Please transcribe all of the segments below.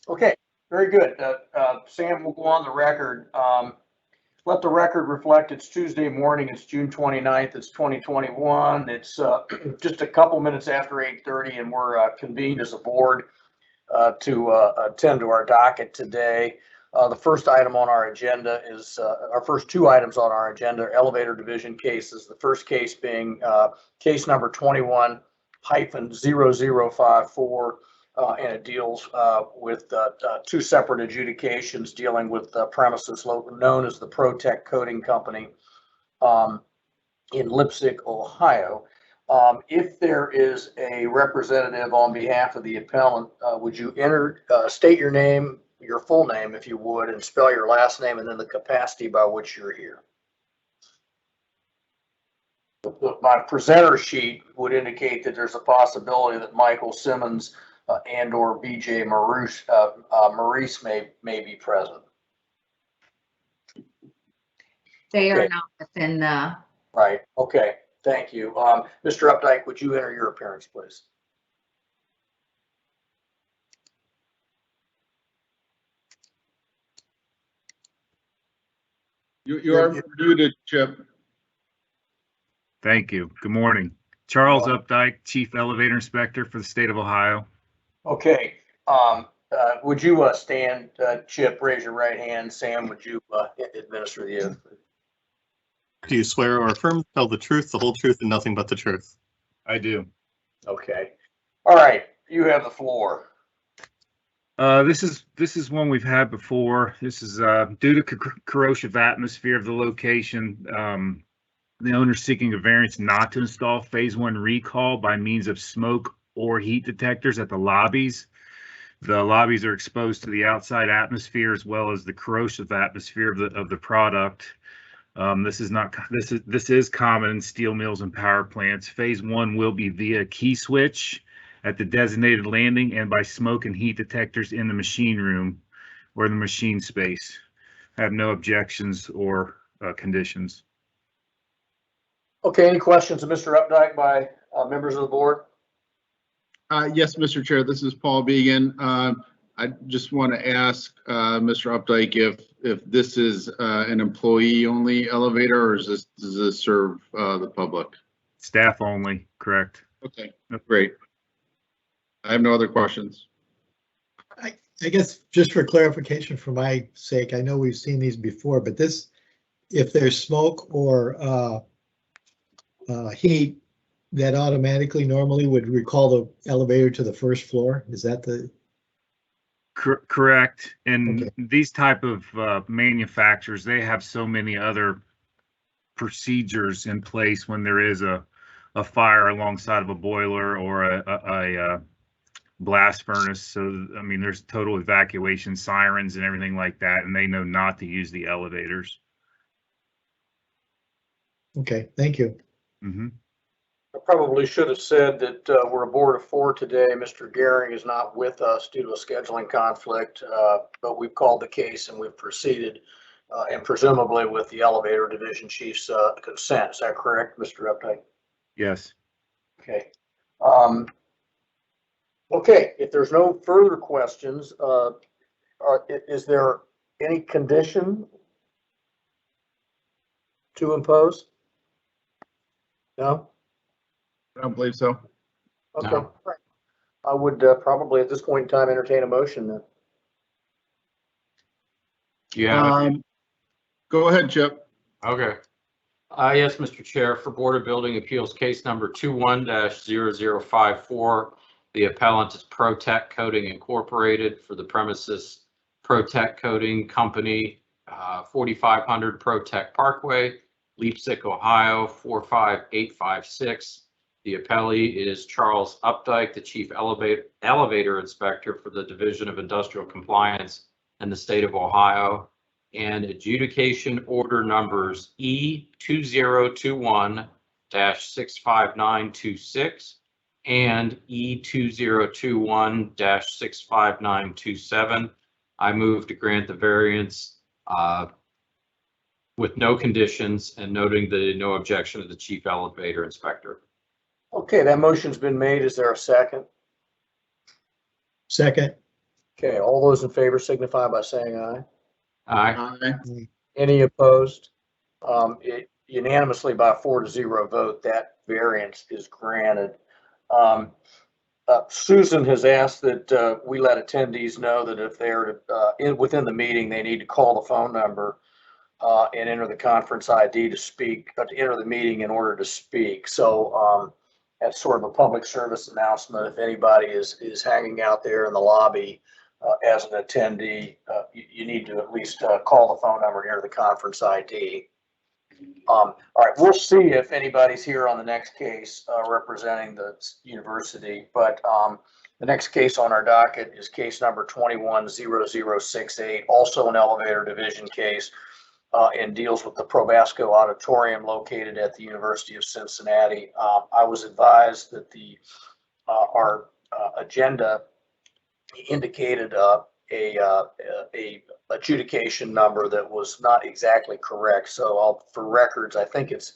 Okay, very good. Sam, we'll go on the record. Let the record reflect it's Tuesday morning. It's June 29th. It's 2021. It's just a couple minutes after 8:30, and we're convened as a board to attend to our docket today. The first item on our agenda is our first two items on our agenda are elevator division cases. The first case being case number 21-0054. And it deals with two separate adjudications dealing with premises known as the ProTech Coating Company in Lipsick, Ohio. If there is a representative on behalf of the appellant, would you state your name, your full name, if you would, and spell your last name and then the capacity by which you're here? My presenter sheet would indicate that there's a possibility that Michael Simmons and or BJ Maurice may be present. They are not within the. Right. Okay. Thank you. Mr. Updike, would you enter your appearance, please? You are muted, Chip. Thank you. Good morning. Charles Updike, Chief Elevator Inspector for the state of Ohio. Okay. Would you stand, Chip, raise your right hand. Sam, would you administer the oath? Do you swear or affirm to tell the truth, the whole truth, and nothing but the truth? I do. Okay. All right. You have the floor. This is one we've had before. This is due to corrosive atmosphere of the location. The owner seeking a variance not to install phase 1 recall by means of smoke or heat detectors at the lobbies. The lobbies are exposed to the outside atmosphere as well as the corrosive atmosphere of the product. This is common in steel mills and power plants. Phase 1 will be via key switch at the designated landing and by smoke and heat detectors in the machine room or the machine space. I have no objections or conditions. Okay. Any questions of Mr. Updike by members of the board? Yes, Mr. Chair, this is Paul Began. I just want to ask Mr. Updike if this is an employee-only elevator, or does this serve the public? Staff only, correct. Okay, great. I have no other questions. I guess just for clarification for my sake, I know we've seen these before, but this, if there's smoke or heat, that automatically normally would recall the elevator to the first floor. Is that the? Correct. And okay. These type of manufacturers, they have so many other procedures in place when there is a fire alongside of a boiler or a blast furnace. So, I mean, there's total evacuation sirens and everything like that, and they know not to use the elevators. Okay, thank you. Mm-hmm. I probably should have said that we're a board of 4 today. Mr. Gehring is not with us due to a scheduling conflict, but we've called the case and we've proceeded, and presumably with the elevator division chief's consent. Is that correct, Mr. Updike? Yes. Okay. Okay. If there's no further questions, is there any condition to impose? No? I don't believe so. Okay. No. I would probably at this point in time entertain a motion then. Yeah. Go ahead, Chip. Okay. Yes, Mr. Chair, for Board of Building Appeals case number 21-0054, the appellant is ProTech Coating Incorporated for the premises ProTech Coating Company, 4500 ProTech Parkway, Leipzig, Ohio, 45856. The appellee is Charles Updike, the Chief Elevator Inspector for the Division of Industrial Compliance in the state of Ohio, and adjudication order numbers E2021-65926 and E2021-65927. I move to grant the variance with no conditions and noting the no objection of the Chief Elevator Inspector. Okay, that motion's been made. Is there a second? Second. Okay, all those in favor signify by saying aye. Aye. Aye. Any opposed? Unanimously by a 4-0 vote, that variance is granted. Susan has asked that we let attendees know that if they're within the meeting, they need to call the phone number and enter the conference ID to speak, to enter the meeting in order to speak. So that's sort of a public service announcement. If anybody is hanging out there in the lobby as an attendee, you need to at least call the phone number and enter the conference ID. All right, we'll see if anybody's here on the next case representing the university, but the next case on our docket is case number 210068, also an elevator division case, and deals with the Probasco Auditorium located at the University of Cincinnati. I was advised that our agenda indicated a adjudication number that was not exactly correct. So for records, I think it's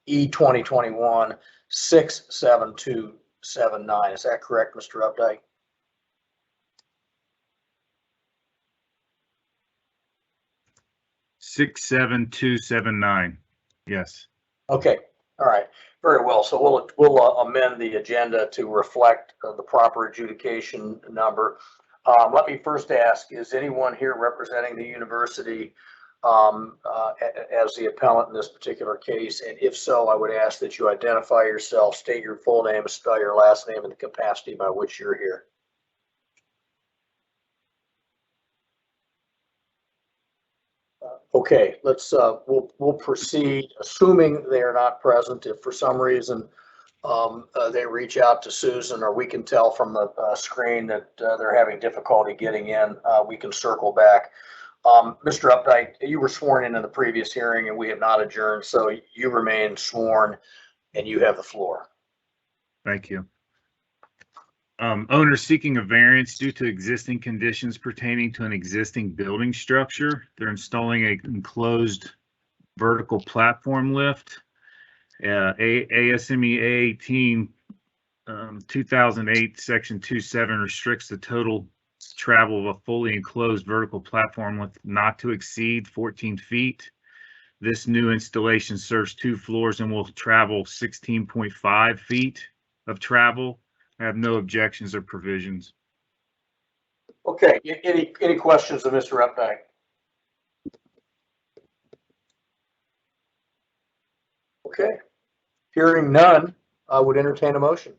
E 2021 67279. Is that correct, Mr. Updike? Six, 7, 2, 7, 9. Yes. Okay. All right. Very well. So we'll amend the agenda to reflect the proper adjudication number. Let me first ask, is anyone here representing the university as the appellant in this particular case? And if so, I would ask that you identify yourself, state your full name, spell your last name, and the capacity by which you're here. Okay, let's we'll proceed, assuming they are not present. If for some reason they reach out to Susan, or we can tell from the screen that they're having difficulty getting in, we can circle back. Mr. Updike, you were sworn in the previous hearing and we have not adjourned, so you remain sworn and you have the floor. Thank you. Owner seeking a variance due to existing conditions pertaining to an existing building structure. They're installing an enclosed vertical platform lift. ASME A18 2008 section 2.7 restricts the total travel of a fully enclosed vertical platform with not to exceed 14 feet. This new installation serves 2 floors and will travel 16.5 feet of travel. I have no objections or provisions. Okay, any questions of Mr. Updike? Okay, hearing none, I would entertain a motion.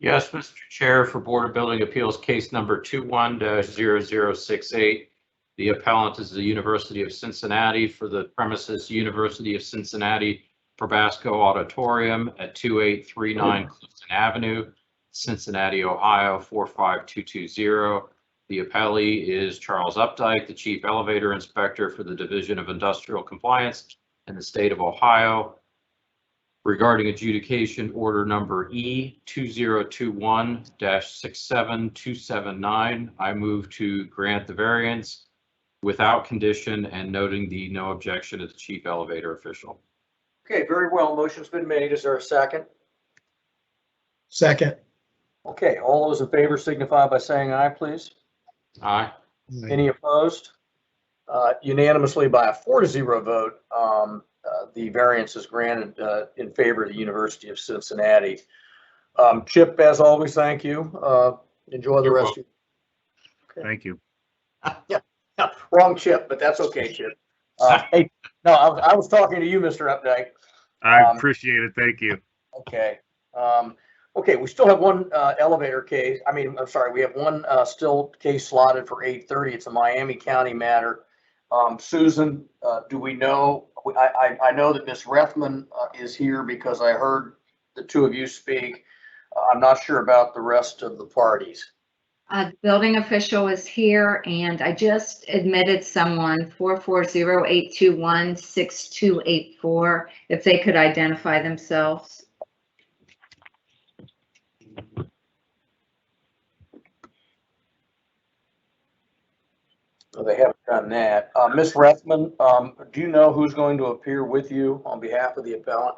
Yes, Mr. Chair, for Board of Building Appeals, case number 21-0068. The appellant is the University of Cincinnati for the premises University of Cincinnati Probasco Auditorium at 2839 Clifton Avenue, Cincinnati, Ohio 45220. The appellee is Charles Updike, the Chief Elevator Inspector for the Division of Industrial Compliance in the state of Ohio. Regarding adjudication order number E 2021-67279, I move to grant the variance without condition and noting the no objection of the chief elevator official. Okay, very well. Motion's been made. Is there a second? Second. Okay, all those in favor signify by saying aye, please. Aye. Any opposed? Unanimously by a 4-0 vote, the variance is granted in favor of the University of Cincinnati. Chip, as always, thank you. Enjoy the rest of your. Okay. Thank you. Yeah, wrong Chip, but that's okay, Chip. Hey, no, I was talking to you, Mr. Updike. I appreciate it. Thank you. Okay. Okay, we still have one elevator case. I'm sorry, we have one still case slotted for 8:30. It's a Miami County matter. Susan, do we know? I know that Ms. Rethman is here because I heard the two of you speak. I'm not sure about the rest of the parties. The building official is here, and I just admitted someone, 440-821-6284, if they could identify themselves. So they haven't done that. Ms. Rethman, do you know who's going to appear with you on behalf of the appellant?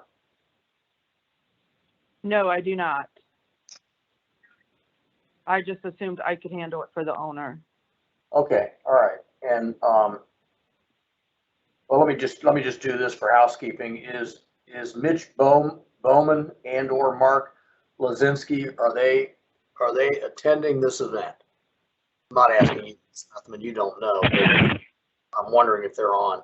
No, I do not. I just assumed I could handle it for the owner. Okay, all right. And, well, let me just do this for housekeeping. Is Mitch Bowman and or Mark Ozinski, are they attending this event? I'm not asking you, Sethman, you don't know, but I'm wondering if they're on.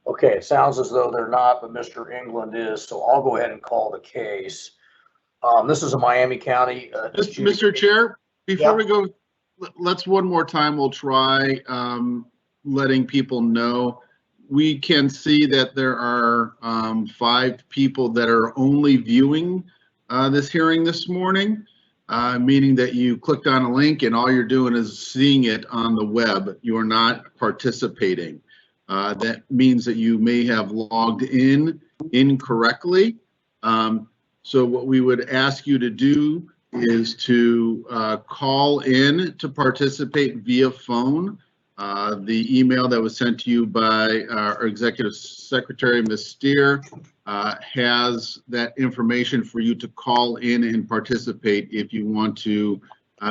Okay, it sounds as though they're not, but Mr. England is, so I'll go ahead and call the case. This is a Miami County. Mr. Chair, before Yeah. we go, let's one more time, we'll try letting people know. We can see that there are 5 people that are only viewing this hearing this morning, meaning that you clicked on a link and all you're doing is seeing it on the web. You are not participating. That means that you may have logged in incorrectly. So what we would ask you to do is to call in to participate via phone. The email that was sent to you by our Executive Secretary, Ms. Steer, has that information for you to call in and participate if you want to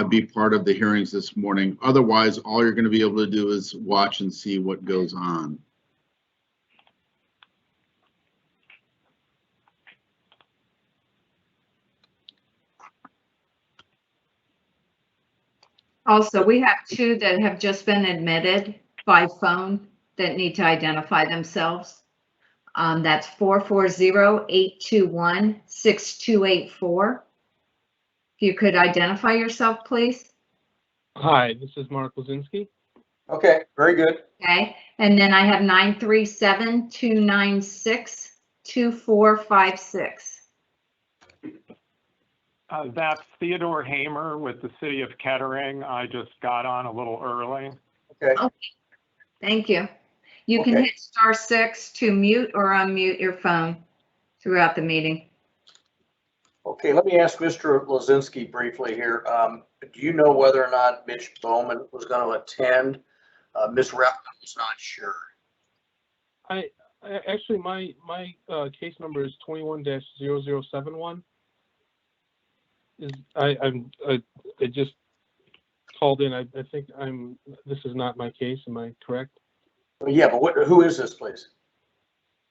be part of the hearings this morning. Otherwise, all you're going to be able to do is watch and see what goes on. Also, we have 2 that have just been admitted by phone that need to identify themselves. That's 440-821-6284. If you could identify yourself, please. Hi, this is Mark Ozinski. Okay, very good. Okay, and then I have 937-296-2456. That's Theodore Hamer with the City of Kettering. I just got on a little early. Okay. Thank you. You can Okay. hit *6 to mute or unmute your phone throughout the meeting. Okay, let me ask Mr. Ozinski briefly here. Do you know whether or not Mitch Bowman was going to attend? Ms. Repton was not sure. I actually, my case number is 21-0071. I just called in. I think this is not my case. Am I correct? Yeah, but who is this, please?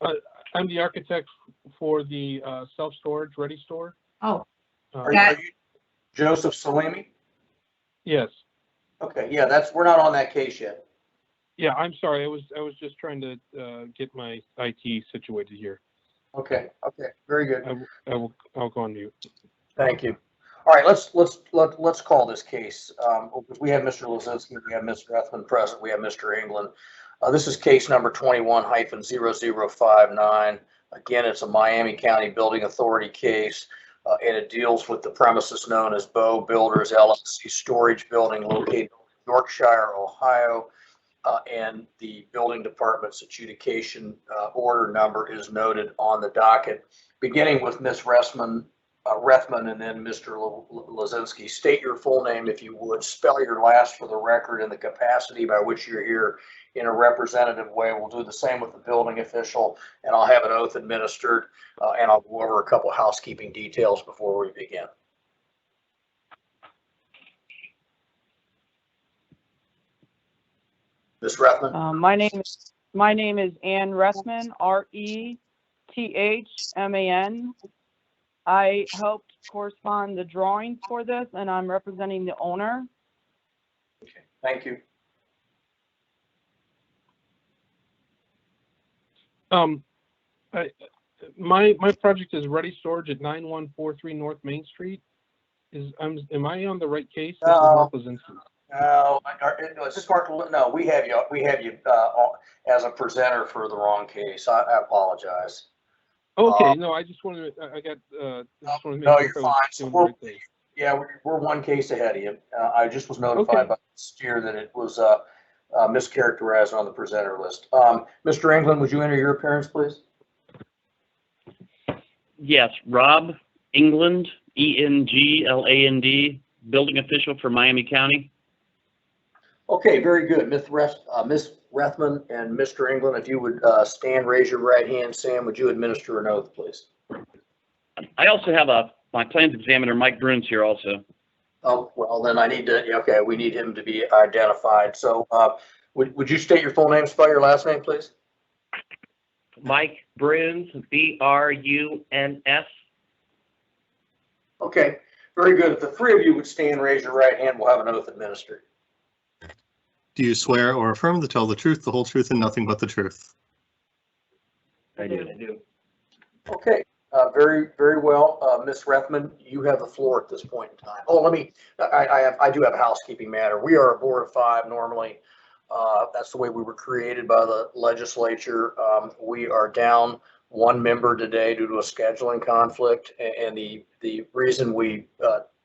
I'm the architect for the self-storage ready store. Oh, Are you Joseph Salimi? Yes. Okay, yeah, we're not on that case yet. Yeah, I'm sorry. I was just trying to get my IT situated here. Okay, very good. I'll go on mute. Thank you. All right, let's call this case. We have Mr. Ozinski, we have Ms. Rethman present, we have Mr. England. This is case number 21-0059. Again, it's a Miami County Building Authority case, and it deals with the premises known as Bow Builders LLC storage building located in Yorkshire, Ohio, and the building department's adjudication order number is noted on the docket. Beginning with Ms. Rethman and then Mr. Ozinski. State your full name if you would. Spell your last for the record and the capacity by which you're here in a representative way. We'll do the same with the building official, and I'll have an oath administered, and I'll go over a couple housekeeping details before we begin. Ms. Rethman? My name is Ann Rethman, R-E-T-H-M-A-N. I helped correspond the drawings for this, and I'm representing the owner. Okay, thank you. My project is ready storage at 9143 North Main Street. Am I on the right case? No, is this Mark? No, we have you as a presenter for the wrong case. I apologize. Okay, no, I just wanted to, just wanted to make no, sure you're I fine. was So doing the right thing. yeah, we're one case ahead of you. I just was notified by Steer that it was mischaracterized on the presenter list. Mr. England, would you enter your appearance, please? Yes, Rob England, E-N-G-L-A-N-D, building official for Miami County. Okay, very good. Ms. Rethman and Mr. England, if you would stand, raise your right hand. Sam, would you administer an oath, please? I also have a My plans examiner, Mike Bruns, here also. Oh, well, then I need to, okay, we need him to be identified. So, would you state your full name, spell your last name, please? Mike Bruns, B-R-U-N-S. Okay, very good. If the three of you would stand, raise your right hand, we'll have an oath administered. Do you swear or affirm to tell the truth, the whole truth, and nothing but the truth? I do. Okay, very, very well. Ms. Rethman, you have the floor at this point in time. Oh, I do have a housekeeping matter. We are a board of 5 normally. That's the way we were created by the legislature. We are down 1 member today due to a scheduling conflict, and the reason we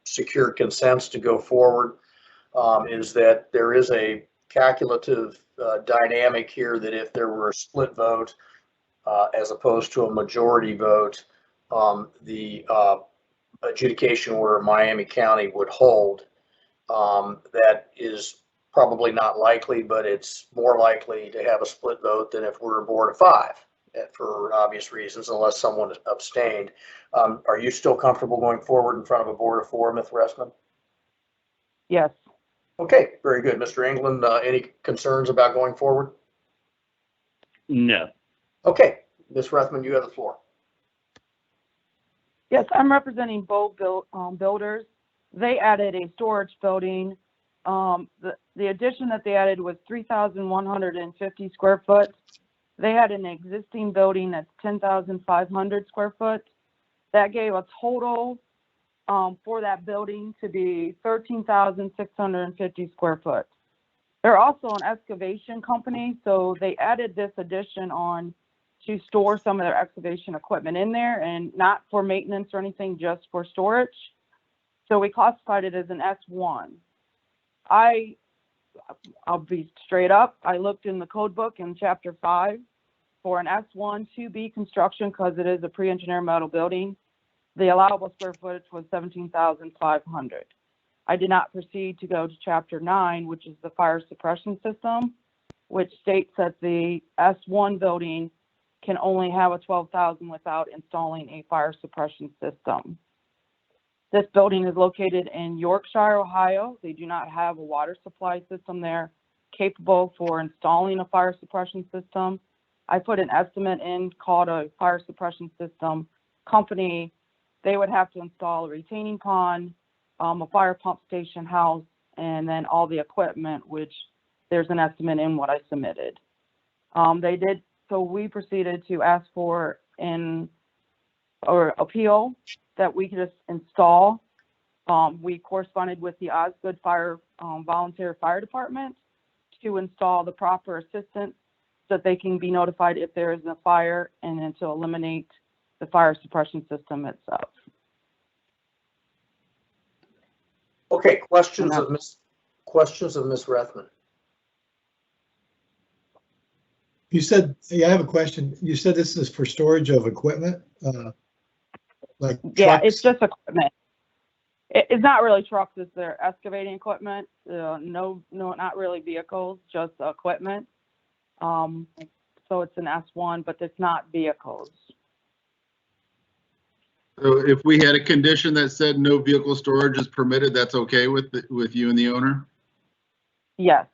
secured consents to go forward is that there is a calculative dynamic here that if there were a split vote as opposed to a majority vote, the adjudication order Miami County would hold. That is probably not likely, but it's more likely to have a split vote than if we're a board of 5 for obvious reasons, unless someone abstained. Are you still comfortable going forward in front of a board of 4, Ms. Ressman? Yes. Okay, very good. Mr. England, any concerns about going forward? No. Okay, Ms. Rethman, you have the floor. Yes, I'm representing both builders. They added a storage building. The addition that they added was 3,150 square foot. They had an existing building that's 10,500 square foot. That gave a total for that building to be 13,650 square foot. They're also an excavation company, so they added this addition on to store some of their excavation equipment in there, and not for maintenance or anything, just for storage. So we classified it as an S1. I'll be straight up. I looked in the code book in chapter 5 for an S1 2B construction because it is a pre-engineered metal building. The allowable square footage was 17,500. I did not proceed to go to chapter 9, which is the fire suppression system, which states that the S1 building can only have a 12,000 without installing a fire suppression system. This building is located in Yorkshire, Ohio. They do not have a water supply system there capable for installing a fire suppression system. I put an estimate in called a fire suppression system company. They would have to install a retaining pond, a fire pump station house, and then all the equipment, which there's an estimate in what I submitted. They did, so we proceeded to ask for or appeal that we could just install. We corresponded with the Osgood Fire Volunteer Fire Department to install the proper assistance so that they can be notified if there is a fire, and then to eliminate the fire suppression system itself. Okay, questions of Ms. Rethman. You said, yeah, I have a question. You said this is for storage of equipment, like Yeah, trucks? it's just equipment. It's not really trucks, it's their excavating equipment. No, not really vehicles, just equipment. So it's an S1, but it's not vehicles. So if we had a condition that said no vehicle storage is permitted, that's okay with you and the owner? Yes.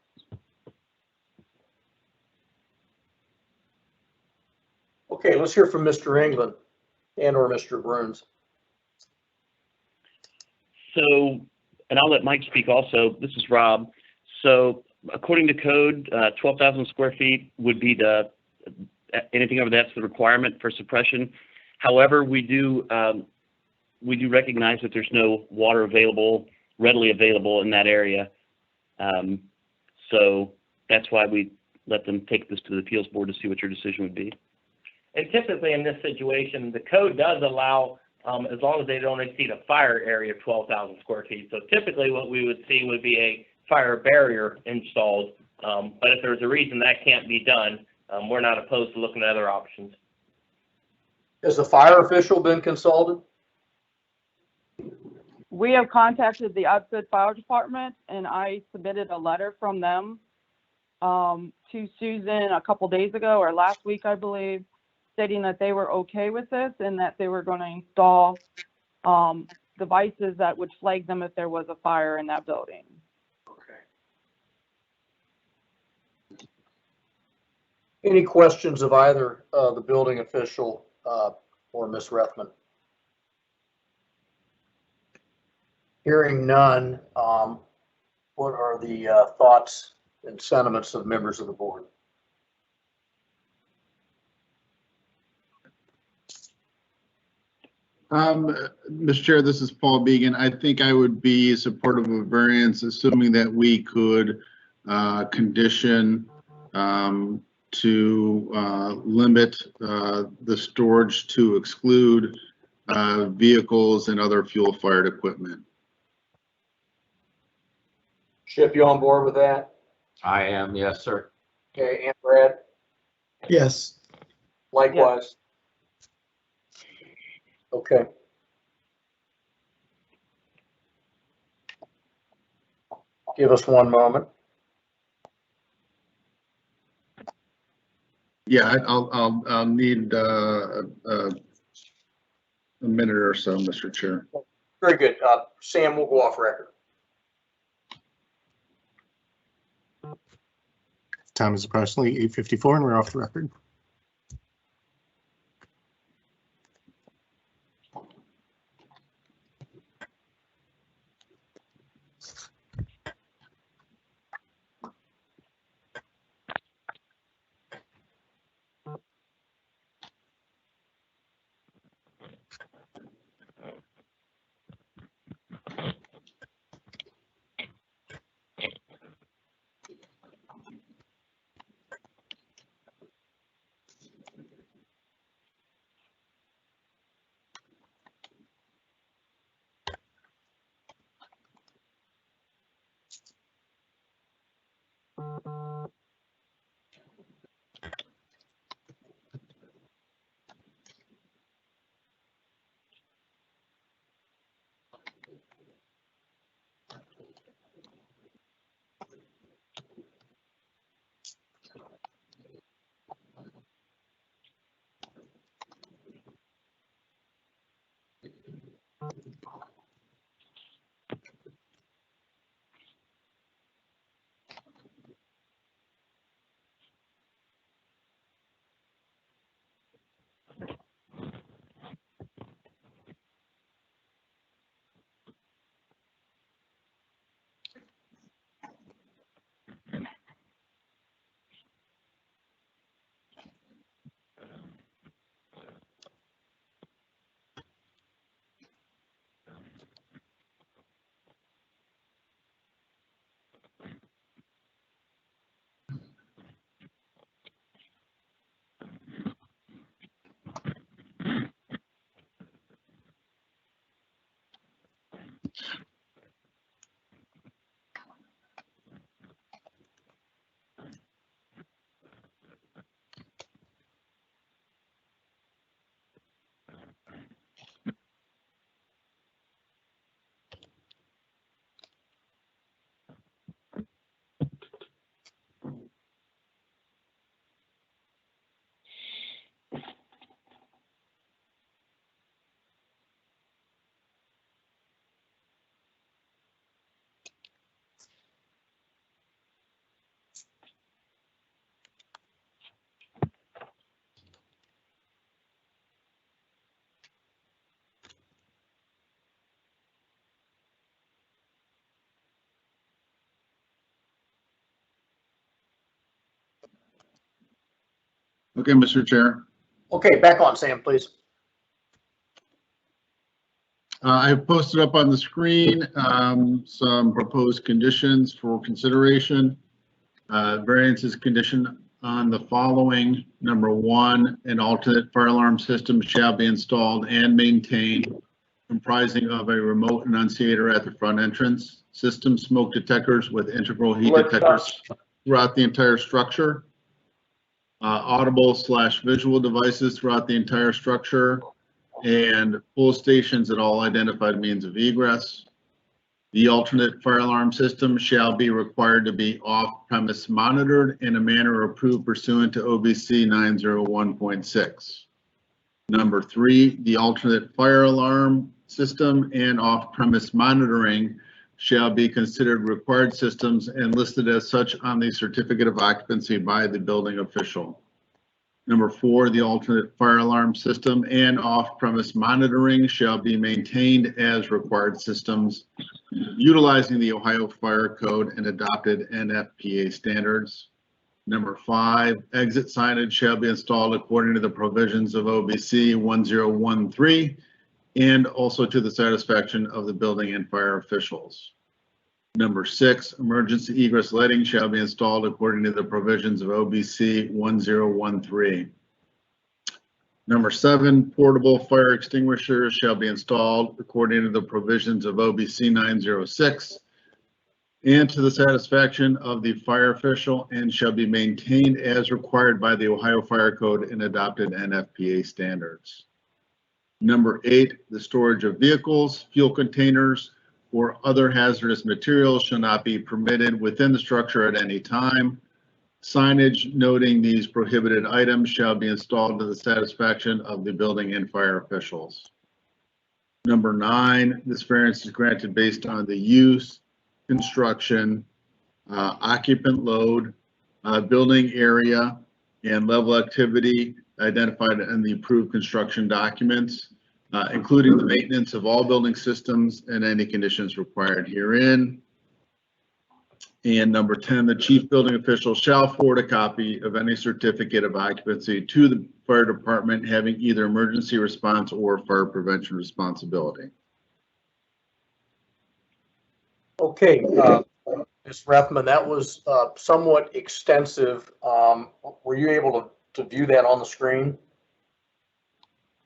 Okay, let's hear from Mr. England and or Mr. Bruns. So, and I'll let Mike speak also. This is Rob. So according to code, 12,000 square feet would be anything over that's the requirement for suppression. However, we do recognize that there's no water readily available in that area. So that's why we let them take this to the appeals board to see what your decision would be. And typically in this situation, the code does allow, as long as they don't exceed a fire area of 12,000 square feet. So typically what we would see would be a fire barrier installed. But if there's a reason that can't be done, we're not opposed to looking at other options. Has the fire official been consulted? We have contacted the Osgood Fire Department, and I submitted a letter from them to Susan a couple days ago, or last week, I believe, stating that they were okay with this and that they were going to install devices that would flag them if there was a fire in that building. Okay. Any questions of either the building official or Ms. Rethman? Hearing none, what are the thoughts and sentiments of members of the board? Mr. Chair, this is Paul Began. I think I would be supportive of variance, assuming that we could condition to limit the storage to exclude vehicles and other fuel-fired equipment. Chip, you on board with that? I am, yes, sir. Okay, and Brad, Yes. likewise. Okay. Give us one moment. Yeah, I'll need a minute or so, Mr. Chair. Very good. Sam, we'll go off record. Time is approximately 8:54 and we're off the record. Okay, Mr. Chair. Okay, back on, Sam, please. I've posted up on the screen some proposed conditions for consideration. Variances conditioned on the following. Number one, an alternate fire alarm system shall be installed and maintained, comprising of a remote enunciator at the front entrance, system smoke detectors with integral heat detectors throughout the entire structure, audible/visual devices throughout the entire structure, and pull stations at all identified means of egress. The alternate fire alarm system shall be required to be off-premise monitored in a manner approved pursuant to OBC 901.6. Number three, the alternate fire alarm system and off-premise monitoring shall be considered required systems and listed as such on the certificate of occupancy by the building official. Number 4, the alternate fire alarm system and off-premise monitoring shall be maintained as required systems utilizing the Ohio Fire Code and adopted NFPA standards. Number 5, exit signage shall be installed according to the provisions of OBC 1013 and also to the satisfaction of the building and fire officials. Number 6, emergency egress lighting shall be installed according to the provisions of OBC 1013. Number 7, portable fire extinguishers shall be installed according to the provisions of OBC 906 and to the satisfaction of the fire official and shall be maintained as required by the Ohio Fire Code and adopted NFPA standards. Number 8, the storage of vehicles, fuel containers, or other hazardous materials shall not be permitted within the structure at any time. Signage noting these prohibited items shall be installed to the satisfaction of the building and fire officials. Number 9, this variance is granted based on the use, construction, occupant load, building area, and level activity identified in the approved construction documents, including the maintenance of all building systems and any conditions required herein. And number 10, the chief building official shall forward a copy of any certificate of occupancy to the fire department having either emergency response or fire prevention responsibility. Okay, Ms. Rethman, that was somewhat extensive. Were you able to view that on the screen?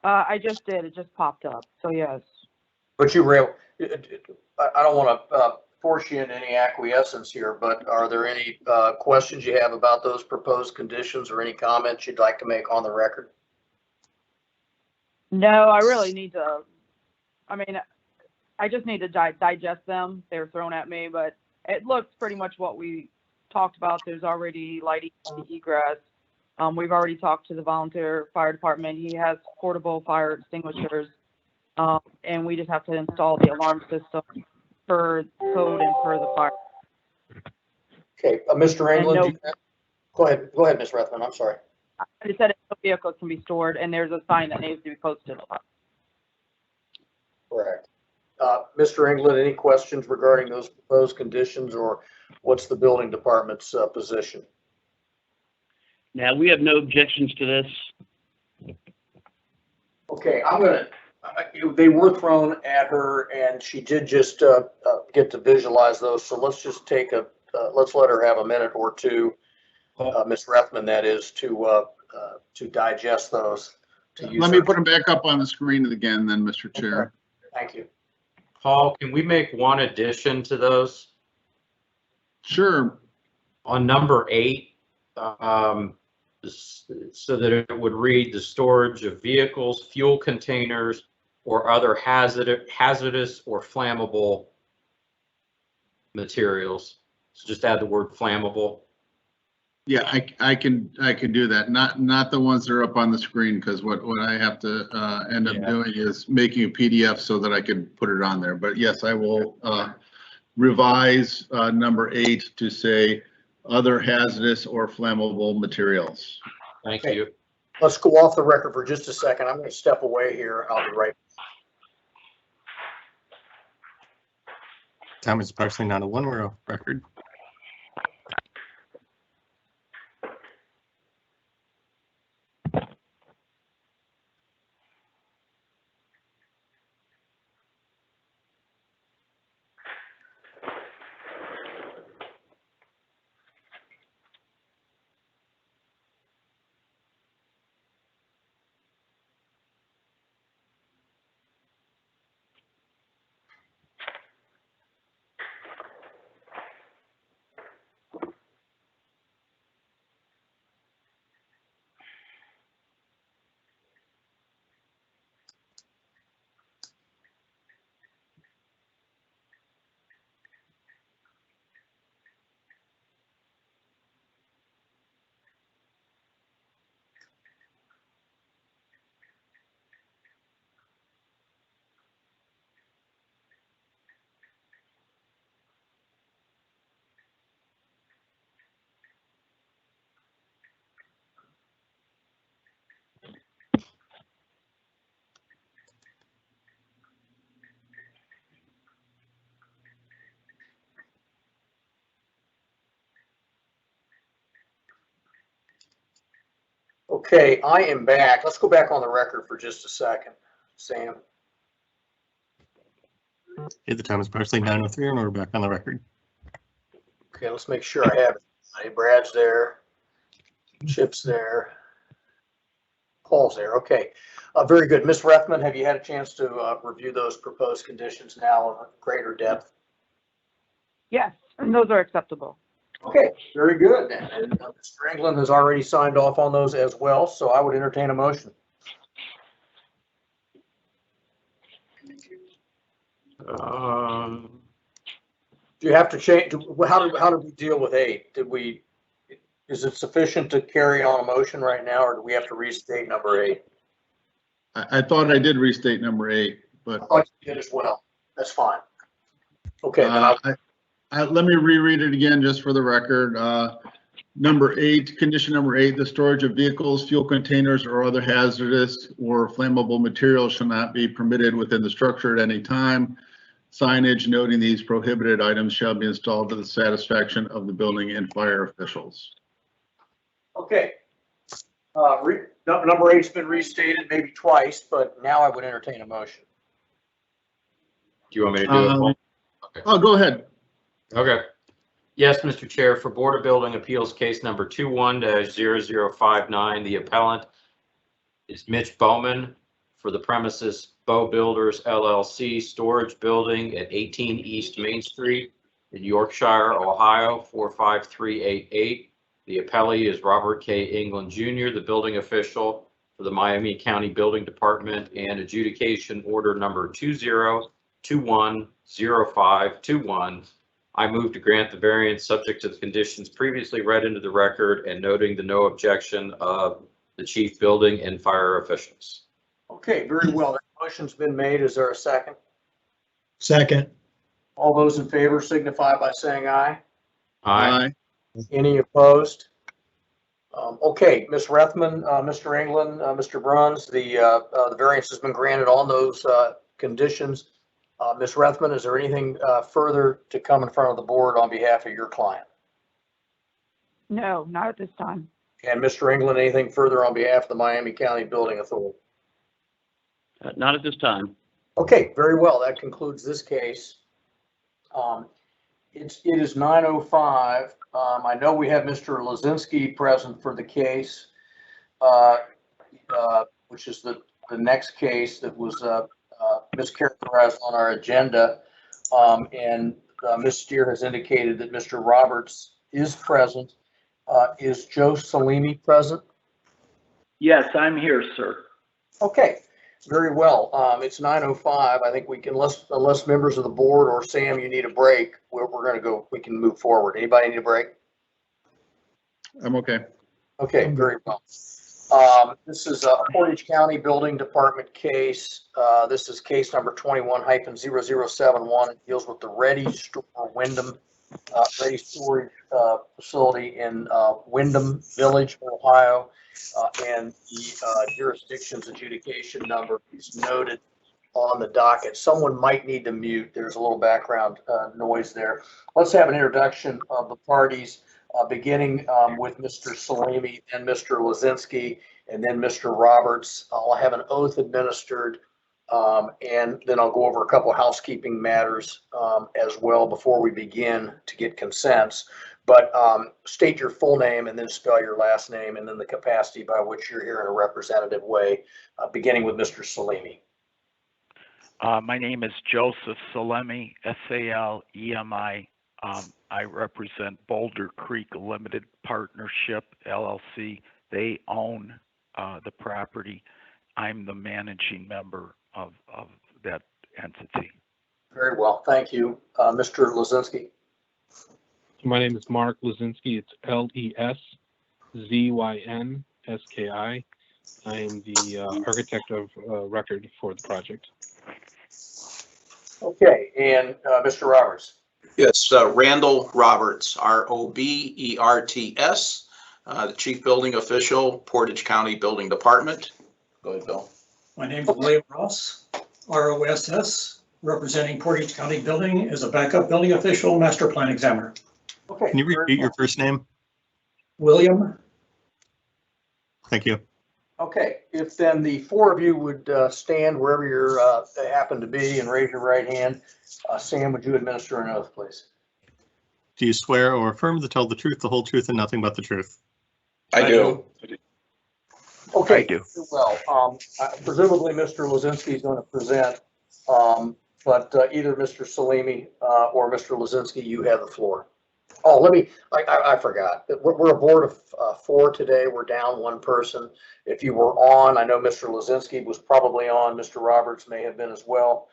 I just did. It just popped up. So yes. But you were able, I don't want to force you into any acquiescence here, but are there any questions you have about those proposed conditions or any comments you'd like to make on the record? No, I really need to, I mean, I just need to digest them. They were thrown at me, but it looks pretty much what we talked about. There's already lighting on the egress. We've already talked to the volunteer fire department. He has portable fire extinguishers. And we just have to install the alarm system per code and per the fire. Okay, Mr. England, no, go ahead, Ms. Rethman, I'm sorry. I just said no vehicles can be stored, and there's a sign that needs to be posted. Correct. Mr. England, any questions regarding those proposed conditions, or what's the building department's position? Now, we have no objections to this. Okay, I'm gonna, they were thrown at her and she did just get to visualize those. So let's just take let's let her have a minute or two, Ms. Rethman, that is, to digest those. Let me put them back up on the screen again then, Mr. Chair. Thank you. Paul, can we make one addition to those? Sure. On number 8, so that it would read the storage of vehicles, fuel containers, or other hazardous or flammable materials. So just add the word flammable. Yeah, I can do that. Not the ones that are up on the screen, because what I have to end up doing is making a PDF so that I can put it on there. But yes, I will revise number 8 to say other hazardous or flammable materials. Thank you. Let's go off the record for just a second. I'm going to step away here. I'll be right back. Time is partially not a one-word record. Okay, I am back. Let's go back on the record for just a second, Sam. Okay, the time is approximately 9:03 and we're back on the record. Okay, let's make sure I have it. Hey, Brad's there. Chip's there. Paul's there. Okay, very good. Ms. Rethman, have you had a chance to review those proposed conditions now in greater depth? Yes, and those are acceptable. Okay, very good. And Mr. England has already signed off on those as well, so I would entertain a motion. Um, Do you have to change? How did we deal with 8? Is it sufficient to carry on a motion right now, or do we have to restate number 8? I thought I did restate number 8, but. I thought you did as well. That's fine. Okay, then Let me reread it again just for the record. Number 8, condition number 8, the storage of vehicles, fuel containers, or other hazardous or flammable materials shall not be permitted within the structure at any time. Signage noting these prohibited items shall be installed to the satisfaction of the building and fire officials. okay. Number 8's been restated maybe twice, but now I would entertain a motion. do you want me to do it? Paul? Okay. Oh, go ahead. Okay. Yes, Mr. Chair, for Board of Building Appeals case number 21-0059, the appellant is Mitch Bowman for the premises Bow Builders LLC storage building at 18 East Main Street in Yorkshire, Ohio, 45388. The appellee is Robert K. England Jr., the building official for the Miami County Building Department, and adjudication order number 20210521. I move to grant the variance subject to the conditions previously read into the record and noting the no objection of the chief building and fire officials. Okay, very well. That motion's been made. Is there a second? Second. All those in favor signify by saying aye. Aye. Any opposed? Okay, Ms. Rethman, Mr. England, Mr. Bruns, the variance has been granted on those conditions. Ms. Rethman, is there anything further to come in front of the board on behalf of your client? No, not at this time. And Mr. England, anything further on behalf of the Miami County Building Authority? Not at this time. Okay, very well. That concludes this case. It is 9:05. I know we have Mr. Ozinski present for the case, which is the next case that was mischaracterized on our agenda. And Ms. Steer has indicated that Mr. Roberts is present. Is Joe Salimi present? Yes, I'm here, sir. Okay, very well. It's 9:05. I think we can, unless members of the board or Sam, you need a break, we're going to go, we can move forward. Anybody need a break? I'm okay. Okay, very well. This is a Portage County Building Department case. This is case number 21-0071. It deals with the Ready Storage facility in Wyndham Village, Ohio. And the jurisdiction's adjudication number is noted on the docket. Someone might need to mute. There's a little background noise there. Let's have an introduction of the parties, beginning with Mr. Salimi and Mr. Ozinski, and then Mr. Roberts. I'll have an oath administered, and then I'll go over a couple of housekeeping matters as well before we begin to get consents. But state your full name and then spell your last name and then the capacity by which you're here in a representative way, beginning with Mr. Salimi. My name is Joseph Salemi, S-A-L-E-M-I. I represent Boulder Creek Limited Partnership, LLC. They own the property. I'm the managing member of that entity. Very well, thank you. Mr. Ozinski. My name is Mark Ozinski. It's Leszynski. I am the architect of record for the project. Okay, and Mr. Roberts. Yes, Randall Roberts, R-O-B-E-R-T-S, the Chief Building Official, Portage County Building Department. Go ahead, Bill. My name is William Ross, R-O-S-S, representing Portage County Building as a backup building official, master plan examiner. Okay. Can you repeat your first name? William. Thank you. Okay, if then the four of you would stand wherever you're happen to be and raise your right hand. Sam, would you administer an oath, please? Do you swear or affirm to tell the truth, the whole truth, and nothing but the truth? I do. Okay. I do. Well, presumably Mr. Lozinski is going to present, but either Mr. Salimi or Mr. Lozinski, you have the floor. Oh, I forgot. We're a board of four today. We're down one person. If you were on, I know Mr. Lozinski was probably on. Mr. Roberts may have been as well.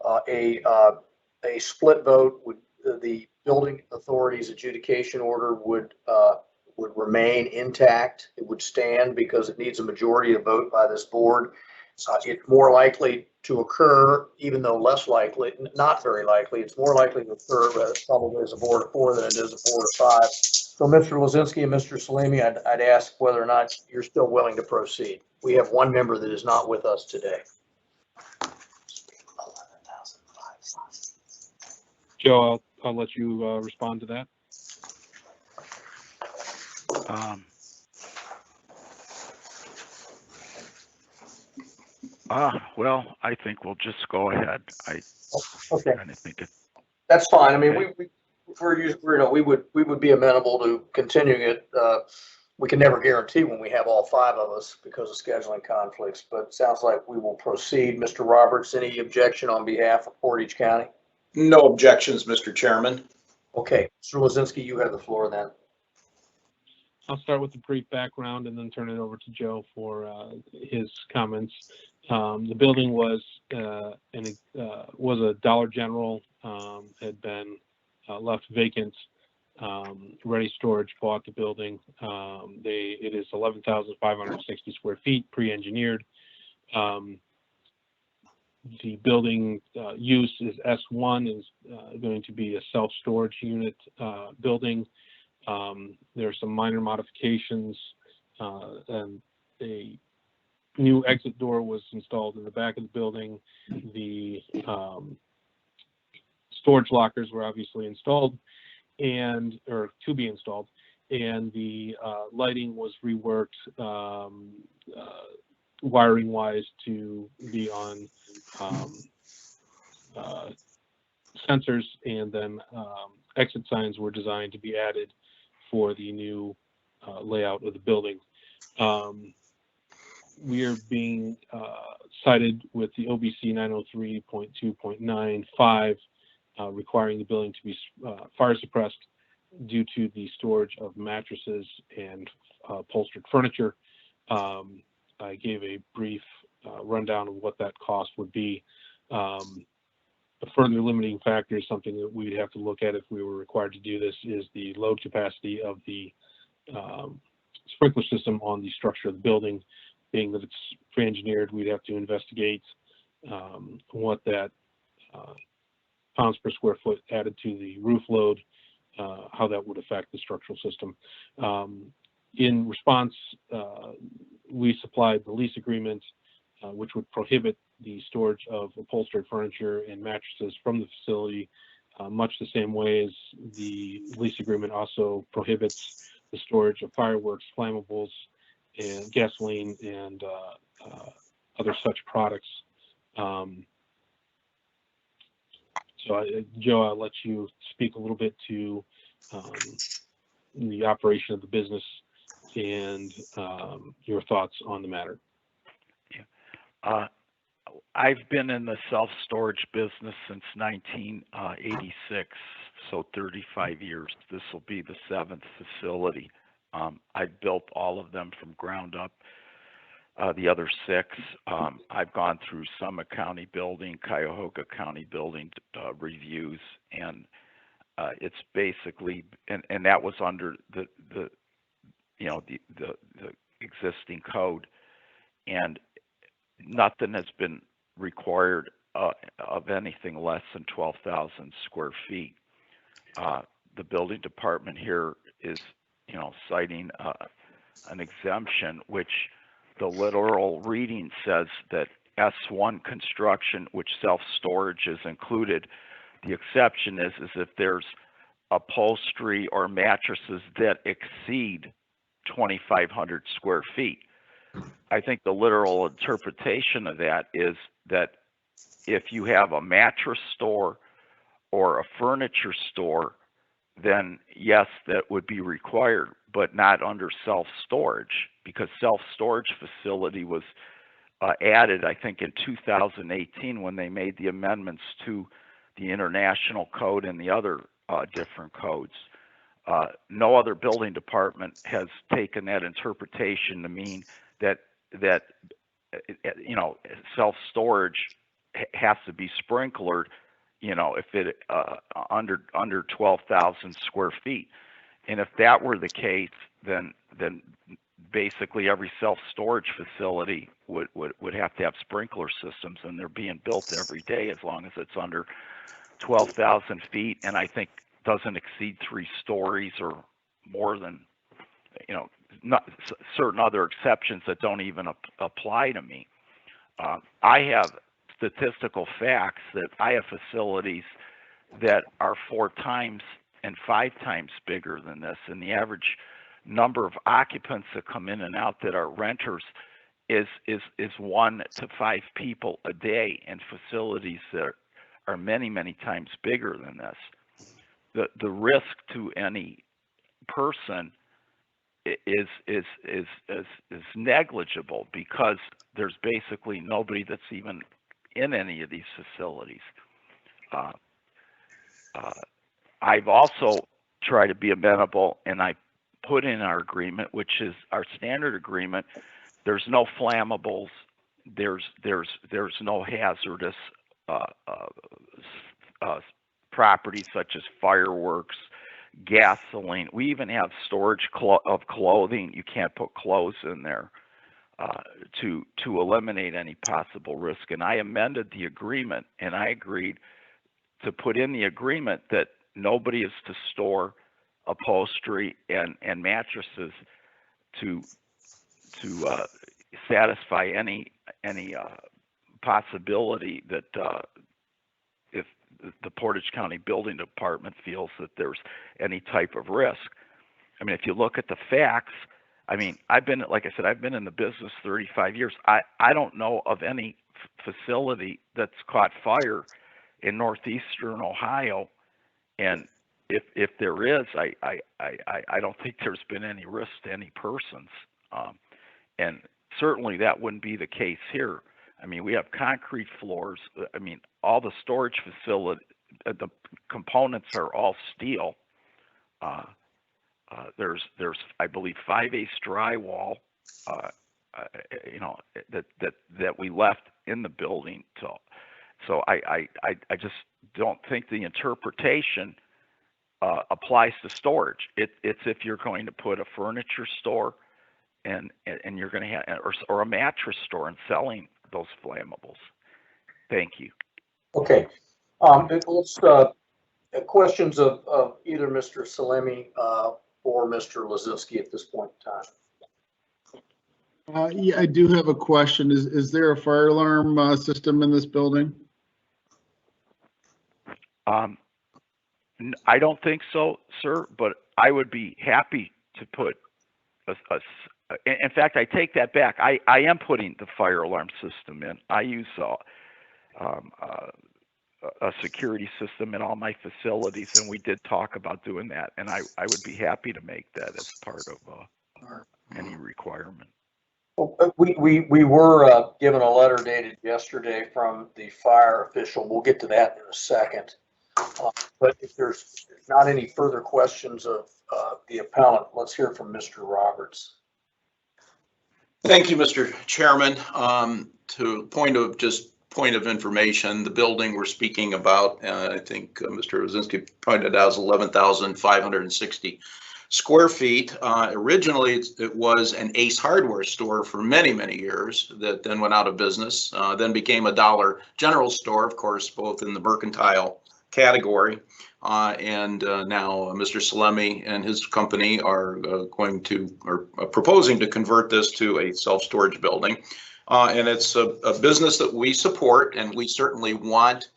A split vote would, the building authority's adjudication order would remain intact. It would stand because it needs a majority to vote by this board. It's more likely to occur, even though less likely, not very likely. It's more likely to occur probably as a board of four than it is a board of five. So Mr. Lozinski and Mr. Salimi, I'd ask whether or not you're still willing to proceed. We have one member that is not with us today. Joe, I'll let you respond to that. Well, I think we'll just go ahead. Okay. I think it. That's fine. I mean, Okay. we would be amenable to continuing it. We can never guarantee when we have all five of us because of scheduling conflicts, but it sounds like we will proceed. Mr. Roberts, any objection on behalf of Portage County? No objections, Mr. Chairman. Okay, Mr. Lozinski, you have the floor then. I'll start with a brief background and then turn it over to Joe for his comments. The building was a Dollar General, had been left vacant. Ready Storage bought the building. It is 11,560 square feet, pre-engineered. The building use is S1, is going to be a self-storage unit building. There are some minor modifications, and a new exit door was installed in the back of the building. The storage lockers were obviously installed or to be installed, and the lighting was reworked wiring wise to be on sensors, and then exit signs were designed to be added for the new layout of the building. We are being cited with the OBC 903.2.95, requiring the building to be fire suppressed due to the storage of mattresses and upholstered furniture. I gave a brief rundown of what that cost would be. A further limiting factor is something that we'd have to look at if we were required to do this, is the load capacity of the sprinkler system on the structure of the building. Being that it's pre-engineered, we'd have to investigate what that pounds per square foot added to the roof load, how that would affect the structural system. In response, we supplied the lease agreement, which would prohibit the storage of upholstered furniture and mattresses from the facility, much the same way as the lease agreement also prohibits the storage of fireworks, flammables, and gasoline and other such products. Joe, I'll let you speak a little bit to the operation of the business and your thoughts on the matter. I've been in the self-storage business since 1986, so 35 years. This will be the 7th facility. I've built all of them from ground up. The other 6, I've gone through Summit County building, Cuyahoga County building reviews, and it's basically, and that was under the existing code, and nothing has been required of anything less than 12,000 square feet. The building department here is, citing an exemption, which the literal reading says that S1 construction, which self-storage is included. The exception is if there's upholstery or mattresses that exceed 2,500 square feet. I think the literal interpretation of that is that if you have a mattress store or a furniture store, then yes, that would be required, but not under self-storage, because self-storage facility was added, I think, in 2018 when they made the amendments to the international code and the other different codes. No other building department has taken that interpretation to mean that you know, self-storage has to be sprinklered, you know, if it under 12,000 square feet. And if that were the case, then basically every self-storage facility would have to have sprinkler systems, and they're being built every day as long as it's under 12,000 feet, and I think doesn't exceed 3 stories or more than, you know, not certain other exceptions that don't even apply to me. I have statistical facts that I have facilities that are 4 times and 5 times bigger than this, and the average number of occupants that come in and out that are renters is 1 to 5 people a day, in facilities that are many times bigger than this. The risk to any person is negligible, because there's basically nobody that's even in any of these facilities. I've also tried to be amenable, and I put in our agreement, which is our standard agreement. There's no flammables. There's no hazardous properties such as fireworks, gasoline. We even have storage of clothing. You can't put clothes in there to eliminate any possible risk. And I amended the agreement, and I agreed to put in the agreement that nobody is to store upholstery and mattresses to satisfy any possibility that if the Portage County Building Department feels that there's any type of risk. I mean, if you look at the facts, I mean, like I said, I've been in the business 35 years. I don't know of any facility that's caught fire in northeastern Ohio, and if there is, I don't think there's been any risk to any persons, and certainly that wouldn't be the case here. I mean, we have concrete floors. I mean, all the storage facility, the components are all steel. There's I believe 5/8 drywall, you know, that we left in the building. So I just don't think the interpretation applies to storage. It's if you're going to put a furniture store and you're going to have, or a mattress store and selling those flammables. Thank you. Okay. Let's questions of either Mr. Salemi or Mr. Ozinski at this point in time. Yeah, I do have a question. Is there a fire alarm system in this building? I don't think so, sir, but I would be happy to put in fact, I take that back. I am putting the fire alarm system in. I use a security system in all my facilities, and we did talk about doing that, and I would be happy to make that as part of any requirement. Well, we were given a letter dated yesterday from the fire official. We'll get to that in a second. But if there's not any further questions of the appellant, let's hear from Mr. Roberts. Thank you, Mr. Chairman. To point of information, the building we're speaking about, I think Mr. Ozinski pointed out, is 11,560 square feet. Originally, it was an Ace Hardware store for many years that then went out of business, then became a Dollar General store, of course, both in the mercantile category. And now Mr. Salemi and his company are proposing to convert this to a self-storage building. And it's a business that we support, and we certainly want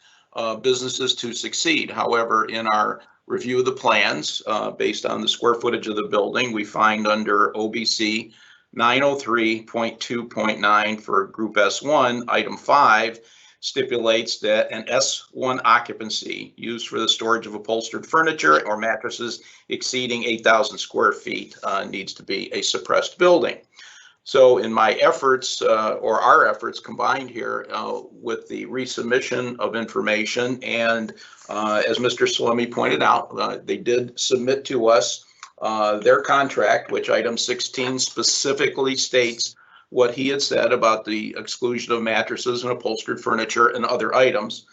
businesses to succeed. However, in our review of the plans, based on the square footage of the building, we find under OBC 903.2.9 for Group S1, Item 5 stipulates that an S1 occupancy used for the storage of upholstered furniture or mattresses exceeding 8,000 square feet needs to be a suppressed building. So in my efforts, or our efforts combined here with the resubmission of information, and as Mr. Salemi pointed out, they did submit to us their contract, which item 16 specifically states what he had said about the exclusion of mattresses and upholstered furniture and other items.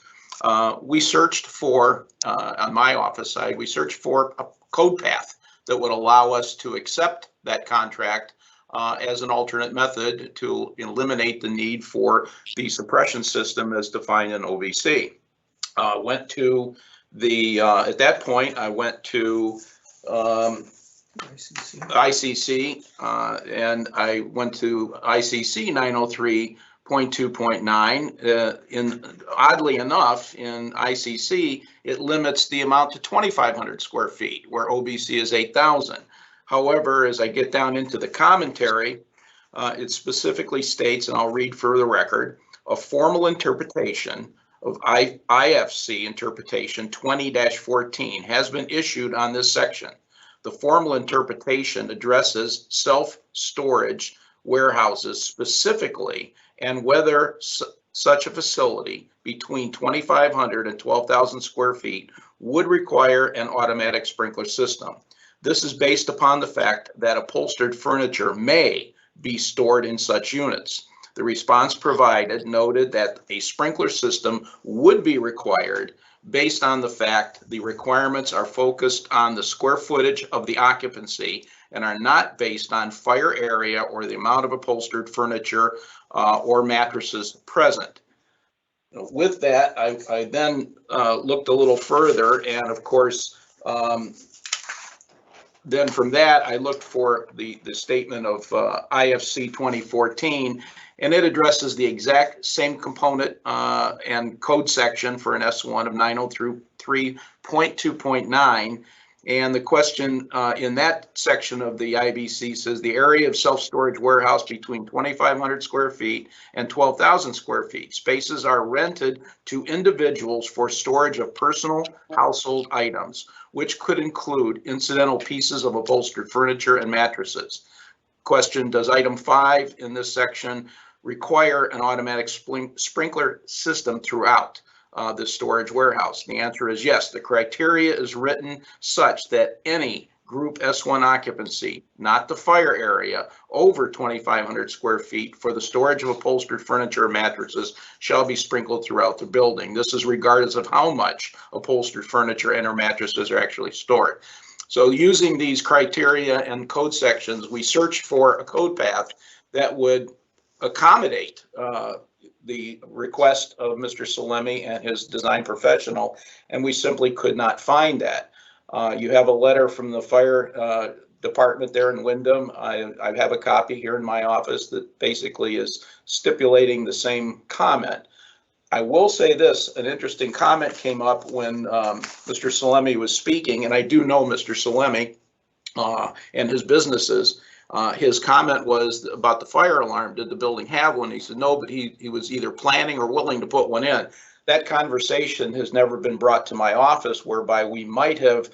We searched for, on my office side, we searched for a code path that would allow us to accept that contract as an alternate method to eliminate the need for the suppression system as defined in OVC. Went to the, at that point, I went to ICC, and I went to ICC 903.2.9. Oddly enough, in ICC, it limits the amount to 2,500 square feet, where OBC is 8,000. However, as I get down into the commentary, it specifically states, and I'll read for the record, a formal interpretation of IFC interpretation 20-14 has been issued on this section. The formal interpretation addresses self-storage warehouses specifically and whether such a facility between 2,500 and 12,000 square feet would require an automatic sprinkler system. This is based upon the fact that upholstered furniture may be stored in such units. The response provided noted that a sprinkler system would be required based on the fact the requirements are focused on the square footage of the occupancy and are not based on fire area or the amount of upholstered furniture or mattresses present. With that, I then looked a little further, and of course, then from that, I looked for the statement of IFC 2014, and it addresses the exact same component and code section for an S1 of 903.2.9. And the question in that section of the IBC says the area of self-storage warehouse between 2,500 square feet and 12,000 square feet. Spaces are rented to individuals for storage of personal household items, which could include incidental pieces of upholstered furniture and mattresses. Question, does item 5 in this section require an automatic sprinkler system throughout the storage warehouse? The answer is yes. The criteria is written such that any group S1 occupancy, not the fire area, over 2,500 square feet for the storage of upholstered furniture or mattresses shall be sprinkled throughout the building. This is regardless of how much upholstered furniture and or mattresses are actually stored. So using these criteria and code sections, we searched for a code path that would accommodate the request of Mr. Salemi and his design professional, and we simply could not find that. You have a letter from the fire department there in Wyndham. I have a copy here in my office that basically is stipulating the same comment. I will say this, an interesting comment came up when Mr. Salemi was speaking, and I do know Mr. Salemi and his businesses. His comment was about the fire alarm. Did the building have one? He said no, but he was either planning or willing to put one in. That conversation has never been brought to my office, whereby we might have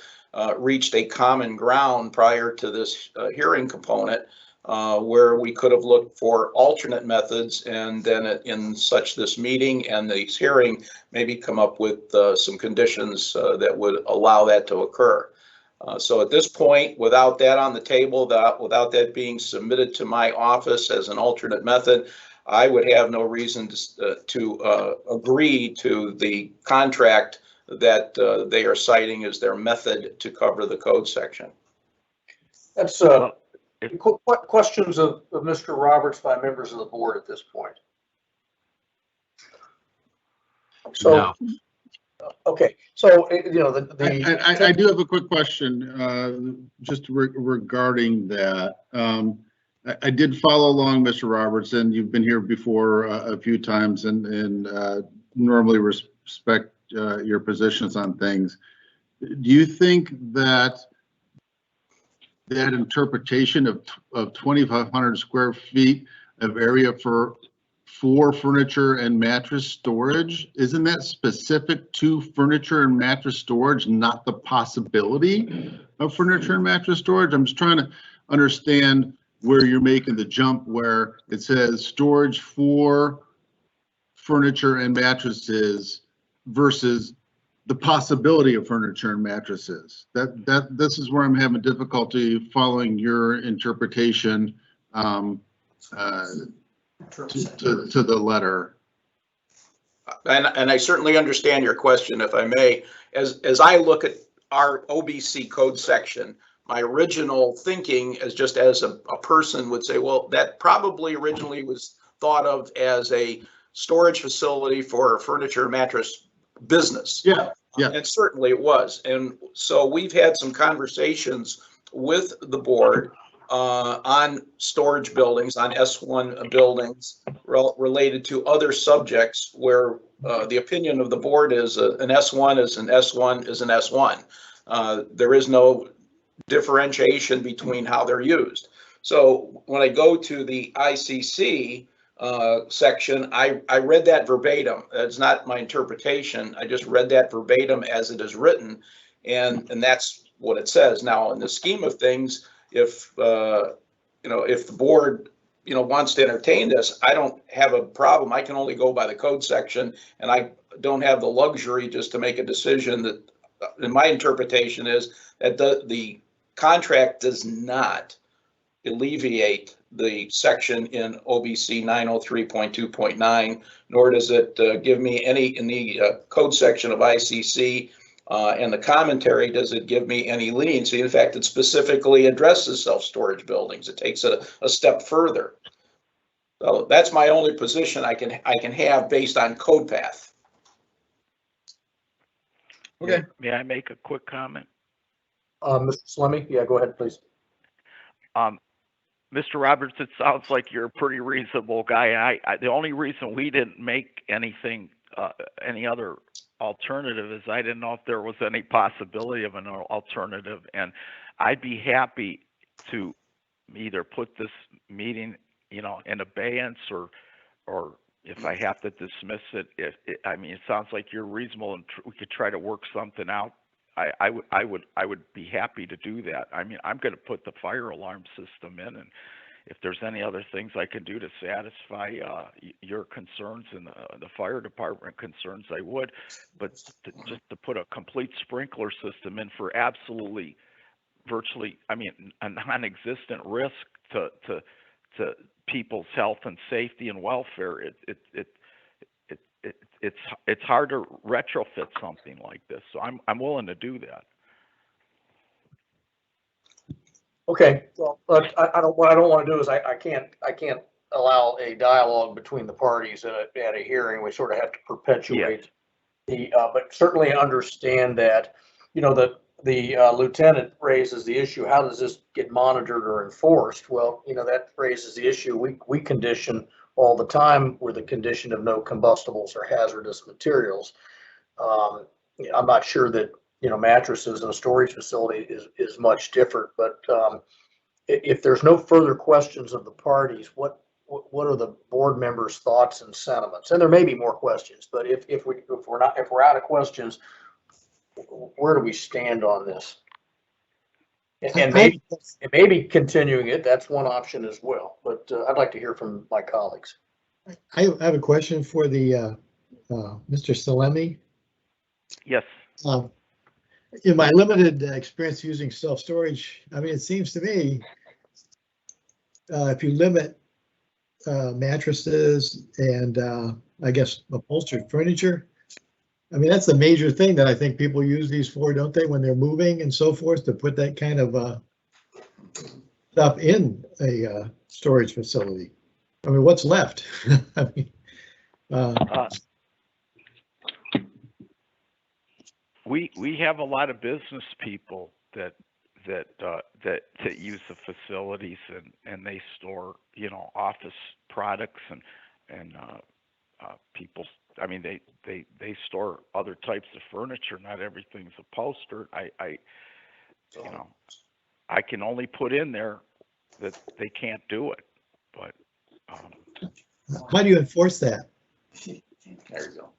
reached a common ground prior to this hearing component, where we could have looked for alternate methods, and then in such this meeting and this hearing, maybe come up with some conditions that would allow that to occur. So at this point, without that on the table, without that being submitted to my office as an alternate method, I would have no reason to agree to the contract that they are citing as their method to cover the code section. That's questions of Mr. Roberts by members of the board at this point. So, No. Okay, so you know I do have a quick question, just regarding that. I did follow along, Mr. Roberts, and you've been here before a few times, and normally respect your positions on things. Do you think that that interpretation of 2,500 square feet of area for furniture and mattress storage? Isn't that specific to furniture and mattress storage, not the possibility of furniture and mattress storage? I'm just trying to understand where you're making the jump where it says storage for furniture and mattresses versus the possibility of furniture and mattresses. This is where I'm having difficulty following your interpretation to the letter. And I certainly understand your question, if I may. As I look at our OBC code section, my original thinking is just as a person would say, well, that probably originally was thought of as a storage facility for a furniture mattress business. Yeah, yeah. And certainly it was. And so we've had some conversations with the board on storage buildings, on S1 buildings related to other subjects where the opinion of the board is an S1 is an S1 is an S1. There is no differentiation between how they're used. So when I go to the ICC section, I read that verbatim. It's not my interpretation. I just read that verbatim as it is written, and that's what it says. Now, in the scheme of things, if if the board wants to entertain this, I don't have a problem. I can only go by the code section, and I don't have the luxury just to make a decision that, in my interpretation, is that the contract does not alleviate the section in OBC 903.2.9, nor does it give me any, in the code section of ICC and the commentary, does it give me any leniency. In fact, it specifically addresses self-storage buildings. It takes it a step further. So that's my only position I can have based on code path. Okay. May I make a quick comment? Mr. Slemmy, yeah, go ahead, please. Mr. Roberts, it sounds like you're a pretty reasonable guy. The only reason we didn't make anything, any other alternative is I didn't know if there was any possibility of an alternative. And I'd be happy to either put this meeting, in abeyance or if I have to dismiss it. I mean, it sounds like you're reasonable and we could try to work something out. I would be happy to do that. I mean, I'm going to put the fire alarm system in, and if there's any other things I can do to satisfy your concerns and the fire department concerns, I would. But just to put a complete sprinkler system in for absolutely, virtually, I mean, a non-existent risk to people's health and safety and welfare, it's hard to retrofit something like this. So I'm willing to do that. Okay, well, what I don't want to do is I can't allow a dialogue between the parties at a hearing. We sort of have to perpetuate the, but certainly understand that, the lieutenant raises the issue, how does this get monitored or enforced? Well, that raises the issue. We condition all the time with the condition of no combustibles or hazardous materials. I'm not sure that, mattresses in a storage facility is much different, but if there's no further questions of the parties, what are the board members' thoughts and sentiments? And there may be more questions, but if we're out of questions, where do we stand on this? And maybe continuing it, that's one option as well, but I'd like to hear from my colleagues. I have a question for the Mr. Salemi. Yes. In my limited experience using self-storage, I mean, it seems to me if you limit mattresses and I guess upholstered furniture, I mean, that's the major thing that I think people use these for, don't they, when they're moving and so forth, to put that kind of stuff in a storage facility. I mean, what's left? I mean, we have a lot of business people that use the facilities and they store office products and people. I mean, they store other types of furniture. Not everything's upholstered. I can only put in there that they can't do it, but, How do you enforce that? There you go.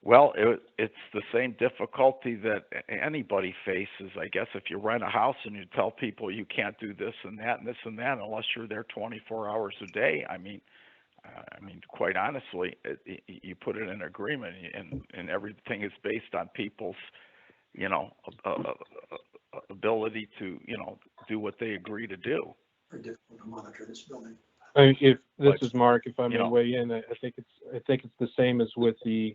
well, it's the same difficulty that anybody faces, I guess, if you rent a house and you tell people you can't do this and that and this and that unless you're there 24 hours a day. I mean, quite honestly, you put it in agreement, and everything is based on people's, ability to, do what they agree to do. Very difficult to monitor this building. If this But, is Mark, if I may weigh in, I think it's the same as with the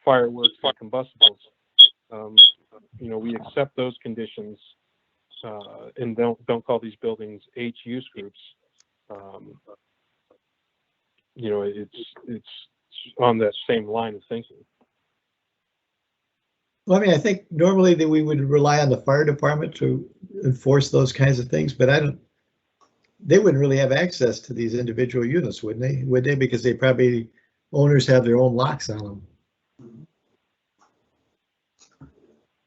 fireworks and combustibles. We accept those conditions and don't call these buildings H use groups. It's on that same line of thinking. Well, I think normally that we would rely on the fire department to enforce those kinds of things, but they wouldn't really have access to these individual units, wouldn't they? Would they? Because owners have their own locks on them.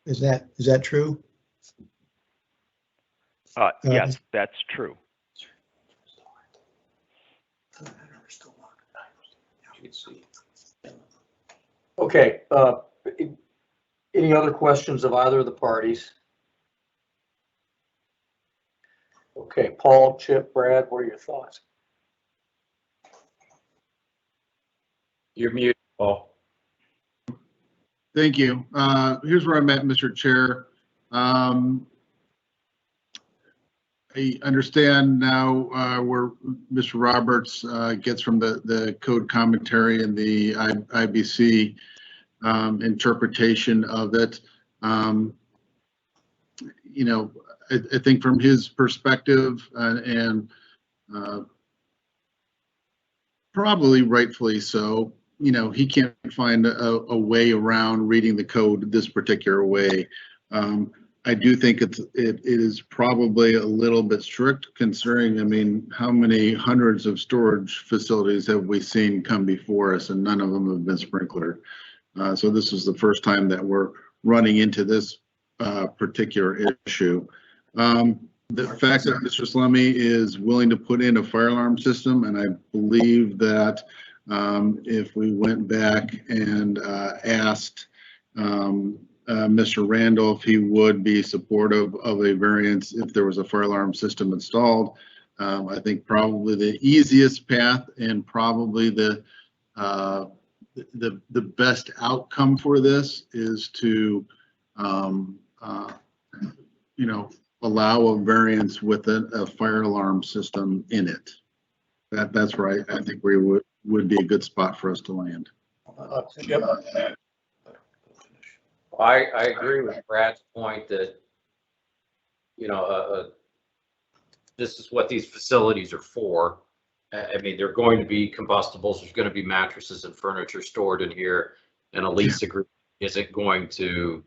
Is that true? Yes, that's true. Okay, any other questions of either of the parties? Okay, Paul, Chip, Brad, what are your thoughts? You're muted, Paul. Thank you. Here's where I'm at, Mr. Chair. I understand now where Mr. Roberts gets from the code commentary and the IBC interpretation of it. I think from his perspective and probably rightfully so, he can't find a way around reading the code this particular way. I do think it is probably a little bit strict considering, how many hundreds of storage facilities have we seen come before us, and none of them have been sprinklered. So this is the first time that we're running into this particular issue. The fact that Mr. Slummy is willing to put in a fire alarm system, and I believe that if we went back and asked Mr. Randall if he would be supportive of a variance if there was a fire alarm system installed, I think probably the easiest path and probably the best outcome for this is to allow a variance with a fire alarm system in it. That's right. I think we would be a good spot for us to land. Chip? I agree with Brad's point that, this is what these facilities are for. They're going to be combustibles. There's going to be mattresses and furniture stored in here, and a lease agreement isn't going to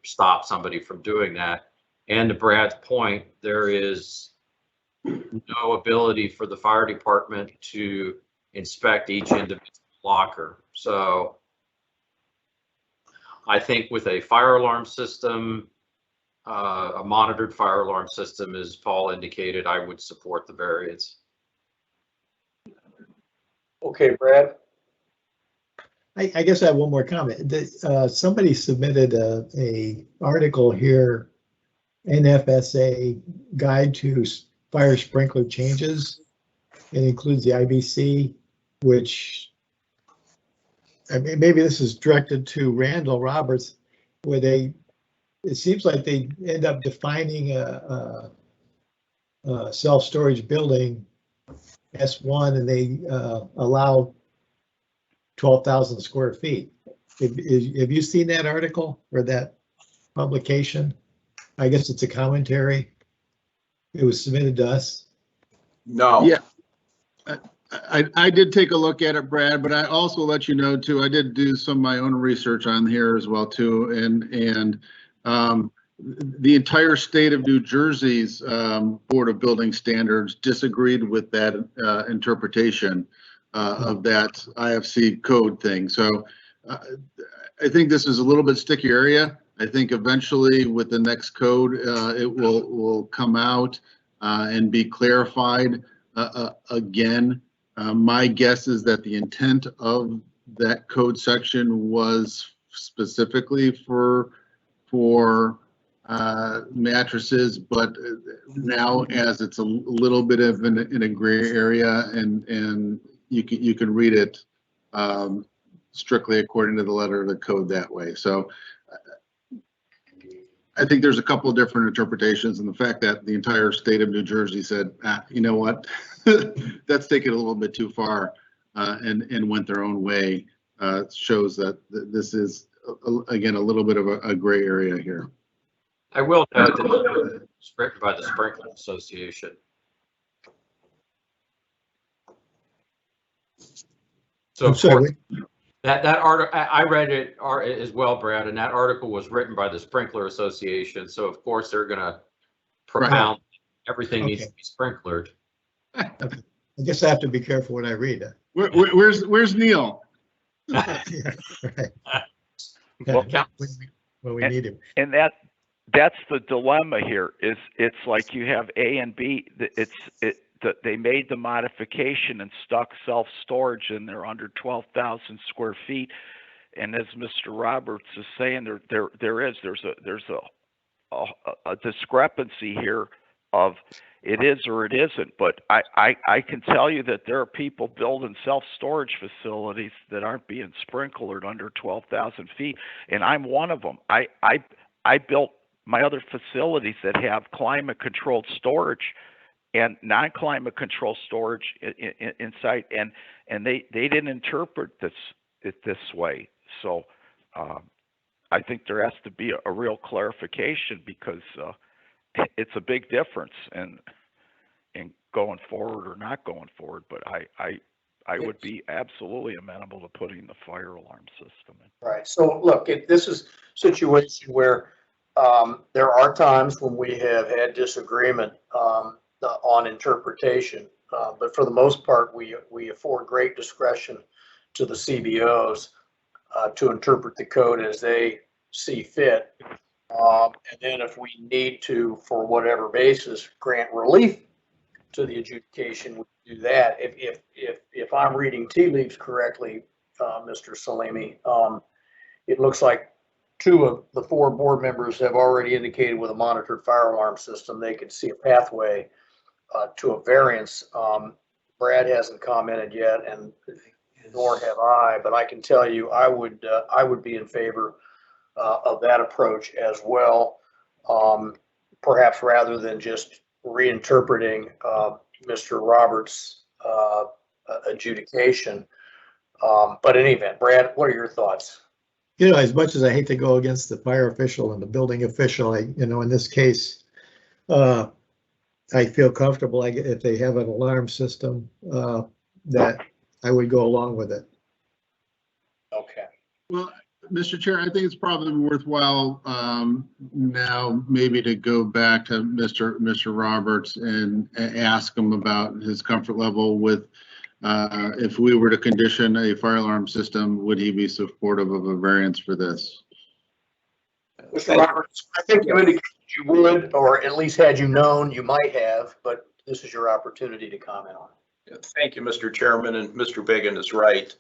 stop somebody from doing that. And to Brad's point, there is no ability for the fire department to inspect each individual locker. So I think with a fire alarm system, a monitored fire alarm system, as Paul indicated, I would support the variance. Okay, Brad? I guess I have one more comment. Somebody submitted a article here, NFSA Guide to Fire Sprinkler Changes. It includes the IBC, which maybe this is directed to Randall Roberts, where it seems like they end up defining a self-storage building S1, and they allow 12,000 square feet. Have you seen that article or that publication? I guess it's a commentary. It was submitted to us. No. Yeah. I did take a look at it, Brad, but I also let you know too, I did do some of my own research on here as well too. And the entire state of New Jersey's Board of Building Standards disagreed with that interpretation of that IFC code thing. So I think this is a little bit sticky area. I think eventually with the next code, it will come out and be clarified again. My guess is that the intent of that code section was specifically for mattresses, but now as it's a little bit of in a gray area, and you can read it strictly according to the letter of the code that way. So I think there's a couple of different interpretations, and the fact that the entire state of New Jersey said, you know what, that's taken a little bit too far, and went their own way, shows that this is again a little bit of a gray area here. I will note that it's written by the Sprinkler Association. So I'm of course, sorry, that article, I read it as well, Brad, and that article was written by the Sprinkler Association. So of course they're going to propound everything needs to be sprinklered. I guess I have to be careful when I read it. Where's Neil? Yeah, right. Well, When we need him. And that's the dilemma here. Is it's like you have A and B. They made the modification and stuck self-storage in there under 12,000 square feet. And as Mr. Roberts is saying, there's a discrepancy here of it is or it isn't. But I can tell you that there are people building self-storage facilities that aren't being sprinklered under 12,000 feet, and I'm one of them. I built my other facilities that have climate-controlled storage and non-climate control storage inside, and they didn't interpret it this way. So I think there has to be a real clarification, because it's a big difference in going forward or not going forward. But I would be absolutely amenable to putting the fire alarm system in. Right. So look, this is a situation where there are times when we have had disagreement on interpretation, but for the most part, we afford great discretion to the CBOs to interpret the code as they see fit. And then if we need to, for whatever basis, grant relief to the adjudication, we do that. If I'm reading tea leaves correctly, Mr. Salimi, it looks like 2 of the 4 board members have already indicated with a monitored fire alarm system they could see a pathway to a variance. Brad hasn't commented yet, and nor have I, but I can tell you I would be in favor of that approach as well, perhaps rather than just reinterpreting Mr. Roberts' adjudication. But in any event, Brad, what are your thoughts? You know, as much as I hate to go against the fire official and the building official, in this case, I feel comfortable if they have an alarm system that I would go along with it. Okay. Well, Mr. Chair, I think it's probably worthwhile now maybe to go back to Mr. Roberts and ask him about his comfort level with if we were to condition a fire alarm system, would he be supportive of a variance for this? Mr. Roberts, I think you indicated you would, or at least had you known, you might have, but this is your opportunity to comment on it. Thank you, Mr. Chairman, and Mr. Biggin is right.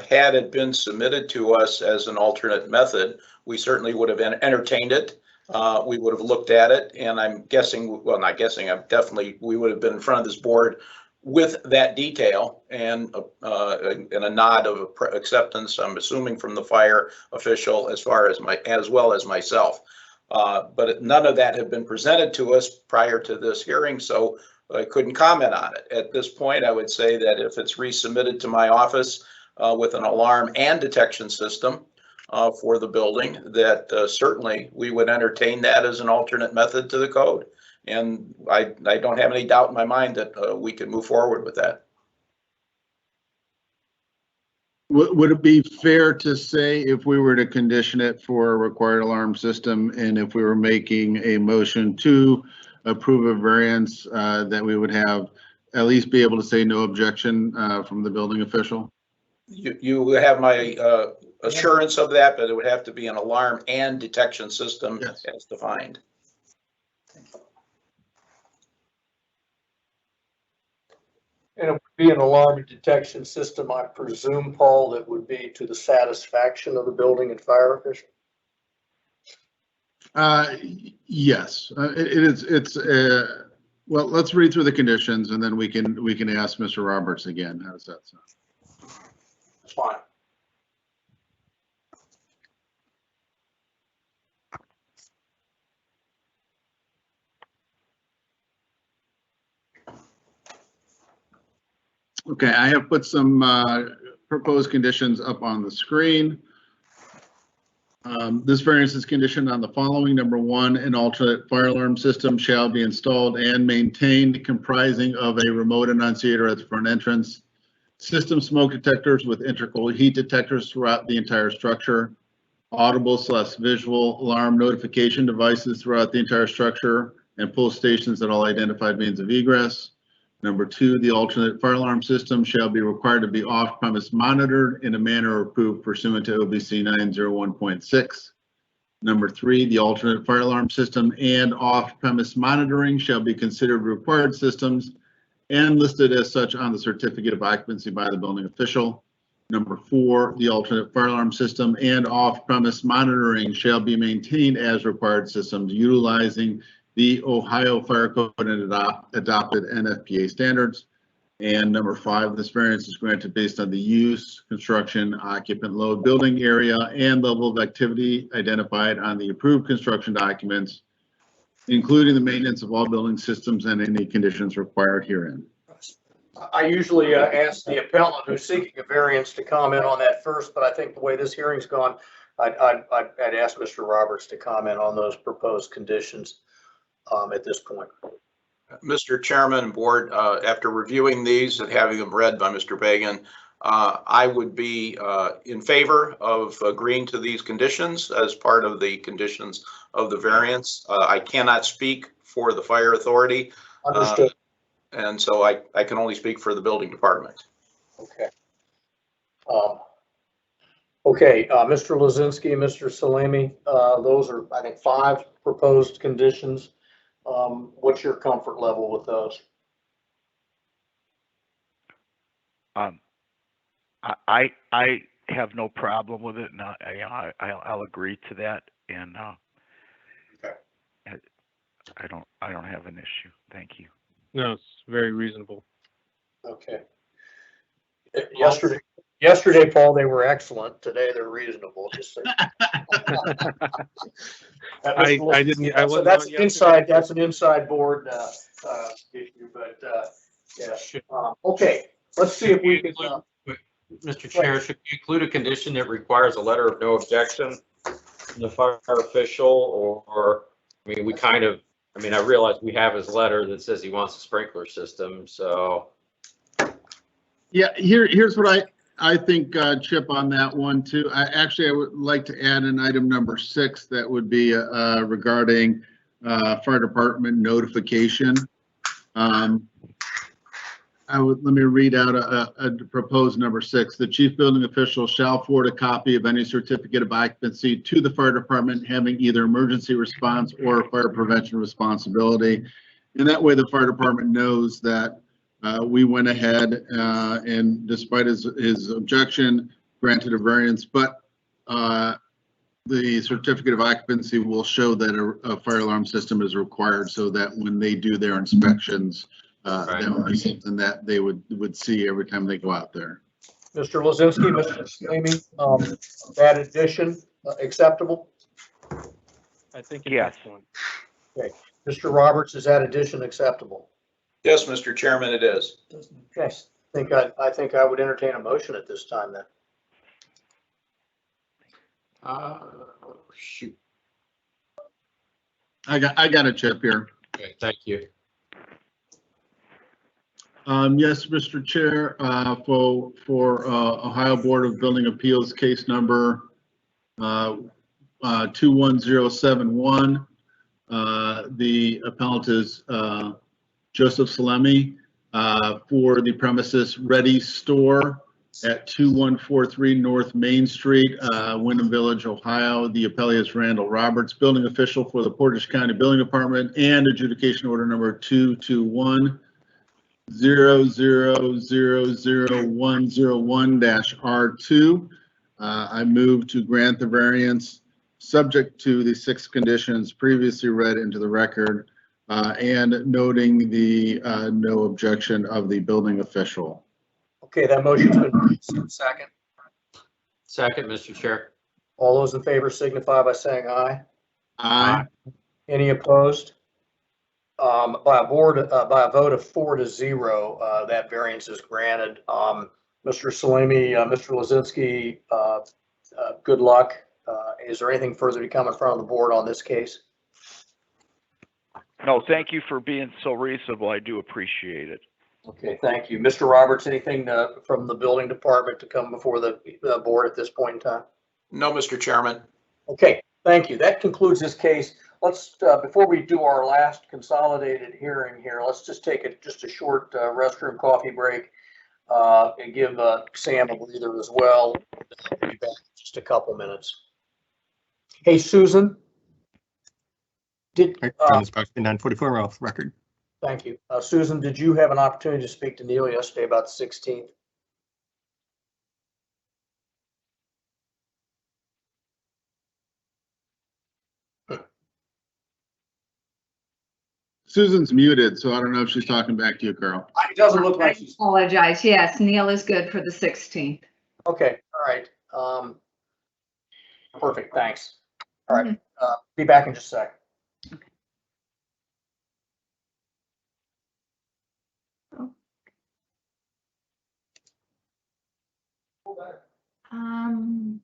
Had it been submitted to us as an alternate method, we certainly would have entertained it. We would have looked at it, and I'm guessing, well, not guessing, we would have been in front of this board with that detail and a nod of acceptance, I'm assuming, from the fire official as well as myself. But none of that had been presented to us prior to this hearing, so I couldn't comment on it. At this point, I would say that if it's resubmitted to my office with an alarm and detection system for the building, that certainly we would entertain that as an alternate method to the code. And I don't have any doubt in my mind that we could move forward with that. Would it be fair to say if we were to condition it for a required alarm system, and if we were making a motion to approve a variance, that we would have at least be able to say no objection from the building official? You have my assurance of that, but it would have to be an alarm and detection system Yes. as defined. And it would be an alarm detection system, I presume, Paul, that would be to the satisfaction of the building and fire official? Yes, well, let's read through the conditions and then we can ask Mr. Roberts again. How does that sound? That's fine. Okay, I have put some proposed conditions up on the screen. This variance is conditioned on the following. Number one, an alternate fire alarm system shall be installed and maintained comprising of a remote annunciator at the front entrance, system smoke detectors with integral heat detectors throughout the entire structure, audible/visual alarm notification devices throughout the entire structure, and pull stations at all identified means of egress. Number two, the alternate fire alarm system shall be required to be off-premise monitored in a manner approved pursuant to OBC 901.6. Number three, the alternate fire alarm system and off-premise monitoring shall be considered required systems and listed as such on the certificate of occupancy by the building official. Number four, the alternate fire alarm system and off-premise monitoring shall be maintained as required systems utilizing the Ohio Fire Code and adopted NFPA standards. And number five, this variance is granted based on the use, construction, occupant load, building area, and level of activity identified on the approved construction documents, including the maintenance of all building systems and any conditions required herein. I usually ask the appellant who's seeking a variance to comment on that first, but I think the way this hearing's gone, I'd ask Mr. Roberts to comment on those proposed conditions at this point. Mr. Chairman and Board, after reviewing these and having them read by Mr. Bagan, I would be in favor of agreeing to these conditions as part of the conditions of the variance. I cannot speak for the fire authority. Understood. And so I can only speak for the building department. Okay. Okay, Mr. Ozinski, Mr. Salemi, those are, I think, 5 proposed conditions. What's your comfort level with those? I have no problem with it, and I'll agree to that, and Okay. I don't have an issue. Thank you. No, it's very reasonable. Okay. Yesterday, Paul, they were excellent. Today, they're reasonable. Just so. I didn't. I So wasn't that's on an inside. That's an inside board issue. But yeah. Okay. Let's see if we can. Mr. Chair, should we include a condition that requires a letter of no objection from the fire official, or I mean, I realize we have his letter that says he wants a sprinkler system, so. Yeah, here's what I think, Chip, on that one too. I would like to add an item number 6 that would be regarding fire department notification. Let me read out a proposed number 6. The chief building official shall forward a copy of any certificate of occupancy to the fire department having either emergency response or fire prevention responsibility. And that way the fire department knows that we went ahead and despite his objection, granted a variance, but the certificate of occupancy will show that a fire alarm system is required so that when they do their inspections, that would be something that they would see every time they go out there. Mr. Lozinski, Mr. Salemi, that addition acceptable? I think yes. Okay. Mr. Roberts, is that addition acceptable? Yes, Mr. Chairman, it is. Okay. I think I would entertain a motion at this time then. Shoot. I got a Chip here. Okay, thank you. Yes, Mr. Chair, for Ohio Board of Building Appeals case number 21071, the appellant is Joseph Salemi for the premises Ready Store at 2143 North Main Street, Wyndham Village, Ohio. The appellee is Randall Roberts, building official for the Portage County Building Department, and adjudication order number 221-0000101-R2. I move to grant the variance subject to the 6 conditions previously read into the record, and noting the no objection of the building official. Okay, that motion's been second. Second, Mr. Chair. All those in favor signify by saying aye. Aye. Any opposed? By a vote of 4-0, that variance is granted. Mr. Salimi, Mr. Ozinski, good luck. Is there anything further to come in front of the board on this case? No, thank you for being so reasonable. I do appreciate it. Okay, thank you. Mr. Roberts, anything from the building department to come before the board at this point in time? No, Mr. Chairman. Okay, thank you. That concludes this case. Let's, before we do our last consolidated hearing here, let's just take just a short restroom coffee break and give Sam a breather as well. We'll be back in just a couple minutes. Hey, Susan. Instruction 944 off record. Thank you. Susan, did you have an opportunity to speak to Neil yesterday about the 16th? Susan's muted, so I don't know if she's talking back to you, Carl. It doesn't look like I apologize. Yes, Neil is good for the 16th. Okay, all right. Perfect, thanks. All right, be back in just a sec. Um,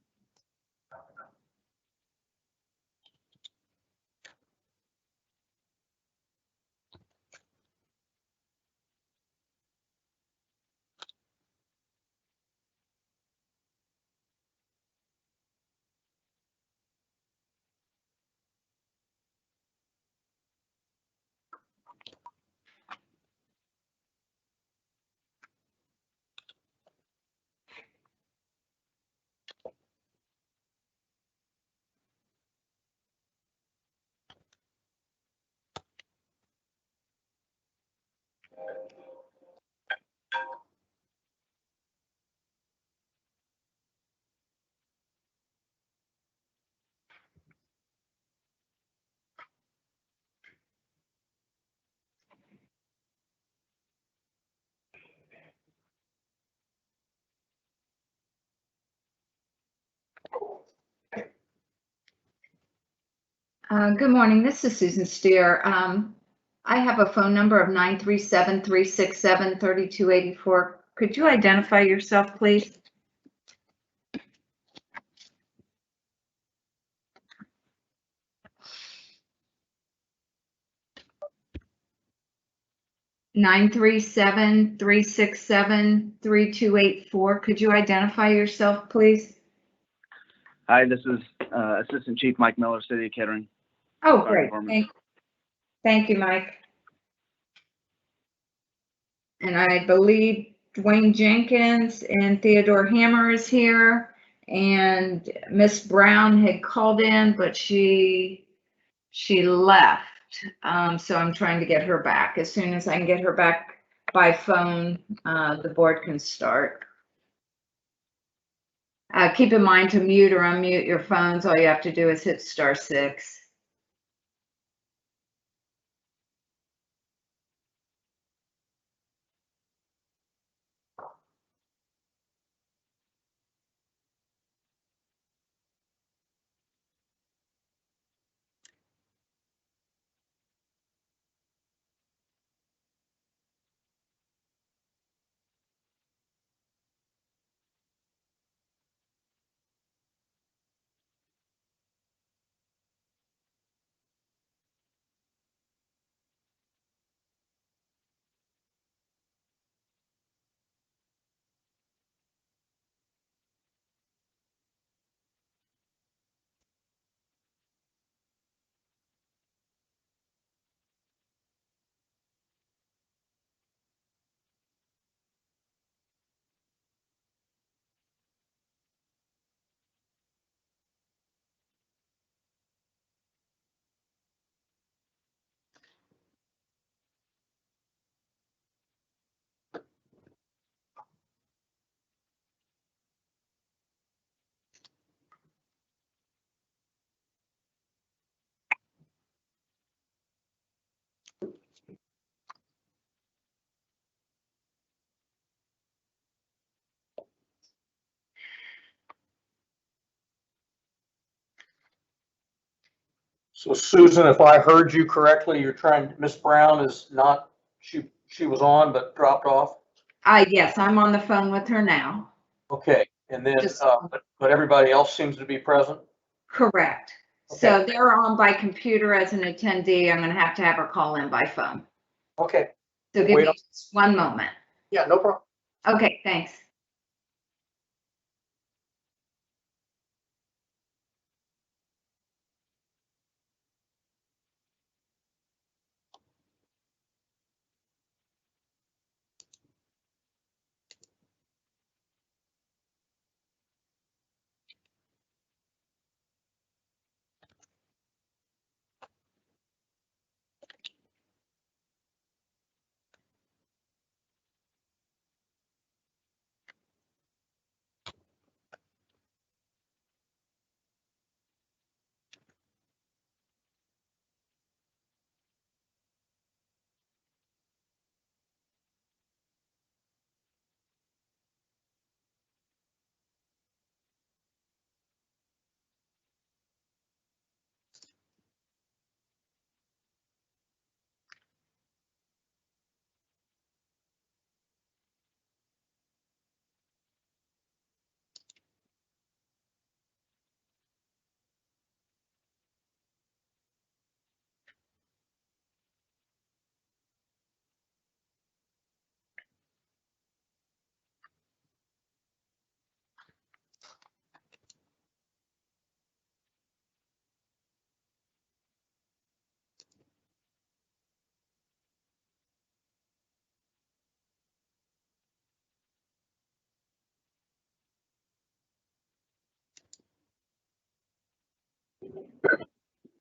Good morning. This is Susan Steer. I have a phone number of 937-367-3284. Could you identify yourself, please? Nine 367-367-3284. Could you identify yourself, please? Hi, this is Assistant Chief Mike Miller, City of Kettering. Oh, great. Thank you, Mike. And I believe Dwayne Jenkins and Theodore Hammer is here. And Miss Brown had called in, but she left. So I'm trying to get her back. As soon as I can get her back by phone, the board can start. Keep in mind to mute or unmute your phones. All you have to do is hit *6. So Susan, if I heard you correctly, you're trying, Miss Brown is not, she was on but dropped off? Yes, I'm on the phone with her now. Okay, and then, Just- but everybody else seems to be present? Correct. So they're on by computer as an attendee. I'm gonna have to have her call in by phone. Okay. So give Wait me just one moment. Yeah, no problem. Okay, thanks.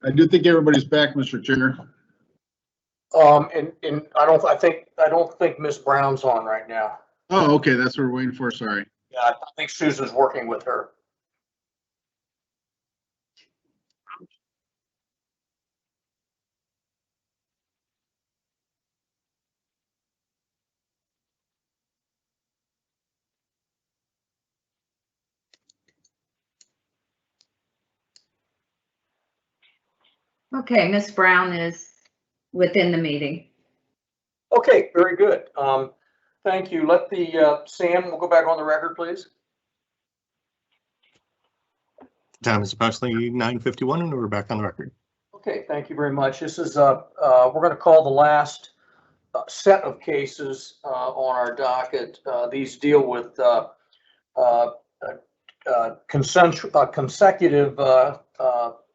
I do think everybody's back, Mr. Chair. And I don't think Miss Brown's on right now. Oh, okay, that's what we're waiting for, sorry. Yeah, I think Susan's working with her. Okay, Miss Brown is within the meeting. Okay, very good. Thank you. Let the, Sam, we'll go back on the record, please. Time is approximately 9:51 and we're back on the record. Okay, thank you very much. This is, we're going to call the last set of cases on our docket. These deal with consecutively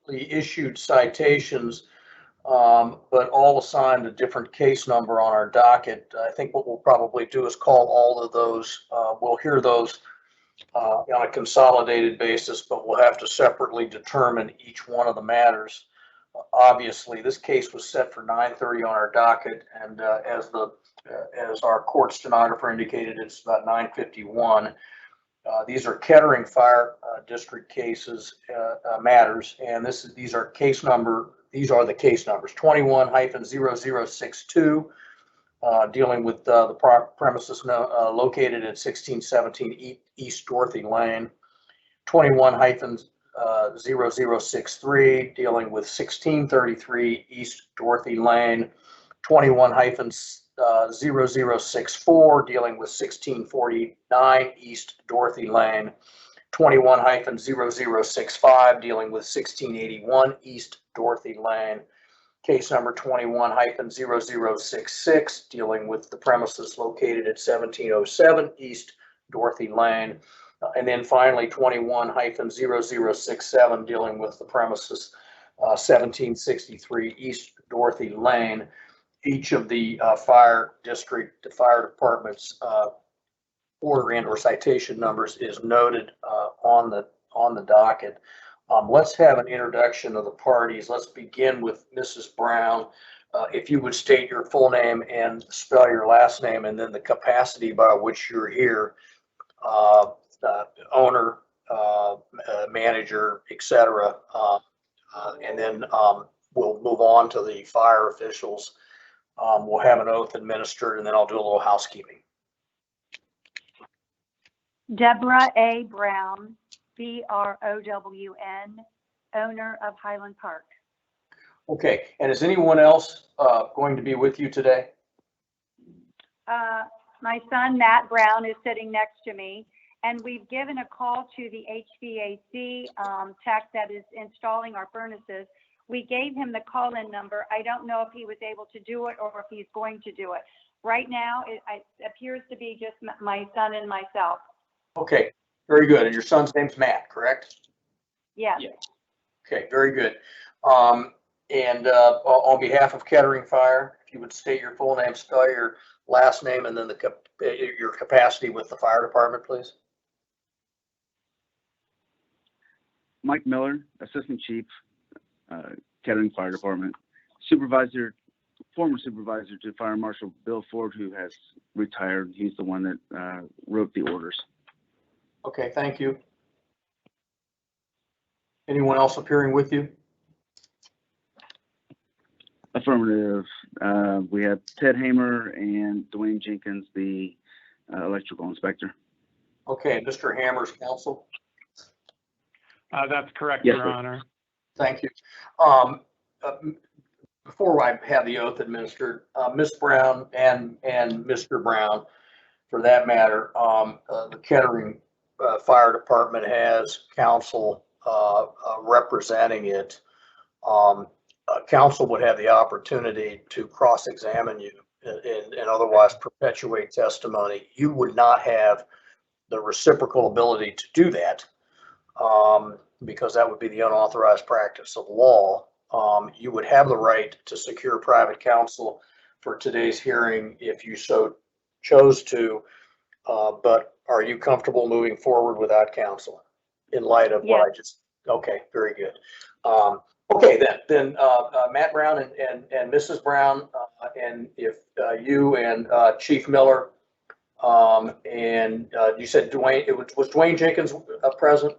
issued citations, but all assigned a different case number on our docket. I think what we'll probably do is call all of those. We'll hear those on a consolidated basis, but we'll have to separately determine each one of the matters. Obviously, this case was set for 9:30 on our docket, and as our court stenographer indicated, it's about 9:51. These are Kettering Fire District cases, matters, and these are the case numbers 21-0062, dealing with the premises located at 1617 East Dorothy Lane. 21-0063, dealing with 1633 East Dorothy Lane. 21-0064, dealing with 1649 East Dorothy Lane. 21-0065, dealing with 1681 East Dorothy Lane. Case number 21-0066, dealing with the premises located at 1707 East Dorothy Lane. And then finally 21-0067, dealing with the premises 1763 East Dorothy Lane. Each of the fire departments order and or citation numbers is noted on the docket. Let's have an introduction of the parties. Let's begin with Mrs. Brown. If you would state your full name and spell your last name, and then the capacity by which you're here, owner, manager, etc. And then we'll move on to the fire officials. We'll have an oath administered, and then I'll do a little housekeeping. Deborah A. Brown, BROWN, owner of Highland Park. Okay, and is anyone else going to be with you today? My son, Matt Brown, is sitting next to me, and we've given a call to the HVAC tech that is installing our furnaces. We gave him the call-in number. I don't know if he was able to do it or if he's going to do it. Right now, it appears to be just my son and myself. Okay, very good. And your son's name's Matt, correct? Yes. Okay, very good. And on behalf of Kettering Fire, if you would state your full name, spell your last name, and then your capacity with the fire department, please. Mike Miller, Assistant Chief, Kettering Fire Department, former supervisor to Fire Marshal Bill Ford, who has retired. He's the one that wrote the orders. Okay, thank you. Anyone else appearing with you? Affirmative. We have Ted Hamer and Dwayne Jenkins, the electrical inspector. Okay, Mr. Hammer's counsel. That's correct, Yes, Your sir. Honor. Thank you. Before I have the oath administered, Ms. Brown and Mr. Brown, for that matter, the Kettering Fire Department has counsel representing it. Counsel would have the opportunity to cross-examine you and otherwise perpetuate testimony. You would not have the reciprocal ability to do that because that would be the unauthorized practice of law. You would have the right to secure private counsel for today's hearing if you so chose to, but are you comfortable moving forward without counsel in light of what I just, okay, very good. Okay, then Matt Brown and Mrs. Brown, and if you and Chief Miller, and you said Dwayne, was Dwayne Jenkins present?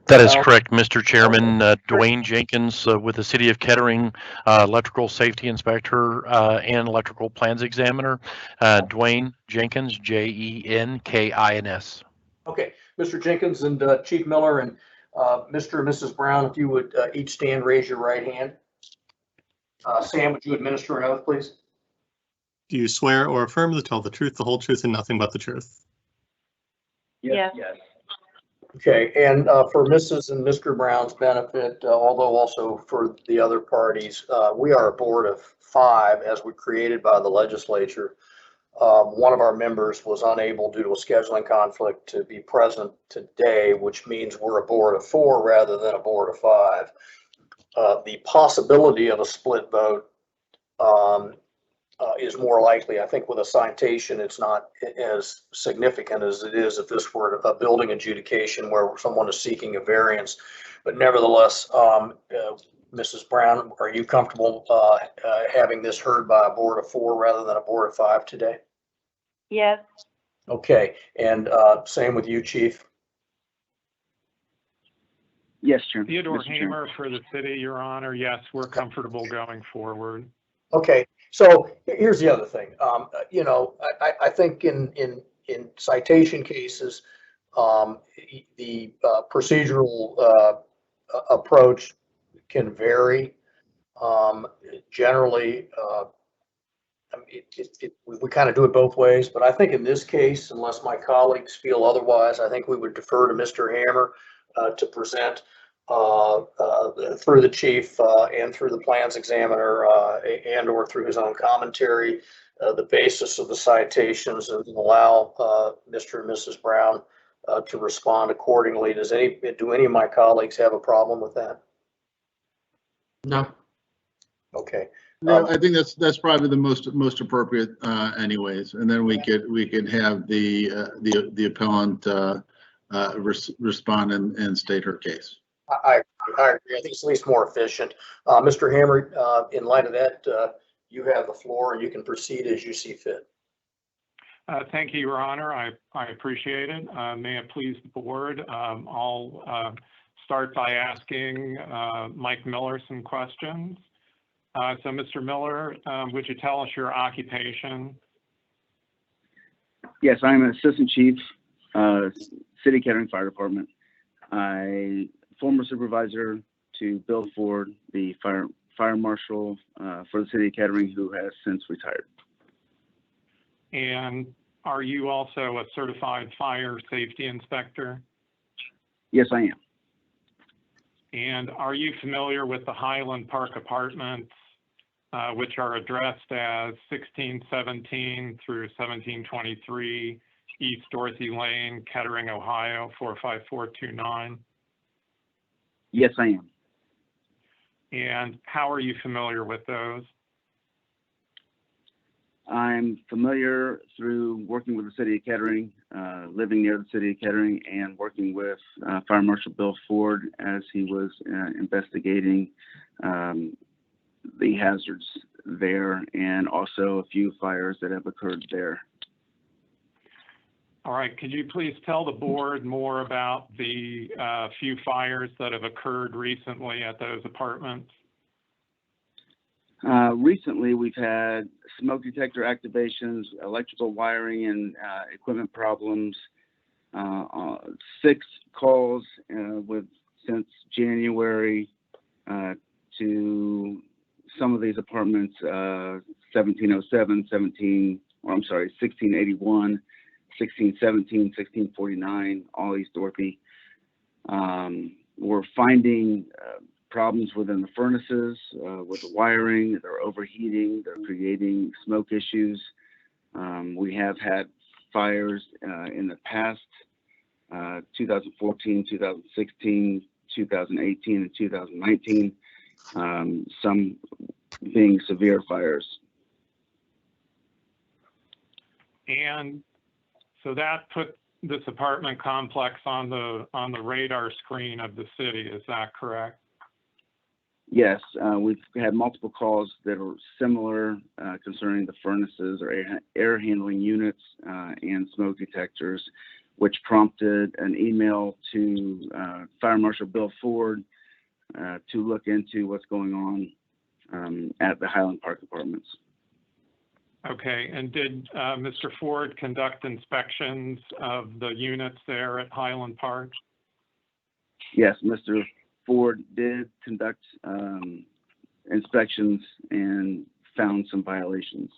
That is correct, Mr. Chairman. Dwayne Jenkins with the City of Kettering, Electrical Safety Inspector and Electrical Plans Examiner. Dwayne Jenkins, Jenkins. Okay, Mr. Jenkins and Chief Miller and Mr. and Mrs. Brown, if you would each stand, raise your right hand. Sam, would you administer an oath, please? Do you swear or affirm to tell the truth, the whole truth, and nothing but the truth? Yes. Okay, and for Mrs. and Mr. Brown's benefit, although also for the other parties, we are a board of 5 as we created by the legislature. One of our members was unable due to a scheduling conflict to be present today, which means we're a board of 4 rather than a board of 5. The possibility of a split vote is more likely. I think with a citation, it's not as significant as it is if this were a building adjudication where someone is seeking a variance. But nevertheless, Mrs. Brown, are you comfortable having this heard by a board of 4 rather than a board of 5 today? Yes. Okay, and same with you, Chief? Yes, Chairman. Theodore Hamer for the city, Your Honor. Yes, we're comfortable going forward. Okay, so here's the other thing. You know, I think in citation cases, the procedural approach can vary. Generally, we kind of do it both ways, but I think in this case, unless my colleagues feel otherwise, I think we would defer to Mr. Hammer to present through the chief and through the plans examiner and or through his own commentary, the basis of the citations, and allow Mr. and Mrs. Brown to respond accordingly. Do any of my colleagues have a problem with that? No. Okay. No, I think that's probably the most appropriate anyways, and then we could have the appellant respond and state her case. I agree. I think it's at least more efficient. Mr. Hammer, in light of that, you have the floor and you can proceed as you see fit. Thank you, Your Honor. I appreciate it. May it please the board. I'll start by asking Mike Miller some questions. So, Mr. Miller, would you tell us your occupation? Yes, I'm an Assistant Chief, City Kettering Fire Department. I former supervisor to Bill Ford, the fire marshal for the city of Kettering, who has since retired. And are you also a certified fire safety inspector? Yes, I am. And are you familiar with the Highland Park Apartments, which are addressed as 1617 through 1723 East Dorothy Lane, Kettering, Ohio, 45429? Yes, I am. And how are you familiar with those? I'm familiar through working with the city of Kettering, living near the city of Kettering, and working with Fire Marshal Bill Ford as he was investigating the hazards there, and also a few fires that have occurred there. All right, could you please tell the board more about the few fires that have occurred recently at those apartments? Recently, we've had smoke detector activations, electrical wiring and equipment problems, 6 calls since January to some of these apartments, 1607, 1681, 1617, 1649, all East Dorothy. We're finding problems within the furnaces, with the wiring. They're overheating, they're creating smoke issues. We have had fires in the past, 2014, 2016, 2018, and 2019, some being severe fires. And so that put this apartment complex on the radar screen of the city, is that correct? Yes, we've had multiple calls that are similar concerning the furnaces or air handling units and smoke detectors, which prompted an email to Fire Marshal Bill Ford to look into what's going on at the Highland Park Apartments. Okay, and did Mr. Ford conduct inspections of the units there at Highland Park? Yes, Mr. Ford did conduct inspections and found some violations.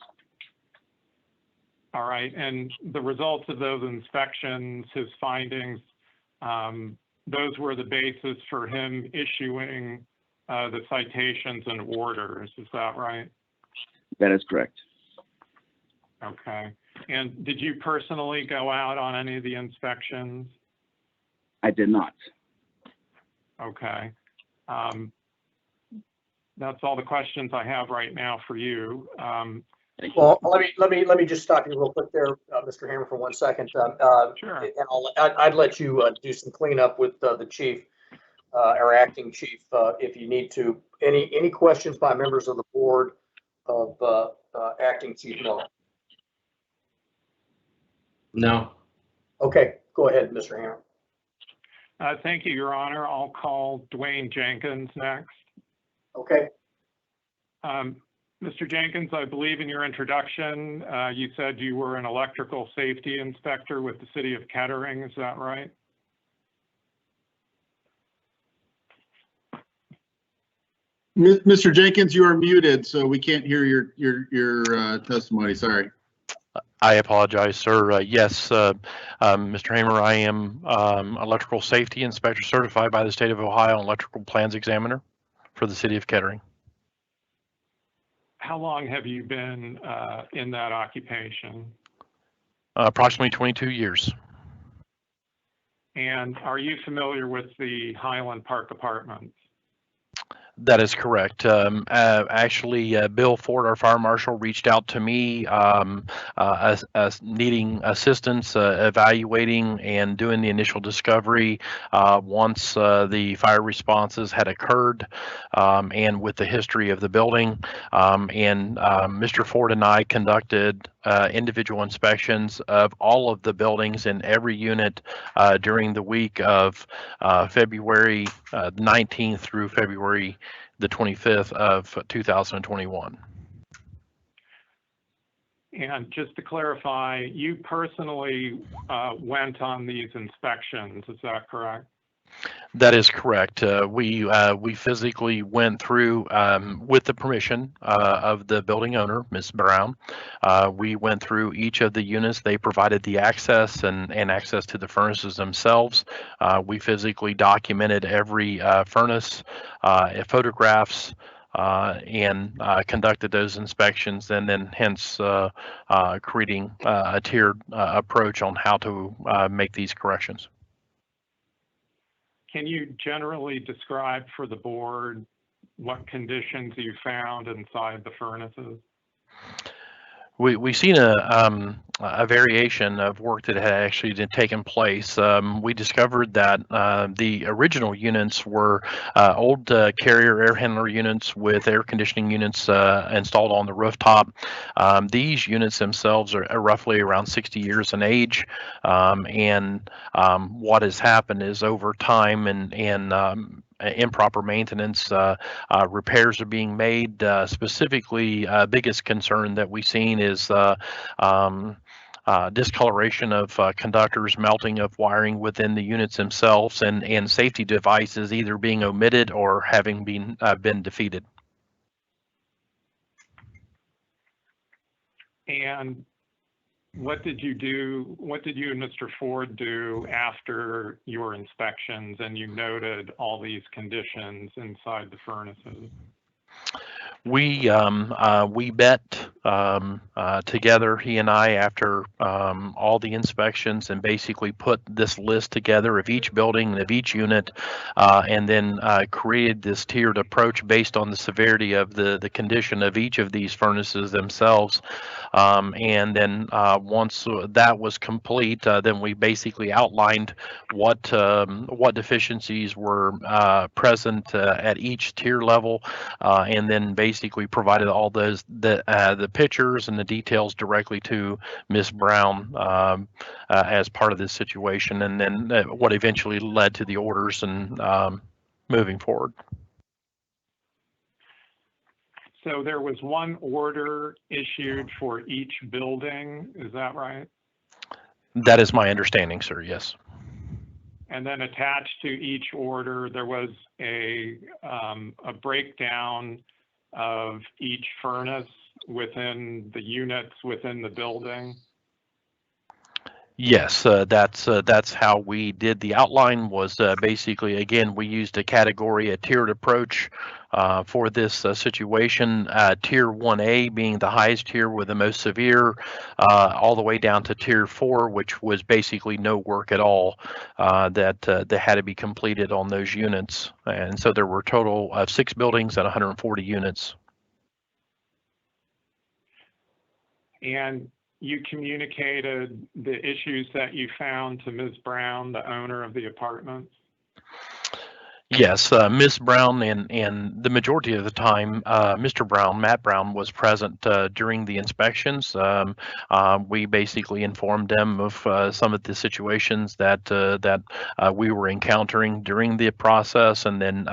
All right, and the results of those inspections, his findings, those were the basis for him issuing the citations and orders, is that right? That is correct. Okay, and did you personally go out on any of the inspections? I did not. Okay. That's all the questions I have right now for you. Well, let me just stop you real quick there, Mr. Hammer, for 1 second. Sure. And I'd let you do some cleanup with the chief, our acting chief, if you need to. Any questions by members of the board of acting Chief Miller? No. Okay, go ahead, Mr. Hammer. Thank you, Your Honor. I'll call Dwayne Jenkins next. Okay. Mr. Jenkins, I believe in your introduction, you said you were an electrical safety inspector with the city of Kettering. Is that right? Mr. Jenkins, you are muted, so we can't hear your testimony. Sorry. I apologize, sir. Yes, Mr. Hamer, I am electrical safety inspector certified by the state of Ohio, electrical plans examiner for the city of Kettering. How long have you been in that occupation? Approximately 22 years. And are you familiar with the Highland Park Apartments? That is correct. Actually, Bill Ford, our fire marshal, reached out to me as needing assistance evaluating and doing the initial discovery once the fire responses had occurred and with the history of the building. And Mr. Ford and I conducted individual inspections of all of the buildings in every unit during the week of February 19th through February the 25th of 2021. And just to clarify, you personally went on these inspections, is that correct? That is correct. We physically went through, with the permission of the building owner, Ms. Brown. We went through each of the units. They provided the access and access to the furnaces themselves. We physically documented every furnace, photographs, and conducted those inspections, and then hence creating a tiered approach on how to make these corrections. Can you generally describe for the board what conditions you found inside the furnaces? We've seen a variation of work that had actually taken place. We discovered that the original units were old carrier air handler units with air conditioning units installed on the rooftop. These units themselves are roughly around 60 years in age, and what has happened is over time and improper maintenance, repairs are being made. Specifically, biggest concern that we've seen is discoloration of conductors, melting of wiring within the units themselves, and safety devices either being omitted or having been defeated. And what did you do? What did you and Mr. Ford do after your inspections and you noted all these conditions inside the furnaces? We met together, he and I, after all the inspections, and basically put this list together of each building and of each unit, and then created this tiered approach based on the severity of the condition of each of these furnaces themselves. And then once that was complete, then we basically outlined what deficiencies were present at each tier level, and then basically provided all those the pictures and the details directly to Ms. Brown as part of this situation, and then what eventually led to the orders and moving forward. So there was one order issued for each building, is that right? That is my understanding, sir, yes. And then attached to each order, there was a breakdown of each furnace within the units within the building? Yes, that's how we did the outline. Was basically, again, we used a tiered approach for this situation. Tier 1A being the highest tier with the most severe, all the way down to Tier 4, which was basically no work at all that had to be completed on those units. And so there were a total of 6 buildings and 140 units. And you communicated the issues that you found to Ms. Brown, the owner of the apartments? Yes, Ms. Brown, and the majority of the time, Mr. Brown, Matt Brown, was present during the inspections. We basically informed them of some of the situations that we were encountering during the process, and then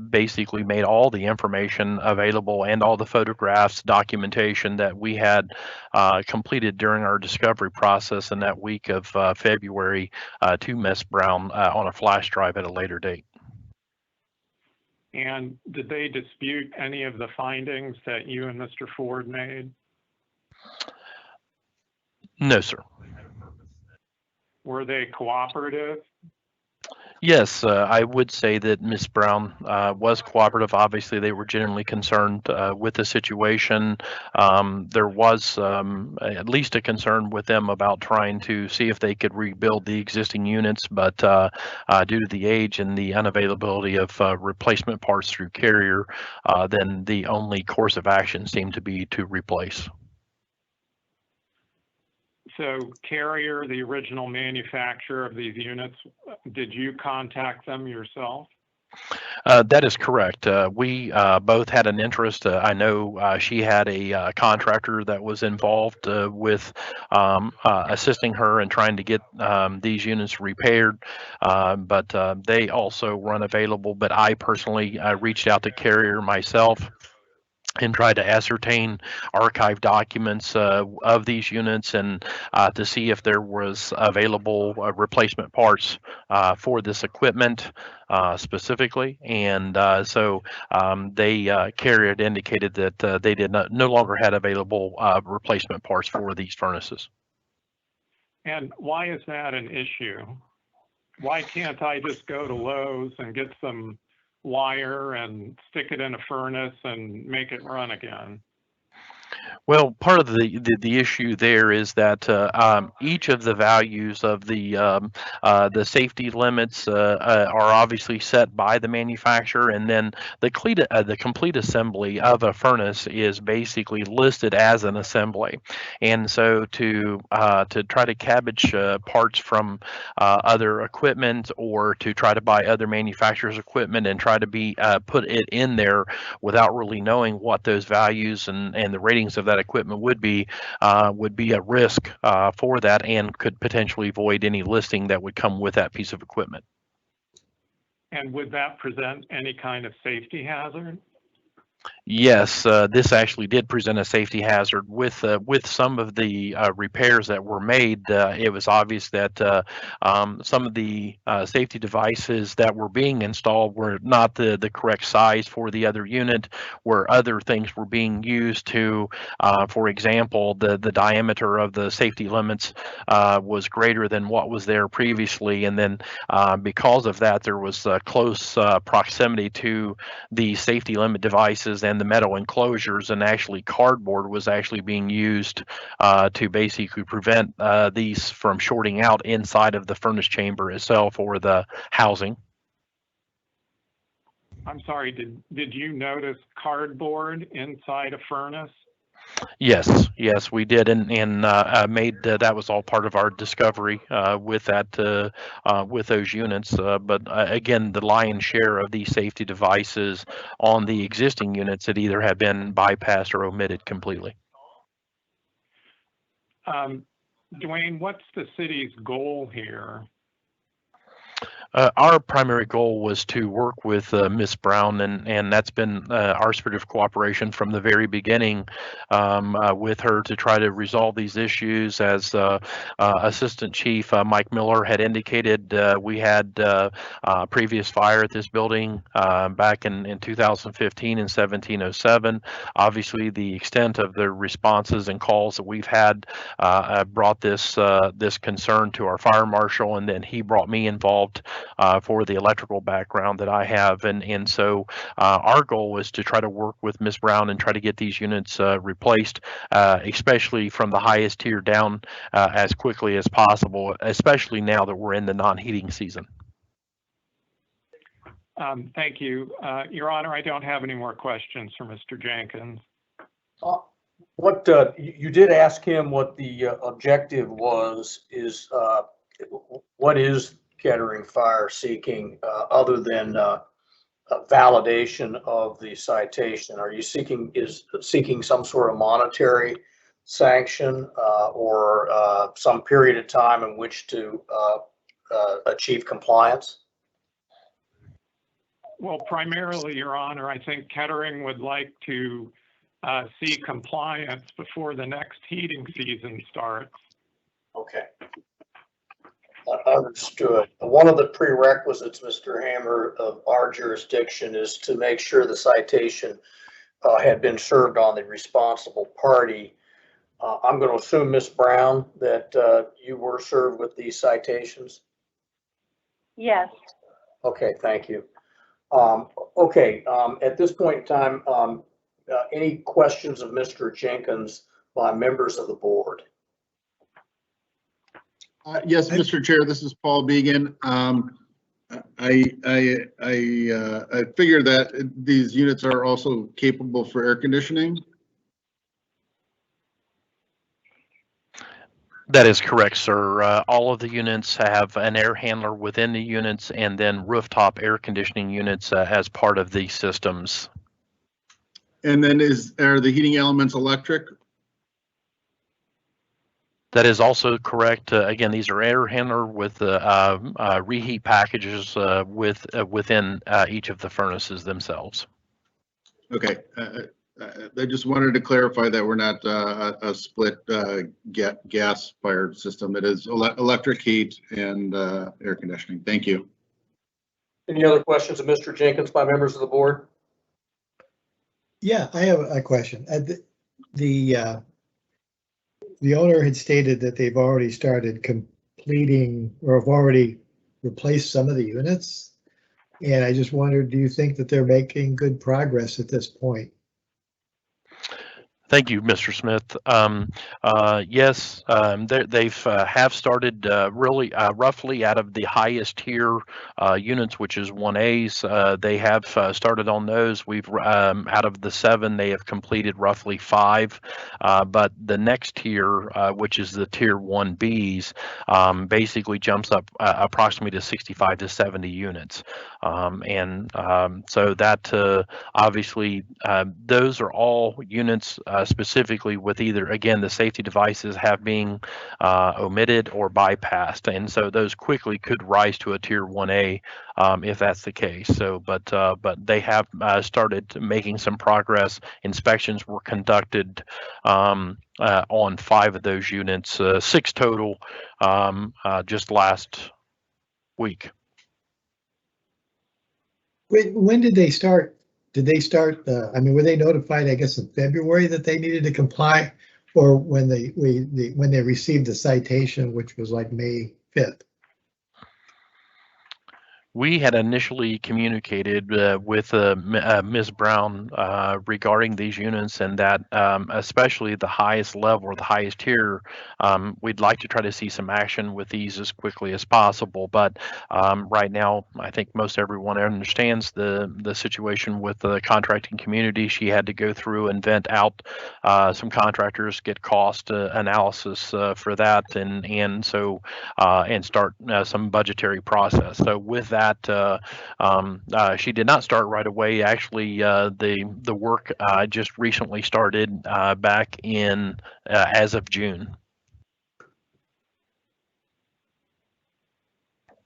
basically made all the information available and all the photographs, documentation that we had completed during our discovery process in that week of February to Ms. Brown on a flash drive at a later date. And did they dispute any of the findings that you and Mr. Ford made? No, sir. Were they cooperative? Yes, I would say that Ms. Brown was cooperative. Obviously, they were genuinely concerned with the situation. There was at least a concern with them about trying to see if they could rebuild the existing units, but due to the age and the unavailability of replacement parts through carrier, then the only course of action seemed to be to replace. So Carrier, the original manufacturer of these units, did you contact them yourself? That is correct. We both had an interest. I know she had a contractor that was involved with assisting her in trying to get these units repaired, but they also were unavailable. But I personally reached out to Carrier myself and tried to ascertain archive documents of these units and to see if there was available replacement parts for this equipment specifically. And so Carrier indicated that they no longer had available replacement parts for these furnaces. And why is that an issue? Why can't I just go to Lowe's and get some wire and stick it in a furnace and make it run again? Well, part of the issue there is that each of the values of the safety limits are obviously set by the manufacturer, and then the complete assembly of a furnace is basically listed as an assembly. And so to try to cabbage parts from other equipment, or to try to buy other manufacturers' equipment and try to put it in there without really knowing what those values and the ratings of that equipment would be a risk for that, and could potentially void any listing that would come with that piece of equipment. And would that present any kind of safety hazard? Yes, this actually did present a safety hazard with some of the repairs that were made. It was obvious that some of the safety devices that were being installed were not the correct size for the other unit, where other things were being used to, for example, the diameter of the safety limits was greater than what was there previously, and then because of that, there was close proximity to the safety limit devices and the metal enclosures, and actually cardboard was actually being used to basically prevent these from shorting out inside of the furnace chamber itself, or the housing. I'm sorry, did you notice cardboard inside a furnace? Yes, we did, and made that was all part of our discovery with those units. But again, the lion's share of these safety devices on the existing units had either have been bypassed or omitted completely. Dwayne, what's the city's goal here? Our primary goal was to work with Ms. Brown, and that's been our spirit of cooperation from the very beginning with her to try to resolve these issues. As Assistant Chief Mike Miller had indicated, we had a previous fire at this building back in 2015 and 1707. Obviously, the extent of the responses and calls that we've had brought this concern to our fire marshal, and then he brought me involved for the electrical background that I have. And so our goal was to try to work with Ms. Brown and try to get these units replaced, especially from the highest tier down as quickly as possible, especially now that we're in the non-heating season. Thank you. Your Honor, I don't have any more questions for Mr. Jenkins. What you did ask him what the objective was, what is Kettering Fire seeking other than a validation of the citation? Are you seeking some sort of monetary sanction or some period of time in which to achieve compliance? Well, primarily, Your Honor, I think Kettering would like to see compliance before the next heating season starts. Okay. Understood. One of the prerequisites, Mr. Hammer, of our jurisdiction is to make sure the citation had been served on the responsible party. I'm going to assume, Ms. Brown, that you were served with these citations? Yes. Okay, thank you. Okay, at this point in time, any questions of Mr. Jenkins by members of the board? Yes, Mr. Chair, this is Paul Began. I figure that these units are also capable for air conditioning. That is correct, sir. All of the units have an air handler within the units, and then rooftop air conditioning units as part of these systems. And then are the heating elements electric? That is also correct. Again, these are air handler with reheat packages within each of the furnaces themselves. Okay. I just wanted to clarify that we're not a split gas fired system. It is electric heat and air conditioning. Thank you. Any other questions of Mr. Jenkins by members of the board? Yeah, I have a question. The owner had stated that they've already started completing or have already replaced some of the units. And I just wondered, do you think that they're making good progress at this point? Thank you, Mr. Smith. Yes, they've have started really roughly out of the highest tier units, which is 1As. They have started on those. We've out of the 7, they have completed roughly 5. But the next tier, which is the tier 1Bs, basically jumps up approximately to 65 to 70 units. So that obviously those are all units specifically with either, again, the safety devices have been omitted or bypassed. And so those quickly could rise to a tier 1A if that's the case. So, but they have started making some progress. Inspections were conducted on 5 of those units, 6 total, just last week. When did they start? Did they start, I mean, were they notified, I guess, in February that they needed to comply? Or when they received the citation, which was like May 5th? We had initially communicated with Ms. Brown regarding these units, and that especially the highest level or the highest tier, we'd like to try to see some action with these as quickly as possible. But right now, I think most everyone understands the situation with the contracting community. She had to go through and vent out some contractors, get cost analysis for that, and so and start some budgetary process. So with that, she did not start right away. Actually, the work just recently started back in as of June.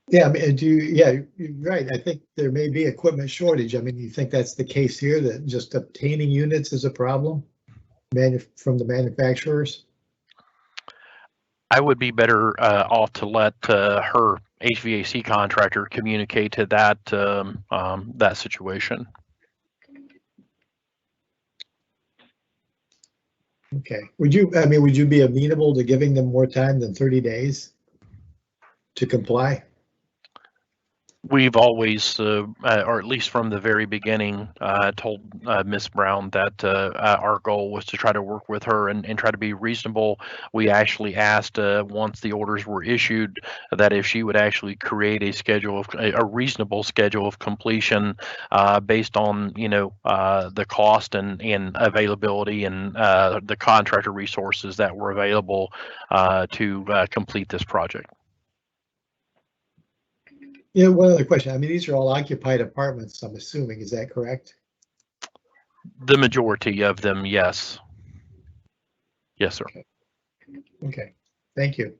Yeah, I mean, yeah, you're right. I think there may be equipment shortage. I mean, you think that's the case here, that just obtaining units is a problem from the manufacturers? I would be better off to let her HVAC contractor communicate to that that situation. Okay. Would you be amenable to giving them more time than 30 days to comply? We've always, or at least from the very beginning, told Ms. Brown that our goal was to try to work with her and try to be reasonable. We actually asked once the orders were issued that if she would actually create a schedule of a reasonable schedule of completion based on the cost and availability and the contractor resources that were available to complete this project. Yeah, one other question. I mean, these are all occupied apartments, I'm assuming. Is that correct? The majority of them, yes. Yes, sir. Okay. Thank you.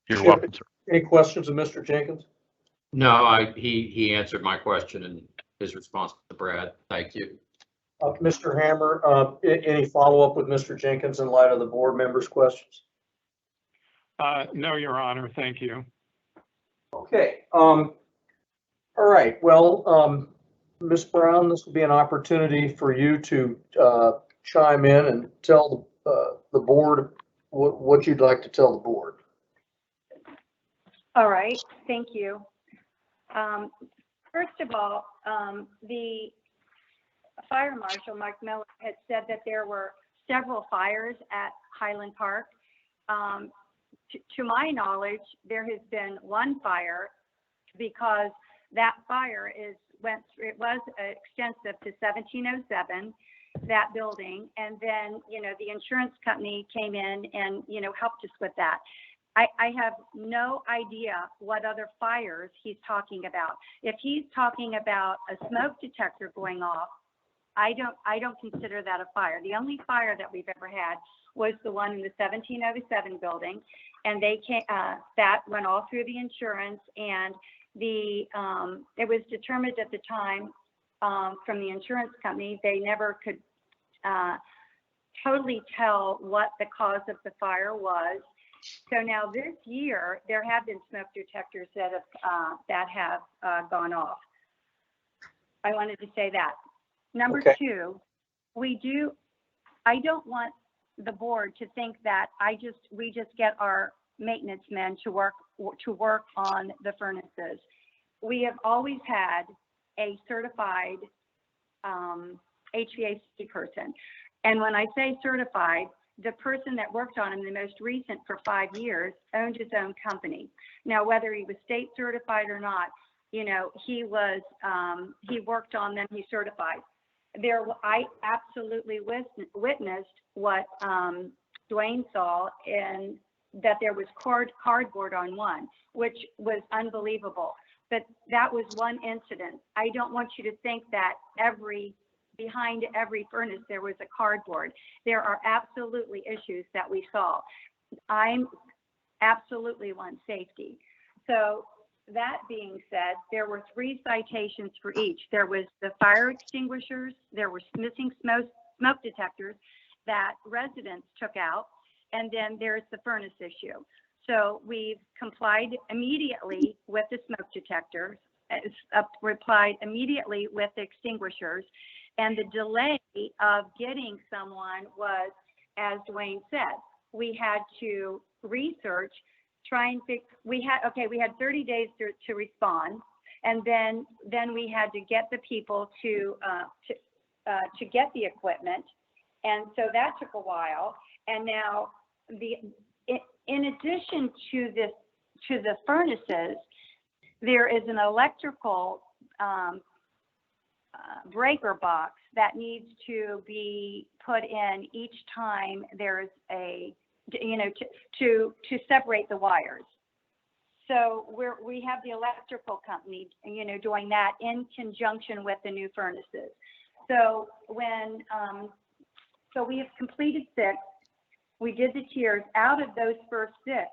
You're welcome, sir. Any questions of Mr. Jenkins? No, he answered my question in his response to Brad. Thank you. Mr. Hammer, any follow-up with Mr. Jenkins in light of the board members' questions? No, Your Honor, thank you. Okay. All right. Well, Ms. Brown, this will be an opportunity for you to chime in and tell the board what you'd like to tell the board. All right. Thank you. First of all, the Fire Marshal, Mike Miller, had said that there were several fires at Highland Park. To my knowledge, there has been one fire, because that fire was extensive to 1707, that building, and then the insurance company came in and helped us with that. I have no idea what other fires he's talking about. If he's talking about a smoke detector going off, I don't consider that a fire. The only fire that we've ever had was the one in the 1707 building, and they came, that went all through the insurance, and it was determined at the time from the insurance company they never could totally tell what the cause of the fire was. So now this year, there have been smoke detectors that have gone off. I wanted to say that. Number Okay. two, I don't want the board to think that we just get our maintenance men to work on the furnaces. We have always had a certified HVAC person. And when I say certified, the person that worked on him, the most recent for 5 years, owned his own company. Now, whether he was state certified or not, you know, he worked on them, he certified. I absolutely witnessed what Dwayne saw, and that there was cardboard on one, which was unbelievable. But that was one incident. I don't want you to think that behind every furnace there was a cardboard. There are absolutely issues that we saw. I'm absolutely want safety. So that being said, there were 3 citations for each. There was the fire extinguishers, there were missing smoke detectors that residents took out, and then there's the furnace issue. So we've complied immediately with the smoke detectors, replied immediately with the extinguishers, and the delay of getting someone was, as Dwayne said, we had to research, try and fix, we had 30 days to respond, and then we had to get the people to get the equipment, and so that took a while. And now in addition to the furnaces, there is an electrical breaker box that needs to be put in each time there's to separate the wires. So we have the electrical company, doing that in conjunction with the new furnaces. So so we have completed 6. We did the tiers. Out of those first 6,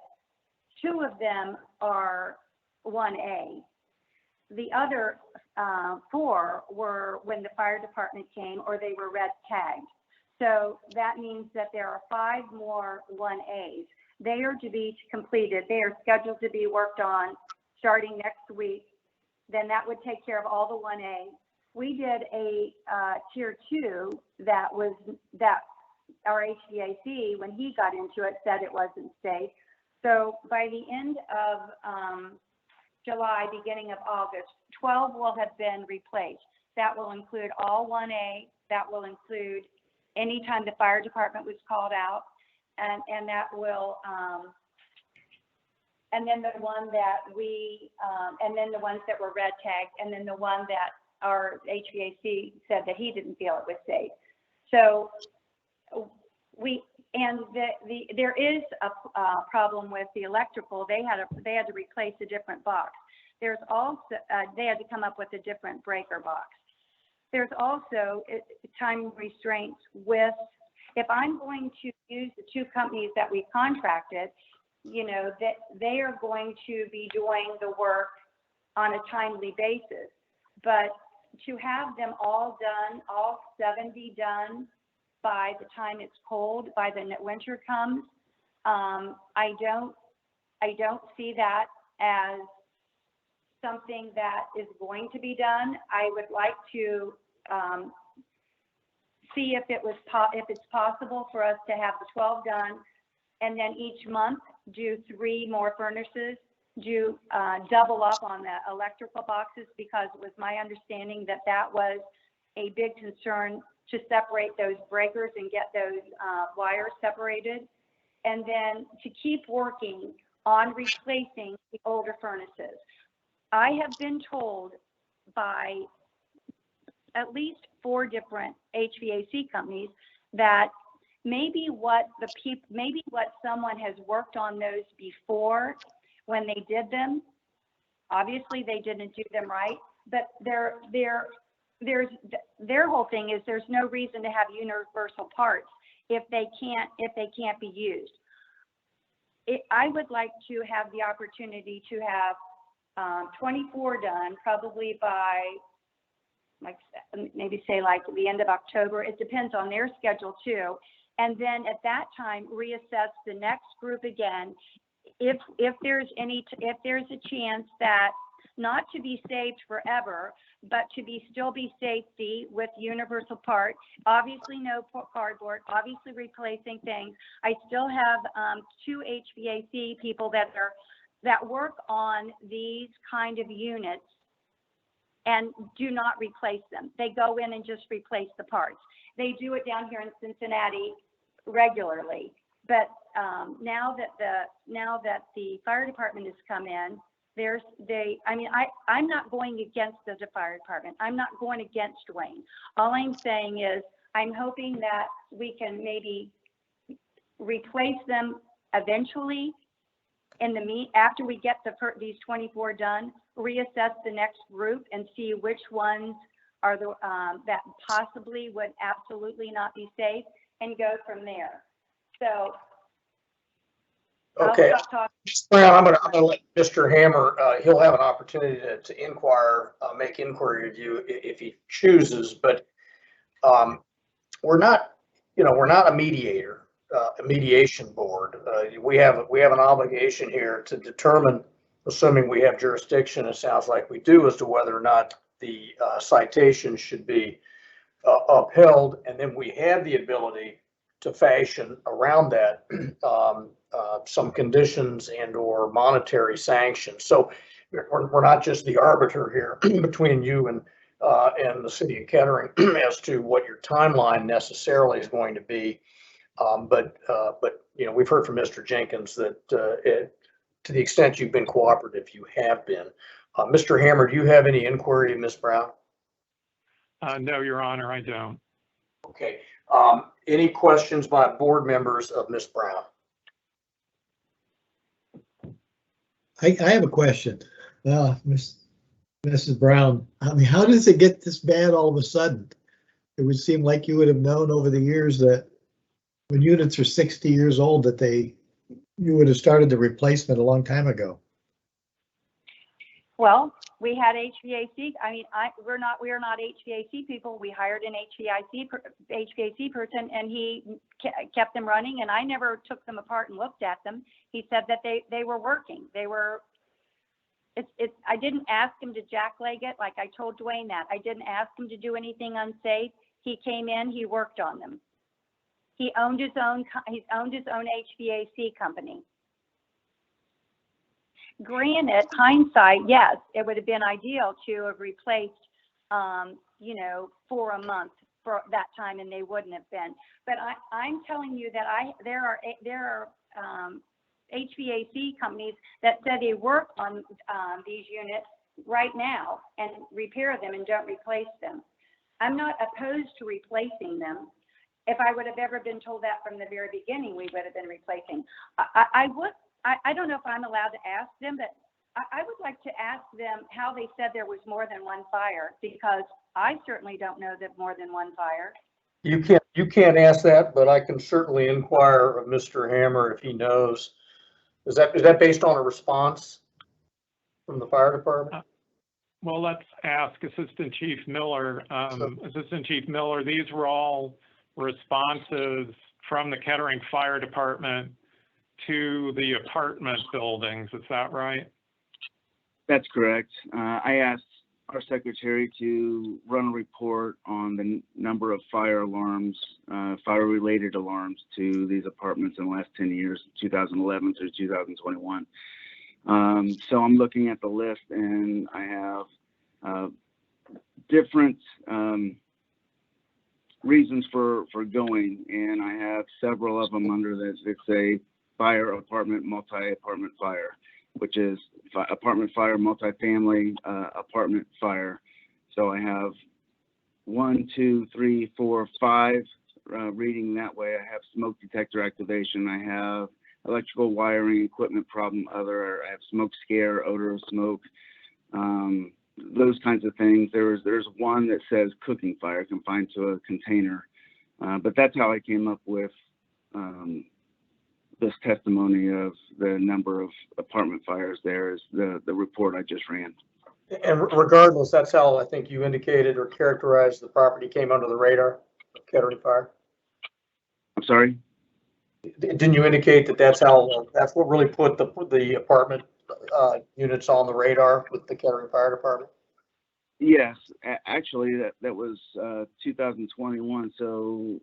2 of them are 1A. The other 4 were when the fire department came, or they were red tagged. So that means that there are 5 more 1As. They are to be completed. They are scheduled to be worked on starting next week. Then that would take care of all the 1A. We did a tier 2 that our HVAC, when he got into it, said it wasn't safe. So by the end of July, beginning of August, 12 will have been replaced. That will include all 1A. That will include anytime the fire department was called out, and that will, and then the one that and then the ones that were red tagged, and then the one that our HVAC said that he didn't feel it was safe. So there is a problem with the electrical. They had to replace a different box. There's also they had to come up with a different breaker box. There's also time restraints with, if I'm going to use the 2 companies that we contracted, that they are going to be doing the work on a timely basis. But to have them all done, all 70 done by the time it's cold, by the winter comes, I don't see that as something that is going to be done. I would like to see if it's possible for us to have the 12 done, and then each month do 3 more furnaces, do double up on the electrical boxes, because it was my understanding that was a big concern, to separate those breakers and get those wires separated, and then to keep working on replacing the older furnaces. I have been told by at least 4 different HVAC companies that maybe what someone has worked on those before when they did them. Obviously, they didn't do them right, but their whole thing is there's no reason to have universal parts if they can't be used. I would like to have the opportunity to have 24 done, probably by like maybe say like the end of October. It depends on their schedule too. And then at that time, reassess the next group again. If there's a chance that not to be saved forever, but to still be safety with universal part, obviously no cardboard, obviously replacing things. I still have 2 HVAC people that work on these kind of units and do not replace them. They go in and just replace the parts. They do it down here in Cincinnati regularly, but now that the fire department has come in, I'm not going against the fire department. I'm not going against Dwayne. All I'm saying is I'm hoping that we can maybe replace them eventually after we get these 24 done, reassess the next group and see which ones are the that possibly would absolutely not be safe, and go from there. So okay, Brown, I'm gonna let Mr. Hammer. He'll have an opportunity to inquire, make inquiry of you if he chooses. But we're not a mediator. A mediation board. We have an obligation here to determine, assuming we have jurisdiction, it sounds like we do, as to whether or not the citation should be upheld, and then we have the ability to fashion around that some conditions and/or monetary sanctions. So we're not just the arbiter here between you and the city of Kettering as to what your timeline necessarily is going to be. But we've heard from Mr. Jenkins that to the extent you've been cooperative, you have been. Mr. Hammer, do you have any inquiry of Ms. Brown? No, Your Honor, I don't. Okay. Any questions by board members of Ms. Brown? I have a question. Mrs. Brown, I mean, how does it get this bad all of a sudden? It would seem like you would have known over the years that when units are 60 years old that you would have started the replacement a long time ago. Well, we had HVAC. I mean, we are not HVAC people. We hired an HVAC person, and he kept them running. And I never took them apart and looked at them. He said that they were working. They were. I didn't ask him to jackleg it like I told Dwayne that. I didn't ask him to do anything unsafe. He came in. He worked on them. He owned his own HVAC company. Granted, hindsight, yes, it would have been ideal to have replaced, for a month for that time, and they wouldn't have been. But I'm telling you that there are HVAC companies that said they work on these units right now and repair them and don't replace them. I'm not opposed to replacing them. If I would have ever been told that from the very beginning, we would have been replacing. I don't know if I'm allowed to ask them, but I would like to ask them how they said there was more than one fire, because I certainly don't know that more than one fire. You can't ask that, but I can certainly inquire of Mr. Hammer if he knows. Is that based on a response from the fire department? Well, let's ask Assistant Chief Miller. Assistant Chief Miller, these were all responses from the Kettering Fire Department to the apartment buildings. Is that right? That's correct. I asked our secretary to run a report on the number of fire alarms, fire-related alarms to these apartments in the last 10 years, 2011 through 2021. So I'm looking at the list, and I have different reasons for going, and I have several of them under this. It's a fire, apartment, multi-apartment fire, which is apartment fire, multifamily, apartment fire. So I have 1, 2, 3, 4, 5 reading that way. I have smoke detector activation. I have electrical wiring, equipment problem, other. I have smoke scare, odor of smoke, those kinds of things. There's one that says cooking fire confined to a container, but that's how I came up with this testimony of the number of apartment fires. There is the report I just ran. And regardless, that's how I think you indicated or characterized the property came under the radar of Kettering Fire. I'm sorry? Didn't you indicate that that's how, that's what really put the apartment units on the radar with the Kettering Fire Department? Yes, actually, that was 2021. So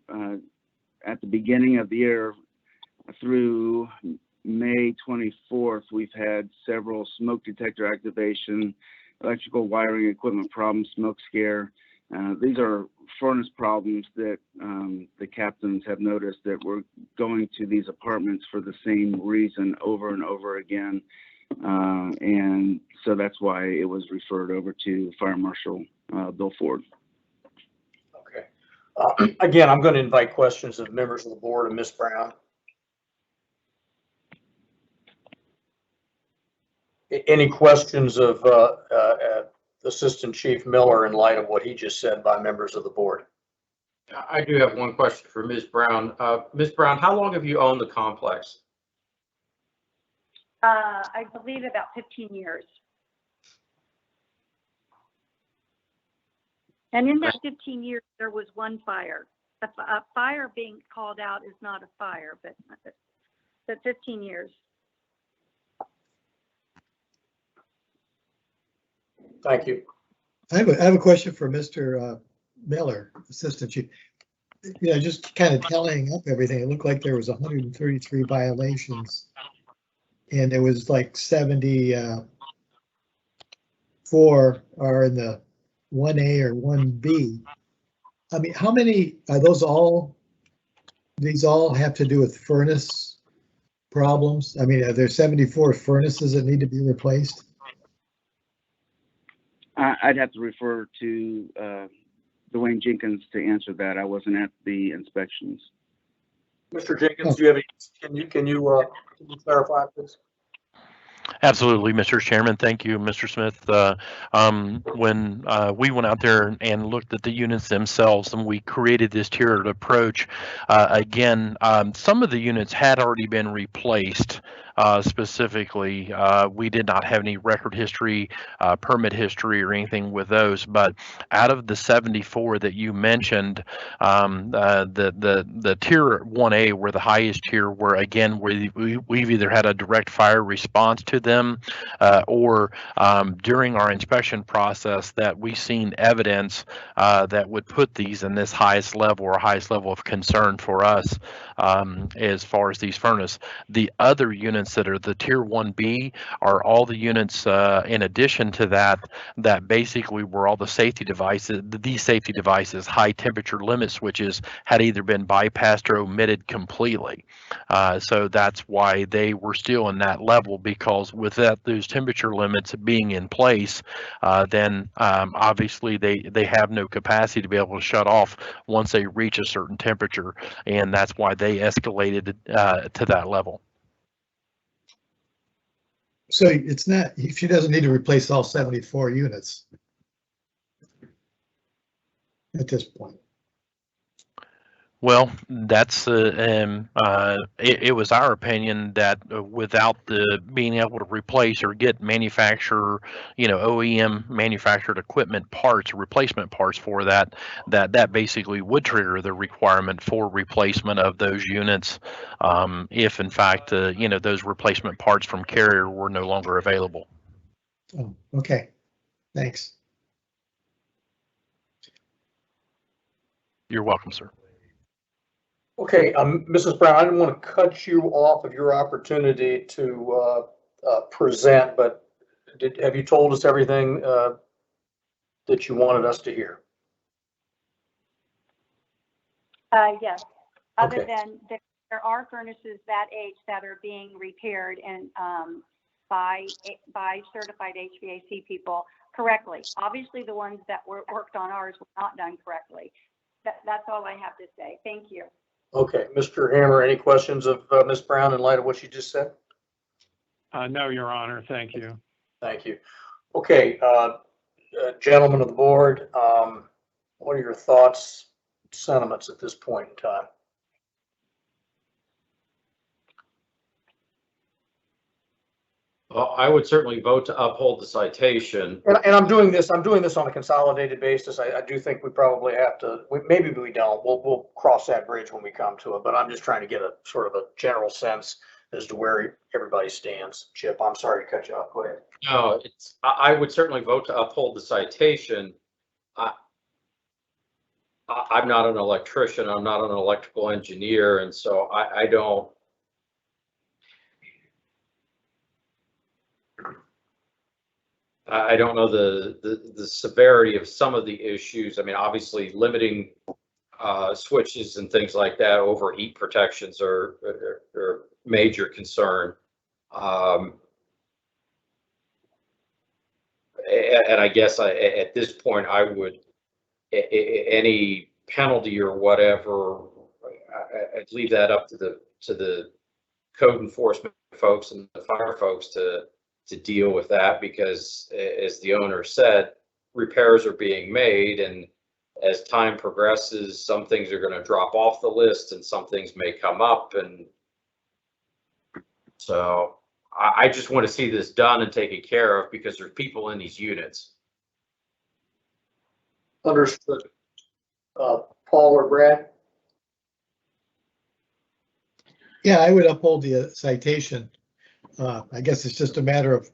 at the beginning of the year through May 24th, we've had several smoke detector activation, electrical wiring equipment problems, smoke scare. These are furnace problems that the captains have noticed that we're going to these apartments for the same reason over and over again. And so that's why it was referred over to Fire Marshal Bill Ford. Okay. Again, I'm going to invite questions of members of the board and Ms. Brown. Any questions of Assistant Chief Miller in light of what he just said by members of the board? I do have one question for Ms. Brown. Ms. Brown, how long have you owned the complex? I believe about 15 years. And in that 15 years, there was one fire. A fire being called out is not a fire, but 15 years. Thank you. I have a question for Mr. Miller, Assistant Chief. You know, just kind of tallying up everything, it looked like there was 133 violations. And there was like 74 are in the 1A or 1B. I mean, how many are those all? These all have to do with furnace problems? I mean, are there 74 furnaces that need to be replaced? I'd have to refer to Dwayne Jenkins to answer that. I wasn't at the inspections. Mr. Jenkins, do you have any, can you clarify this? Absolutely, Mr. Chairman. Thank you, Mr. Smith. When we went out there and looked at the units themselves and we created this tiered approach, again, some of the units had already been replaced. Specifically, we did not have any record history, permit history, or anything with those. But out of the 74 that you mentioned, the tier 1A were the highest tier, where again we've either had a direct fire response to them, or during our inspection process that we've seen evidence that would put these in this highest level or highest level of concern for us as far as these furnace. The other units that are the tier 1B are all the units in addition to that basically were all the safety devices. These safety devices, high temperature limit switches, had either been bypassed or omitted completely. So that's why they were still in that level, because without those temperature limits being in place, then obviously they have no capacity to be able to shut off once they reach a certain temperature, and that's why they escalated to that level. So it's not, she doesn't need to replace all 74 units at this point. Well, that's it was our opinion that without the being able to replace or get manufacturer, OEM manufactured equipment parts, replacement parts for that basically would trigger the requirement for replacement of those units, if in fact those replacement parts from Carrier were no longer available. Oh, okay. Thanks. You're welcome, sir. Okay, Mrs. Brown, I didn't want to cut you off of your opportunity to present, but have you told us everything that you wanted us to hear? Yes, other Okay. than there are furnaces that age that are being repaired and by certified HVAC people correctly. Obviously, the ones that were worked on ours were not done correctly. That's all I have to say. Thank you. Okay, Mr. Hammer, any questions of Ms. Brown in light of what she just said? No, Your Honor. Thank you. Thank you. Okay, gentlemen of the board, what are your thoughts, sentiments at this point in time? Well, I would certainly vote to uphold the citation. And I'm doing this on a consolidated basis. I do think we probably have to, maybe we don't. We'll cross that bridge when we come to it, but I'm just trying to get a sort of a general sense as to where everybody stands. Chip, I'm sorry to cut you off. Go ahead. No, I would certainly vote to uphold the citation. I'm not an electrician. I'm not an electrical engineer. And so I don't know the severity of some of the issues. I mean, obviously limiting switches and things like that over heat protections are major concern. And I guess at this point, I would, any penalty or whatever, I'd leave that up to the code enforcement folks and the fire folks to deal with that, because as the owner said, repairs are being made, and as time progresses, some things are going to drop off the list and some things may come up. And so I just want to see this done and taken care of, because there's people in these units. Understood. Paul or Brad? Yeah, I would uphold the citation. I guess it's just a matter of,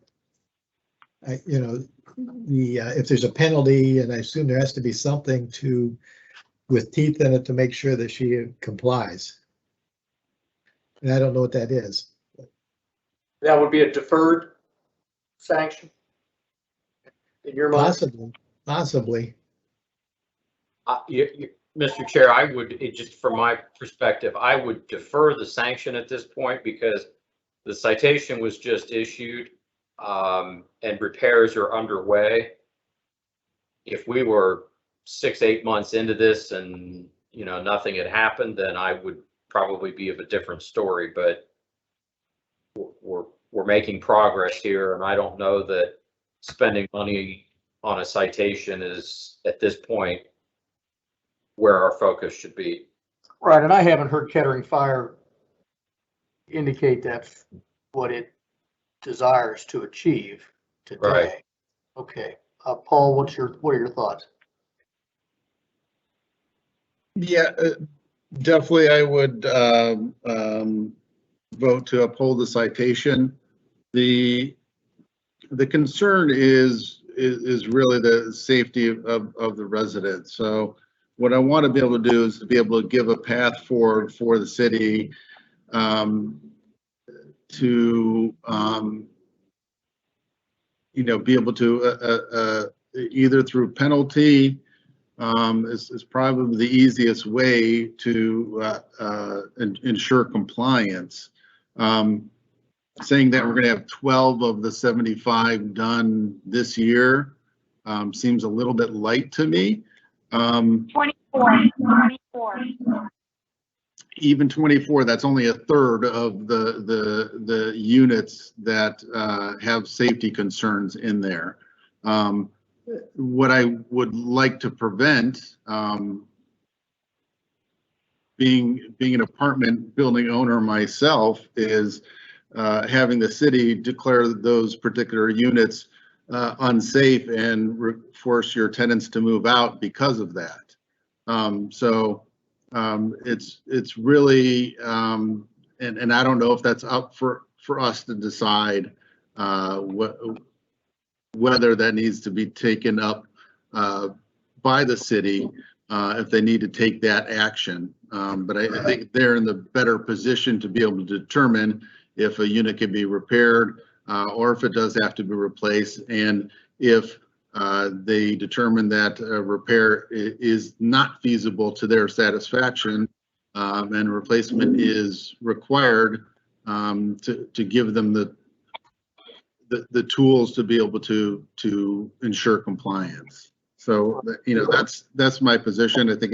if there's a penalty, and I assume there has to be something with teeth in it to make sure that she complies. And I don't know what that is. That would be a deferred sanction in your mind? Possibly. Mr. Chair, I would, just from my perspective, I would defer the sanction at this point, because the citation was just issued and repairs are underway. If we were 6-8 months into this and nothing had happened, then I would probably be of a different story. But we're making progress here, and I don't know that spending money on a citation is at this point where our focus should be. Right, and I haven't heard Kettering Fire indicate that's what it desires to achieve today. Right. Okay, Paul, what are your thoughts? Yeah, definitely I would vote to uphold the citation. The concern is really the safety of the residents. So what I want to be able to do is to be able to give a path forward for the city to be able to either through penalty is probably the easiest way to ensure compliance. Saying that we're going to have 12 of the 75 done this year seems a little bit light to me. 24. Even 24, that's only a third of the units that have safety concerns in there. What I would like to prevent, being an apartment building owner myself, is having the city declare those particular units unsafe and force your tenants to move out because of that. It's really, and I don't know if that's up for us to decide whether that needs to be taken up by the city if they need to take that action. But I think they're in the better position to be able to determine if a unit can be repaired or if it does have to be replaced, and if they determine that repair is not feasible to their satisfaction and replacement is required, to give them the tools to be able to ensure compliance. So that's my position. I think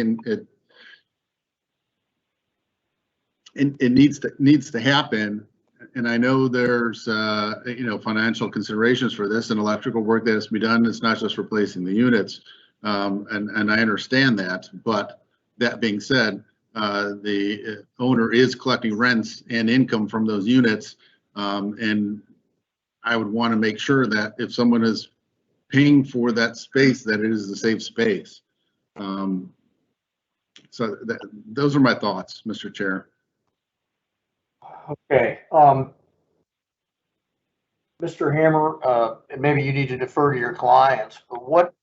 it needs to happen. And I know there's financial considerations for this and electrical work that has to be done. It's not just replacing the units, and I understand that. But that being said, the owner is collecting rents and income from those units, and I would want to make sure that if someone is paying for that space, that it is a safe space. So those are my thoughts, Mr. Chair. Okay, Mr. Hammer, and maybe you need to defer to your clients, but what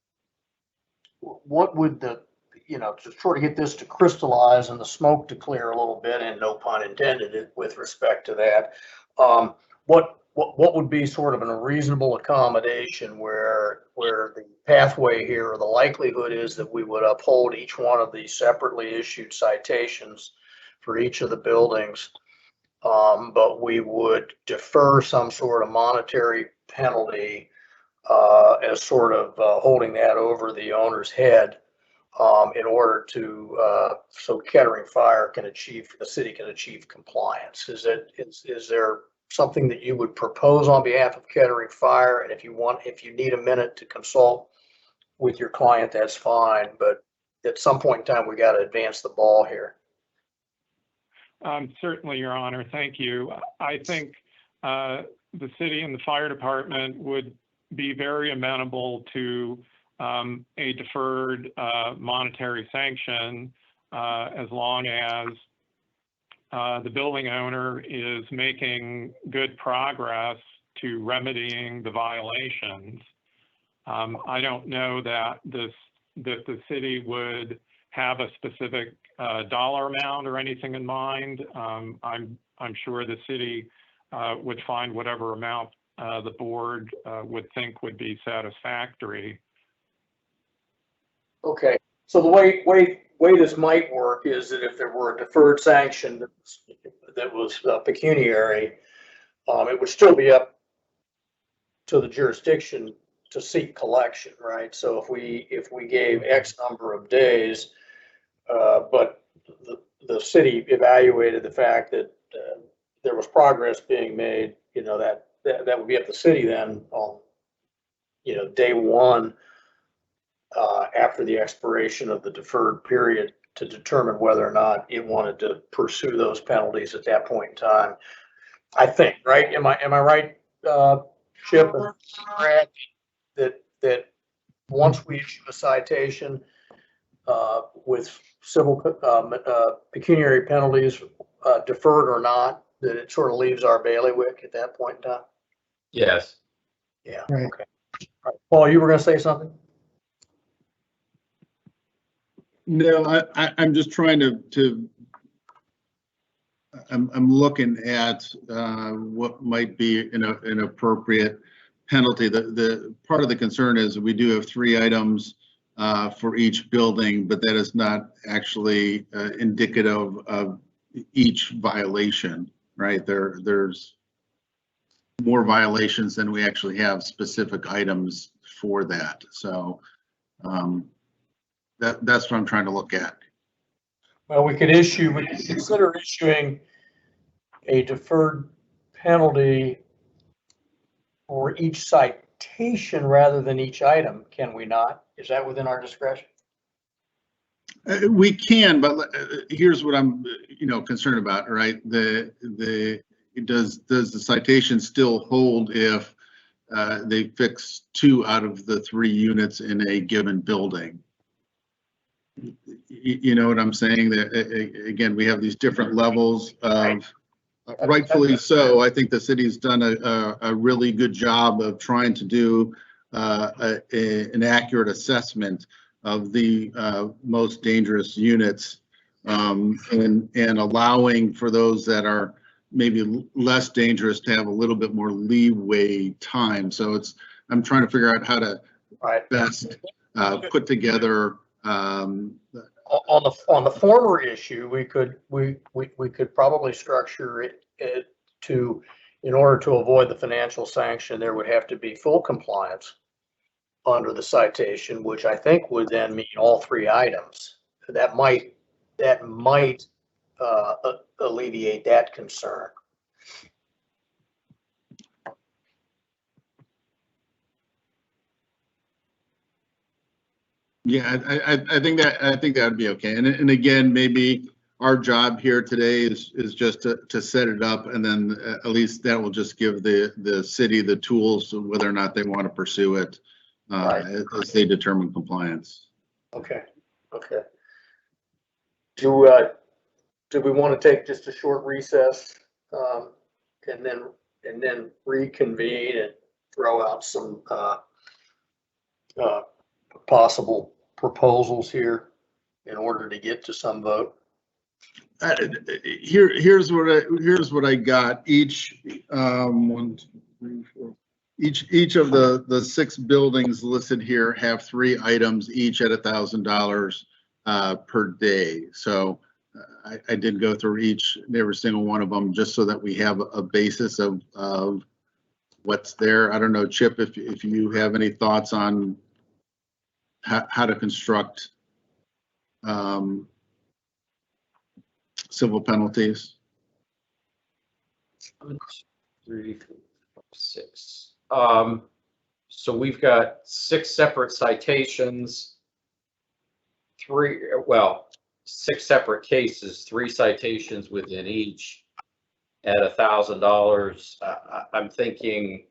would the, to sort of get this to crystallize and the smoke to clear a little bit, and no pun intended with respect to that, what would be sort of a reasonable accommodation where the pathway here, or the likelihood is that we would uphold each one of these separately issued citations for each of the buildings, but we would defer some sort of monetary penalty as sort of holding that over the owner's head in order to so Kettering Fire can achieve, the city can achieve compliance. Is there something that you would propose on behalf of Kettering Fire? And if you need a minute to consult with your client, that's fine. But at some point in time, we got to advance the ball here. Certainly, Your Honor. Thank you. I think the city and the fire department would be very amenable to a deferred monetary sanction as long as the building owner is making good progress to remedying the violations. I don't know that the city would have a specific dollar amount or anything in mind. I'm sure the city would find whatever amount the board would think would be satisfactory. Okay, so the way this might work is that if there were a deferred sanction that was pecuniary, it would still be up to the jurisdiction to seek collection, right? So if we gave X number of days, but the city evaluated the fact that there was progress being made, that would be up to the city then on, day one after the expiration of the deferred period to determine whether or not it wanted to pursue those penalties at that point in time. I think, right? Am I right, Chip and Brad, that once we issue a citation with civil pecuniary penalties, deferred or not, that it sort of leaves our bailiwick at that point in time? Yes. Yeah. Right. Okay. All right. Paul, you were going to say something? No, I'm just trying to I'm looking at what might be an appropriate penalty. The part of the concern is we do have 3 items for each building, but that is not actually indicative of each violation, right? There's more violations than we actually have specific items for that. So that's what I'm trying to look at. Well, we could consider issuing a deferred penalty for each citation rather than each item, can we not? Is that within our discretion? We can, but here's what I'm, concerned about, right? Does the citation still hold if they fix 2 out of the 3 units in a given building? You know what I'm saying? That again, we have these different levels of, rightfully so. I think the city's done a really good job of trying to do an accurate assessment of the most dangerous units and allowing for those that are maybe less dangerous to have a little bit more leeway time. So I'm trying to figure out how to best put together. On the former issue, we could probably structure it to, in order to avoid the financial sanction, there would have to be full compliance under the citation, which I think would then mean all 3 items. That might alleviate that concern. Yeah, I think that would be okay. And again, maybe our job here today is just to set it up, and then at least that will just give the city the tools of whether or not they want to pursue it as they determine compliance. Okay, okay. Do we want to take just a short recess, and then reconvene and throw out some possible proposals here in order to get to some vote? Here's what I got. Each one, two, three, four. Each of the 6 buildings listed here have 3 items, each at $1,000 per day. So I did go through every single one of them just so that we have a basis of what's there. I don't know, Chip, if you have any thoughts on how to construct civil penalties. 1, 2, 3, 4, 5, 6. So we've got 6 separate citations, 6 separate cases, 3 citations within each at $1,000. I'm thinking,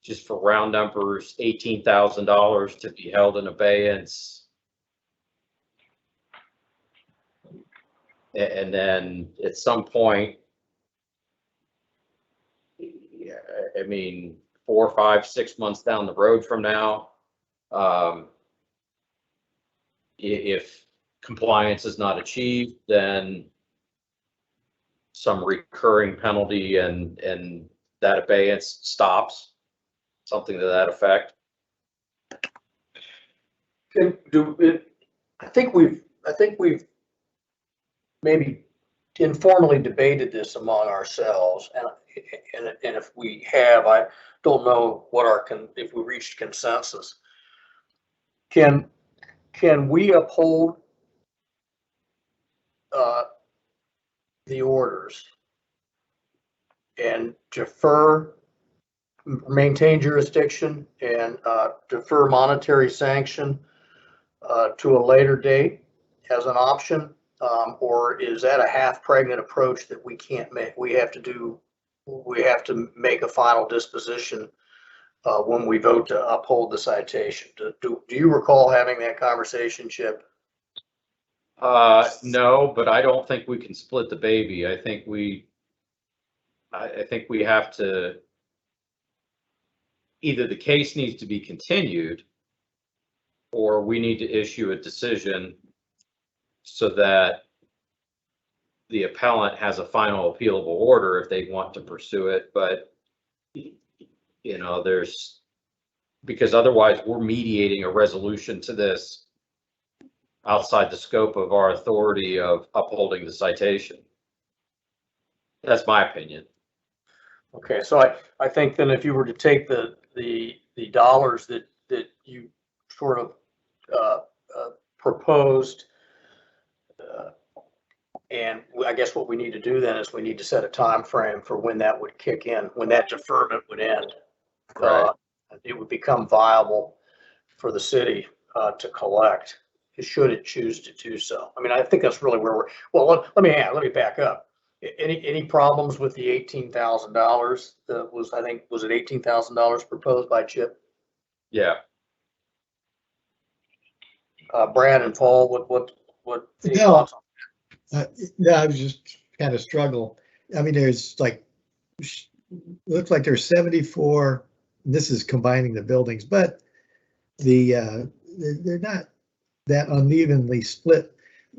just for round numbers, $18,000 to be held in abeyance. And then at some point, I mean, 4, 5, 6 months down the road from now, if compliance is not achieved, then some recurring penalty and that abeyance stops, something to that effect. I think we've maybe informally debated this among ourselves, and if we have, I don't know if we reached consensus. Can we uphold the orders and maintain jurisdiction and defer monetary sanction to a later date as an option? Or is that a half-pregnant approach that we can't make? We have to make a final disposition when we vote to uphold the citation. Do you recall having that conversation, Chip? No, but I don't think we can split the baby. I think we have to, either the case needs to be continued or we need to issue a decision so that the appellant has a final appealable order if they want to pursue it. But, you know, because otherwise we're mediating a resolution to this outside the scope of our authority of upholding the citation. That's my opinion. Okay, so I think then if you were to take the dollars that you sort of proposed, and I guess what we need to do then is we need to set a time frame for when that would kick in, when that deferment would end. Right. It would become viable for the city to collect, should it choose to do so. I mean, I think that's really where let me back up. Any problems with the $18,000 that was it $18,000 proposed by Chip? Yeah. Brad and Paul, what any No. thoughts on No, I was just kind of struggle. I mean, there's looks like there's 74, this is combining the buildings, but they're not that unevenly split.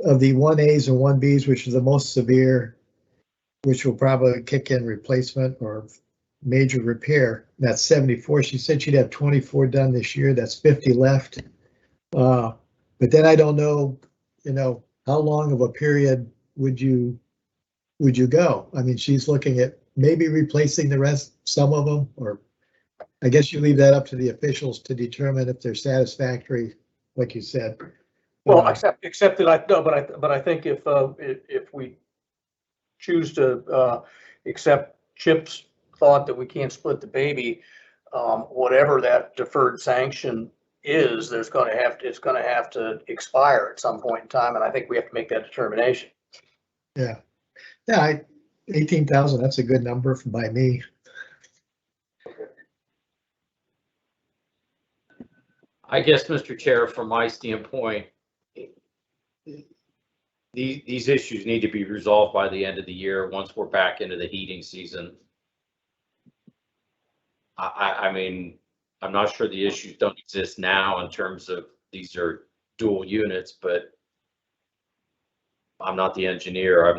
Of the 1As and 1Bs, which are the most severe, which will probably kick in replacement or major repair, that's 74. She said she'd have 24 done this year. That's 50 left. But then I don't know, how long of a period would you go? I mean, she's looking at maybe replacing the rest, some of them, or I guess you leave that up to the officials to determine if they're satisfactory, like you said. Well, except that but I think if we choose to accept Chip's thought that we can't split the baby, whatever that deferred sanction is, it's gonna have to expire at some point in time, and I think we have to make that determination. Yeah. Yeah, 18,000, that's a good number by me. I guess, Mr. Chair, from my standpoint, these issues need to be resolved by the end of the year, once we're back into the heating season. I mean, I'm not sure the issues don't exist now in terms of these are dual units, but I'm not the engineer. I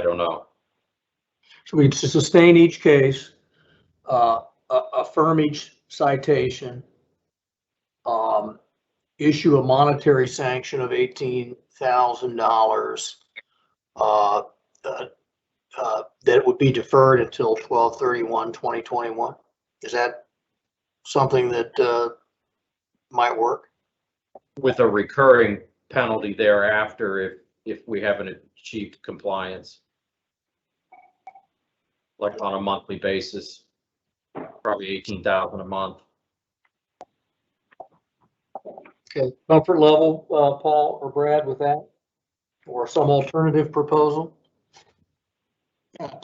don't know. So we sustain each case, affirm each citation, issue a monetary sanction of $18,000, that would be deferred until 12/31/2021. Is that something that might work? With a recurring penalty thereafter if we haven't achieved compliance. Like on a monthly basis, probably 18,000 a month. Okay, comfort level, Paul or Brad, with that? Or some alternative proposal?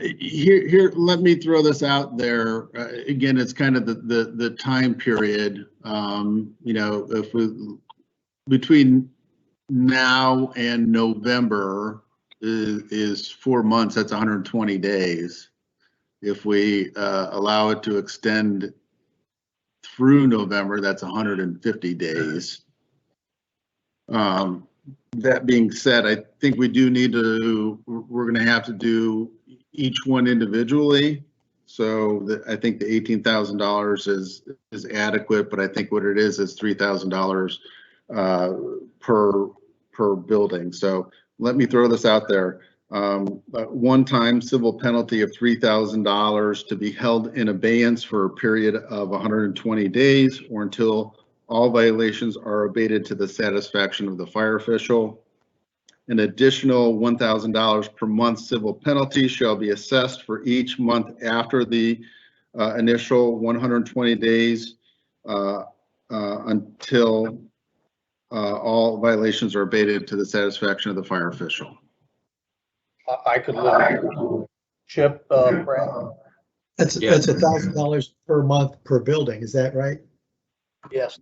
Here, let me throw this out there. Again, it's kind of the time period. If between now and November is 4 months, that's 120 days. If we allow it to extend through November, that's 150 days. That being said, I think we're going to have to do each one individually. So I think the $18,000 is adequate, but I think what it is $3,000 per building. So let me throw this out there. One-time civil penalty of $3,000 to be held in abeyance for a period of 120 days or until all violations are abated to the satisfaction of the fire official. An additional $1,000 per month civil penalty shall be assessed for each month after the initial 120 days until all violations are abated to the satisfaction of the fire official. I could live with Chip, Brad. That's $1,000 per month per building. Is that right? Yes.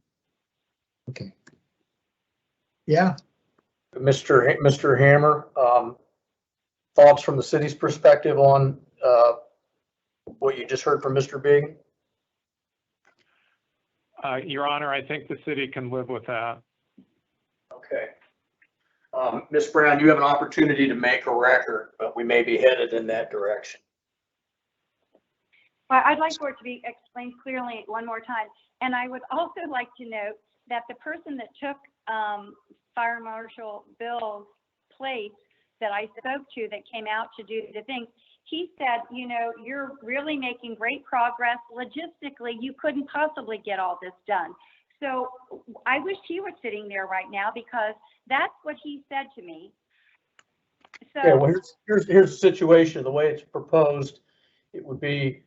Okay. Yeah. Mr. Hammer, thoughts from the city's perspective on what you just heard from Mr. Big? Your Honor, I think the city can live with that. Okay. Ms. Brown, you have an opportunity to make a record, but we may be headed in that direction. Well, I'd like for it to be explained clearly one more time. And I would also like to note that the person that took Fire Marshal Bill's place that I spoke to that came out to do the thing, he said, you're really making great progress. Logistically, you couldn't possibly get all this done. So I wish he was sitting there right now because that's what he said to me. So yeah, well, here's the situation. The way it's proposed, it would be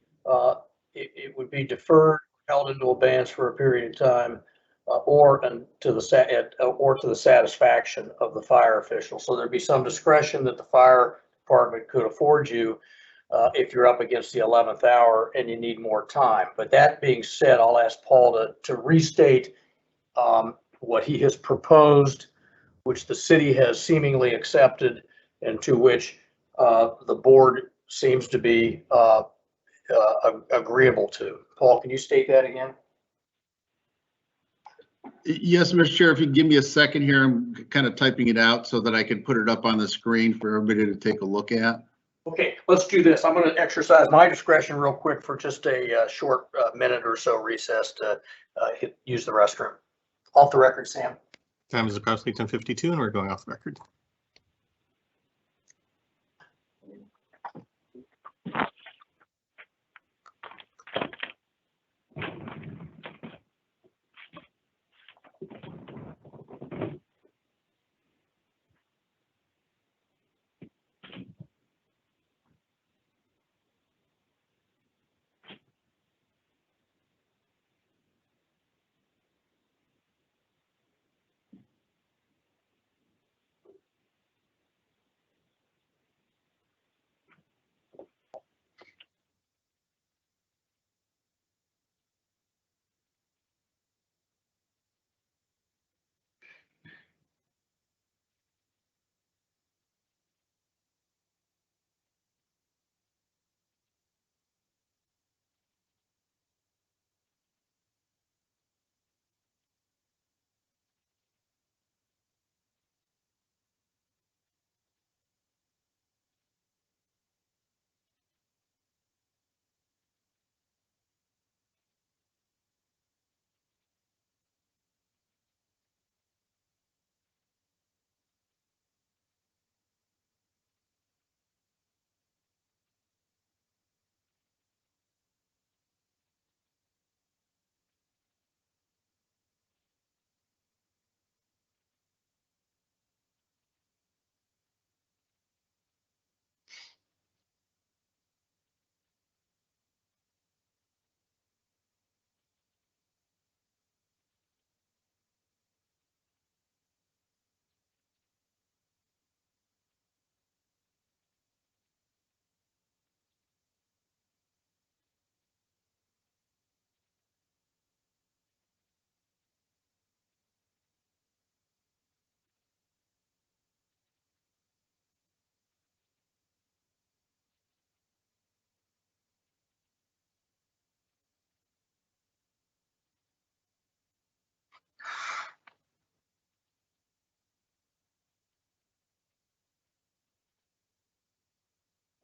deferred, held into abeyance for a period of time, or to the satisfaction of the fire official. So there'd be some discretion that the fire department could afford you if you're up against the 11th hour and you need more time. But that being said, I'll ask Paul to restate what he has proposed, which the city has seemingly accepted, and to which the board seems to be agreeable to. Paul, can you state that again? Yes, Mr. Chair, if you give me a second here, I'm kind of typing it out so that I can put it up on the screen for everybody to take a look at. Okay, let's do this. I'm going to exercise my discretion real quick for just a short minute or so recess to use the restroom. Off the record, Sam. Time is approximately 10:52 and we're going off the record.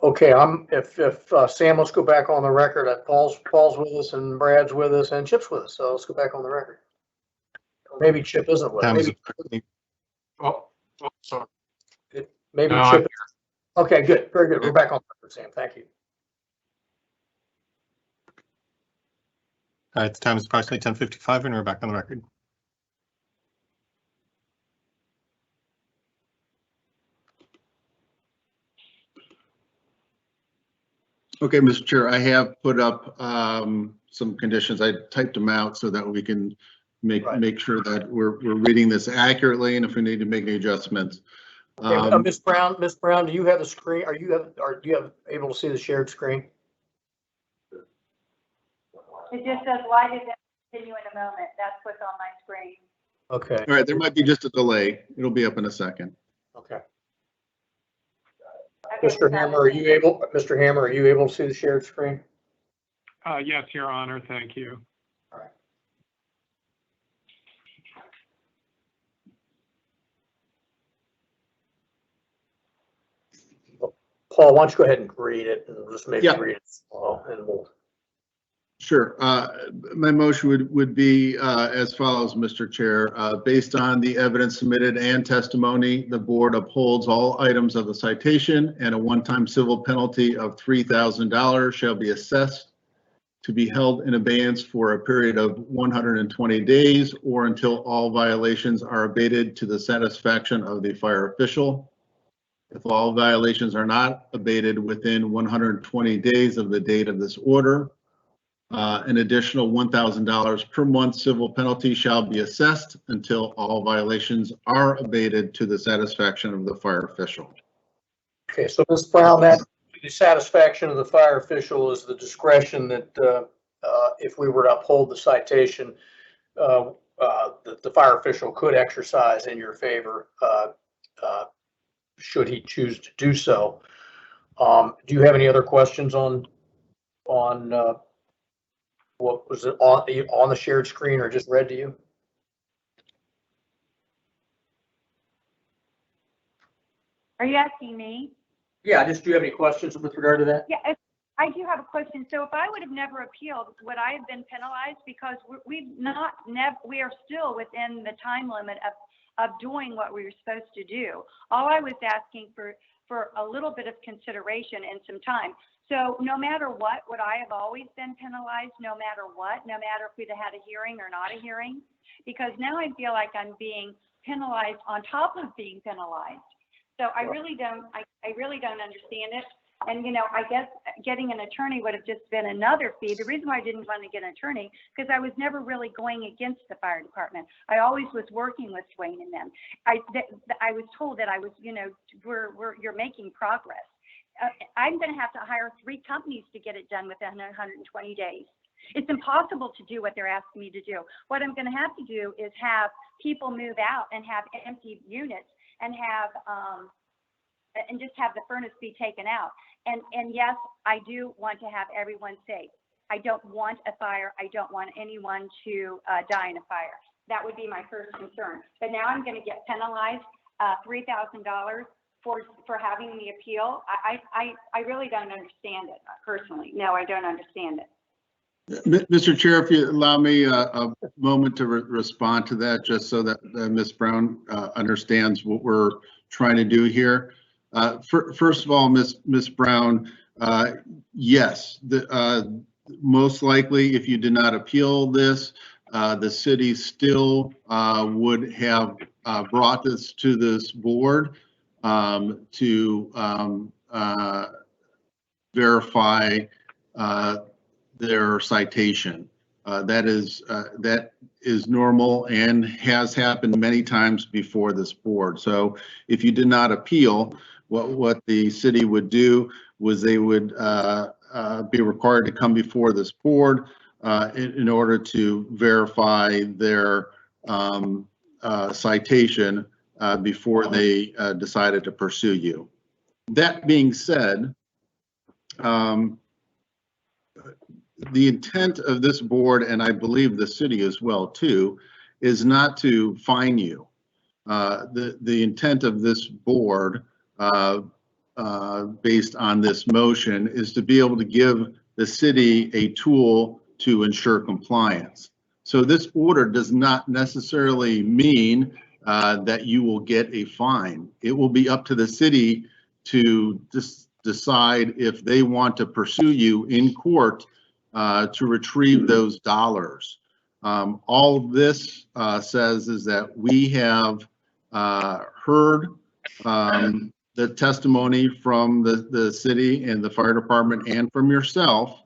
Okay, if Sam, let's go back on the record. Paul's with us and Brad's with us and Chip's with us. So let's go back on the record. Or maybe Chip isn't with us. Oh, sorry. Maybe No, Chip. Okay, good. Very good. We're back on the record, Sam. Thank you. All right, the time is approximately 10:55 and we're back on the record. Okay, Mr. Chair, I have put up some conditions. I typed them out so that we can make sure that we're reading this accurately, and if we need to make any adjustments. Ms. Brown, do you have the screen? Do you able to see the shared screen? It just says lighted and continue in a moment. That's what's on my screen. Okay. All right, there might be just a delay. It'll be up in a second. Okay. Mr. Hammer, are you able to see the shared screen? Yes, Your Honor, thank you. All right. Paul, why don't you go ahead and read it and just maybe read it slow and we'll. Sure. My motion would be as follows, Mr. Chair. Based on the evidence submitted and testimony, the board upholds all items of the citation, and a one-time civil penalty of $3,000 shall be assessed to be held in abeyance for a period of 120 days or until all violations are abated to the satisfaction of the fire official. If all violations are not abated within 120 days of the date of this order, an additional $1,000 per month civil penalty shall be assessed until all violations are abated to the satisfaction of the fire official. Okay, so Ms. Brown, that the satisfaction of the fire official is the discretion that if we were to uphold the citation, the fire official could exercise in your favor should he choose to do so. Do you have any other questions on what was it on the shared screen or just read to you? Are you asking me? Yeah, do you have any questions with regard to that? Yeah, I do have a question. So if I would have never appealed, would I have been penalized? Because we are still within the time limit of doing what we were supposed to do. All I was asking for a little bit of consideration and some time. So no matter what, would I have always been penalized no matter what, no matter if we'd have had a hearing or not a hearing? Because now I feel like I'm being penalized on top of being penalized. So I really don't understand it. And, you know, I guess getting an attorney would have just been another fee. The reason why I didn't want to get an attorney, because I was never really going against the fire department. I always was working with Dwayne and them. I was told that I was, you know, you're making progress. I'm going to have to hire 3 companies to get it done within 120 days. It's impossible to do what they're asking me to do. What I'm going to have to do is have people move out and have empty units and have and just have the furnace be taken out. And yes, I do want to have everyone safe. I don't want a fire. I don't want anyone to die in a fire. That would be my first concern. But now I'm going to get penalized $3,000 for having the appeal. I really don't understand it personally. No, I don't understand it. Mr. Chair, if you allow me a moment to respond to that, just so that Ms. Brown understands what we're trying to do here. First of all, Ms. Brown, yes, most likely if you did not appeal this, the city still would have brought this to this board to verify their citation. That is normal and has happened many times before this board. So if you did not appeal, what the city would do was they would be required to come before this board in order to verify their citation before they decided to pursue you. That being said, the intent of this board, and I believe the city as well too, is not to fine you. The intent of this board based on this motion is to be able to give the city a tool to ensure compliance. So this order does not necessarily mean that you will get a fine. It will be up to the city to decide if they want to pursue you in court to retrieve those dollars. All this says is that we have heard the testimony from the city and the fire department and from yourself,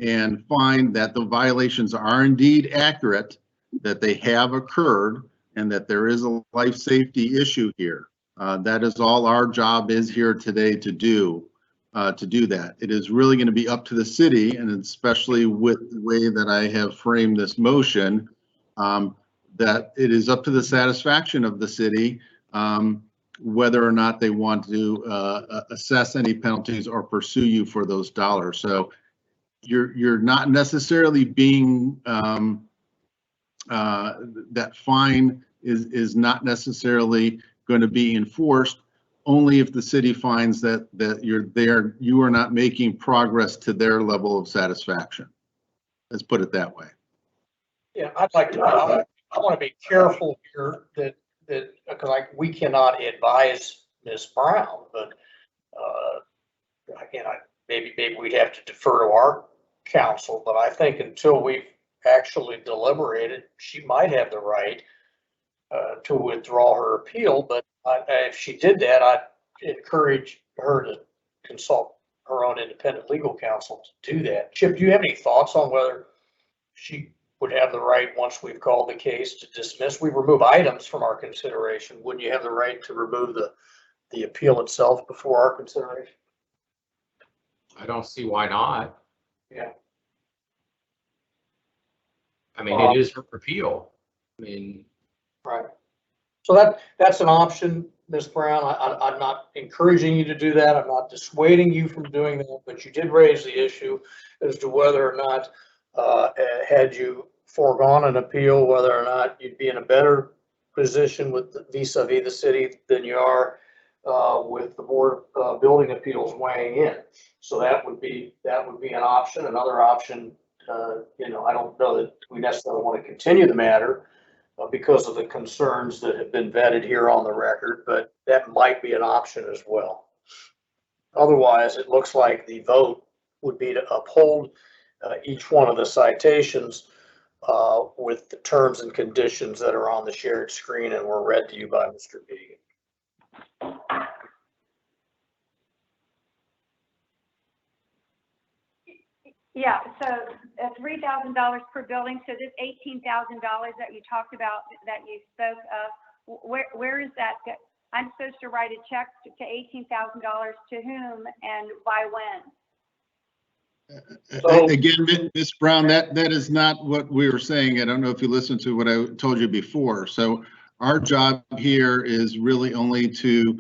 and find that the violations are indeed accurate, that they have occurred, and that there is a life safety issue here. That is all our job is here today to do that. It is really going to be up to the city, and especially with the way that I have framed this motion, that it is up to the satisfaction of the city whether or not they want to assess any penalties or pursue you for those dollars. So you're not necessarily being that fine is not necessarily going to be enforced, only if the city finds that you are not making progress to their level of satisfaction. Let's put it that way. Yeah, I want to be careful here that because we cannot advise Ms. Brown, but again, maybe we'd have to defer to our counsel, but I think until we've actually deliberated, she might have the right to withdraw her appeal. But if she did that, I'd encourage her to consult her own independent legal counsel to do that. Chip, do you have any thoughts on whether she would have the right, once we've called the case, to dismiss? We remove items from our consideration. Wouldn't you have the right to remove the appeal itself before our consideration? I don't see why not. Yeah. I mean, it is her appeal. I mean, right. So that's an option, Ms. Brown. I'm not encouraging you to do that. I'm not dissuading you from doing that, but you did raise the issue as to whether or not, had you foregone an appeal, whether or not you'd be in a better position with vis-a-vis the city than you are with the Board of Building Appeals weighing in. So that would be an option. Another option, I don't know that we necessarily want to continue the matter because of the concerns that have been vetted here on the record, but that might be an option as well. Otherwise, it looks like the vote would be to uphold each one of the citations with the terms and conditions that are on the shared screen and were read to you by Mr. Began. Yeah, so $3,000 per building. So this $18,000 that you talked about, that you spoke of, where is that? I'm supposed to write a check to $18,000 to whom and by when? So, again, Ms. Brown, that is not what we were saying. I don't know if you listened to what I told you before. So our job here is really only to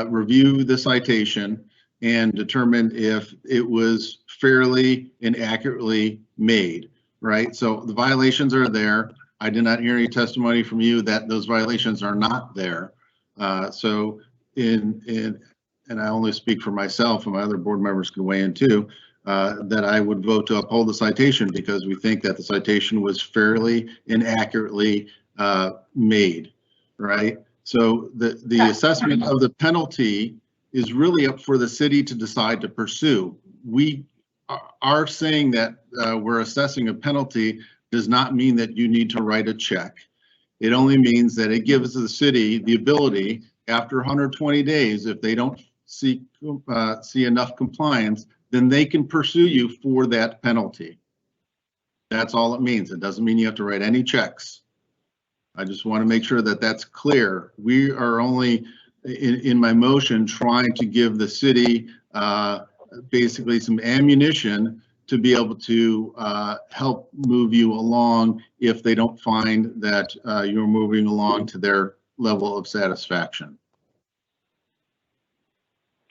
review the citation and determine if it was fairly and accurately made, right? So the violations are there. I did not hear any testimony from you that those violations are not there. So and I only speak for myself, and my other board members can weigh in too, that I would vote to uphold the citation because we think that the citation was fairly and accurately made, right? So the assessment of the penalty is really up for the city to decide to pursue. We are saying that we're assessing a penalty does not mean that you need to write a check. It only means that it gives the city the ability, after 120 days, if they don't see enough compliance, then they can pursue you for that penalty. That's all it means. It doesn't mean you have to write any checks. I just want to make sure that that's clear. We are only, in my motion, trying to give the city basically some ammunition to be able to help move you along if they don't find that you're moving along to their level of satisfaction.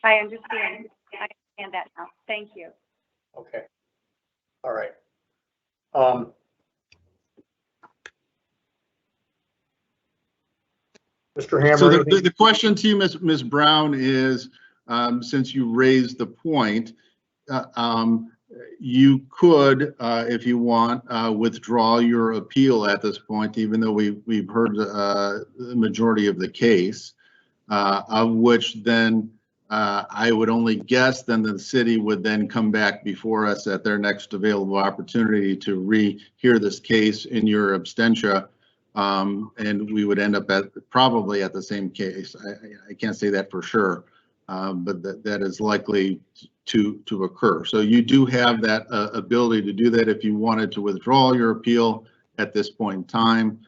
I understand. I understand that now. Thank you. Okay. All right. Mr. Hammer. So the question to you, Ms. Brown, is since you raised the point, you could, if you want, withdraw your appeal at this point, even though we've heard the majority of the case, of which then I would only guess then the city would then come back before us at their next available opportunity to rehear this case in your absentia. And we would end up probably at the same case. I can't say that for sure, but that is likely to occur. So you do have that ability to do that if you wanted to withdraw your appeal at this point in time.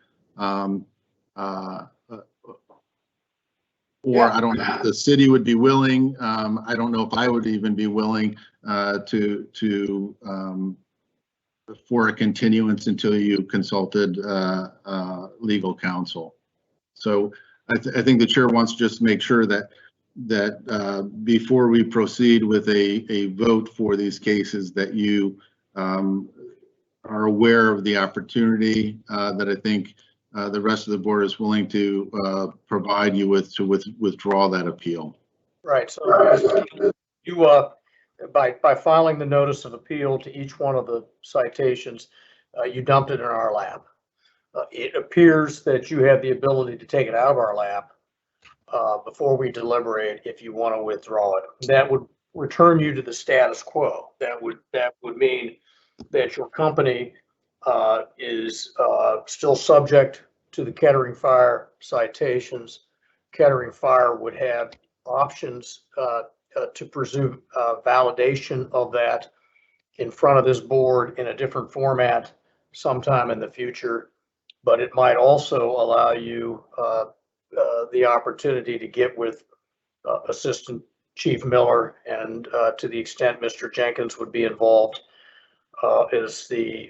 Or I don't know if the city would be willing. I don't know if I would even be willing for a continuance until you consulted legal counsel. So I think the chair wants to just make sure that before we proceed with a vote for these cases, that you are aware of the opportunity that I think the rest of the board is willing to provide you with to withdraw that appeal. Right. So you, by filing the notice of appeal to each one of the citations, you dumped it in our lap. It appears that you have the ability to take it out of our lap before we deliberate if you want to withdraw it. That would return you to the status quo. That would mean that your company is still subject to the Kettering Fire citations. Kettering Fire would have options to pursue validation of that in front of this board in a different format sometime in the future, but it might also allow you the opportunity to get with Assistant Chief Miller and to the extent Mr. Jenkins would be involved as the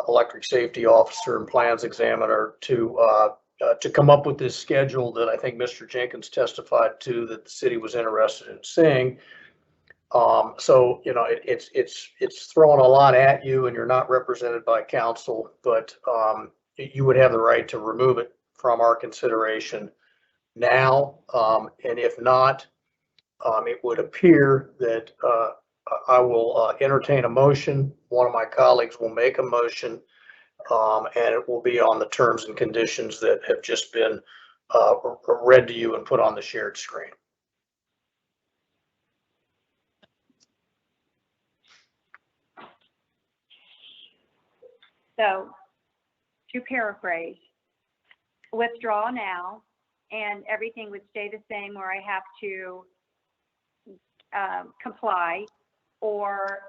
electric safety officer and plans examiner to come up with this schedule that I think Mr. Jenkins testified to that the city was interested in seeing. So, you know, it's throwing a lot at you and you're not represented by counsel, but you would have the right to remove it from our consideration now. And if not, it would appear that I will entertain a motion. One of my colleagues will make a motion, and it will be on the terms and conditions that have just been read to you and put on the shared screen. So, to paraphrase, withdraw now, and everything would stay the same where I have to comply, or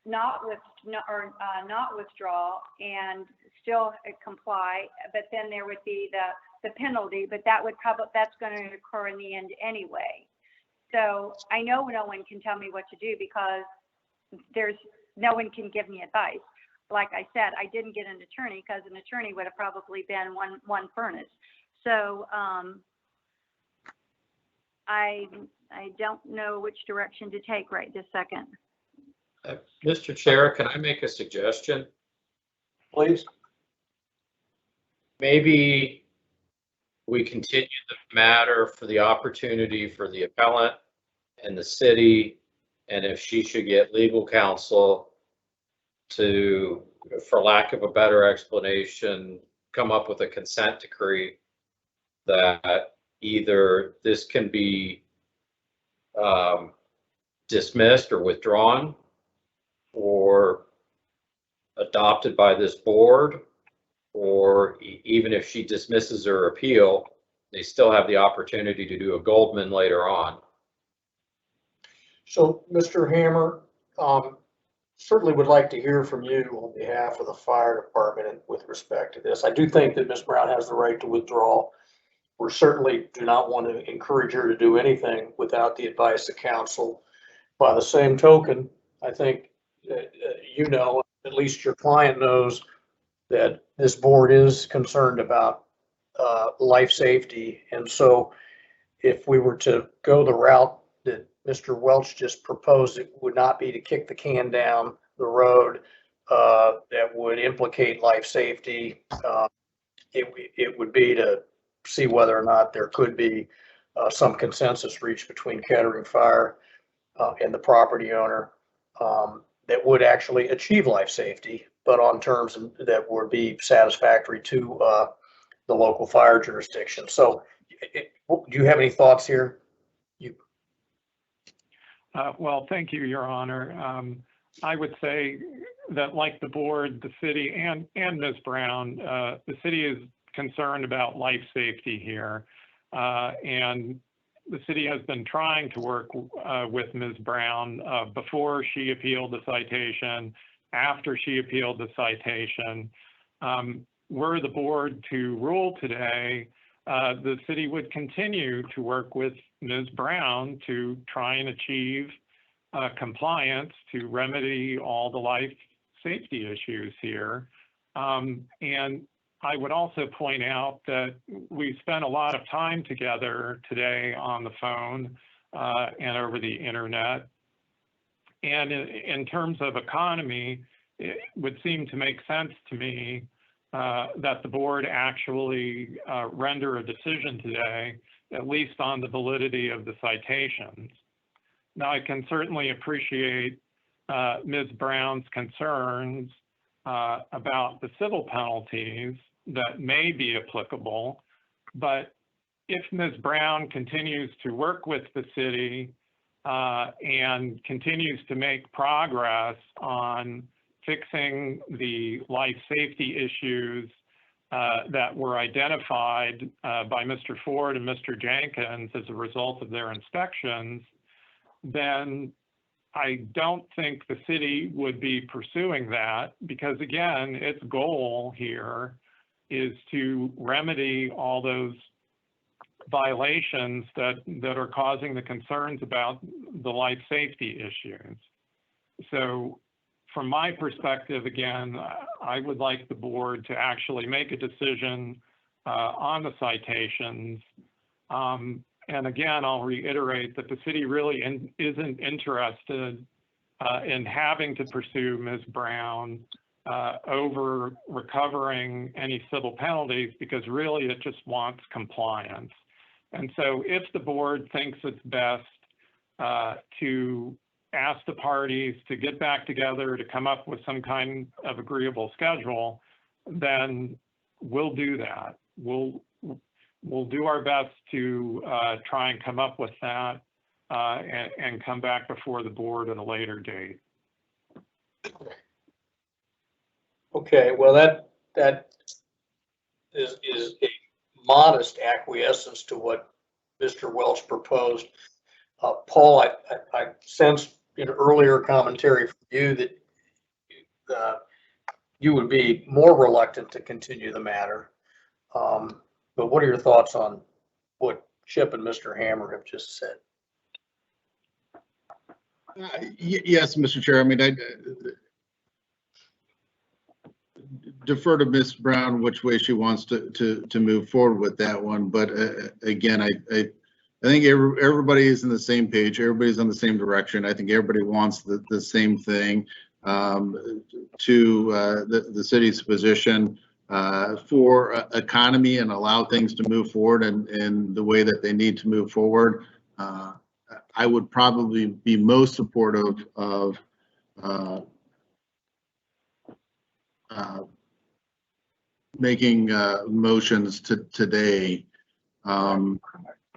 not withdraw and still comply, but then there would be the penalty, but that's going to occur in the end anyway. So I know no one can tell me what to do because no one can give me advice. Like I said, I didn't get an attorney because an attorney would have probably been one furnace. So I don't know which direction to take right this second. Mr. Chair, can I make a suggestion? Please. Maybe we continue the matter for the opportunity for the appellant and the city, and if she should get legal counsel to, for lack of a better explanation, come up with a consent decree that either this can be dismissed or withdrawn or adopted by this board, or even if she dismisses her appeal, they still have the opportunity to do a Goldman later on. So, Mr. Hammer, certainly would like to hear from you on behalf of the fire department with respect to this. I do think that Ms. Brown has the right to withdraw. We certainly do not want to encourage her to do anything without the advice of counsel. By the same token, I think you know, at least your client knows, that this board is concerned about life safety. And so if we were to go the route that Mr. Welch just proposed, it would not be to kick the can down the road that would implicate life safety. It would be to see whether or not there could be some consensus reached between Kettering Fire and the property owner that would actually achieve life safety, but on terms that would be satisfactory to the local fire jurisdiction. So do you have any thoughts here? Well, thank you, Your Honor. I would say that, like the board, the city, and Ms. Brown, the city is concerned about life safety here. And the city has been trying to work with Ms. Brown before she appealed the citation, after she appealed the citation. Were the board to rule today, the city would continue to work with Ms. Brown to try and achieve compliance to remedy all the life safety issues here. And I would also point out that we spent a lot of time together today on the phone and over the internet. And in terms of economy, it would seem to make sense to me that the board actually render a decision today, at least on the validity of the citations. Now, I can certainly appreciate Ms. Brown's concerns about the civil penalties that may be applicable, but if Ms. Brown continues to work with the city and continues to make progress on fixing the life safety issues that were identified by Mr. Ford and Mr. Jenkins as a result of their inspections, then I don't think the city would be pursuing that, because again, its goal here is to remedy all those violations that are causing the concerns about the life safety issues. So from my perspective, again, I would like the board to actually make a decision on the citations. And again, I'll reiterate that the city really isn't interested in having to pursue Ms. Brown over recovering any civil penalties, because really it just wants compliance. And so if the board thinks it's best to ask the parties to get back together to come up with some kind of agreeable schedule, then we'll do that. We'll do our best to try and come up with that and come back before the board at a later date. Okay, well, that is a modest acquiescence to what Mr. Welch proposed. Paul, I sensed in earlier commentary from you that you would be more reluctant to continue the matter. But what are your thoughts on what Chip and Mr. Hammer have just said? Yes, Mr. Chair. I mean, I defer to Ms. Brown which way she wants to move forward with that one. But again, I think everybody is in the same page. Everybody's on the same direction. I think everybody wants the same thing to the city's position for economy and allow things to move forward in the way that they need to move forward. I would probably be most supportive of making motions today and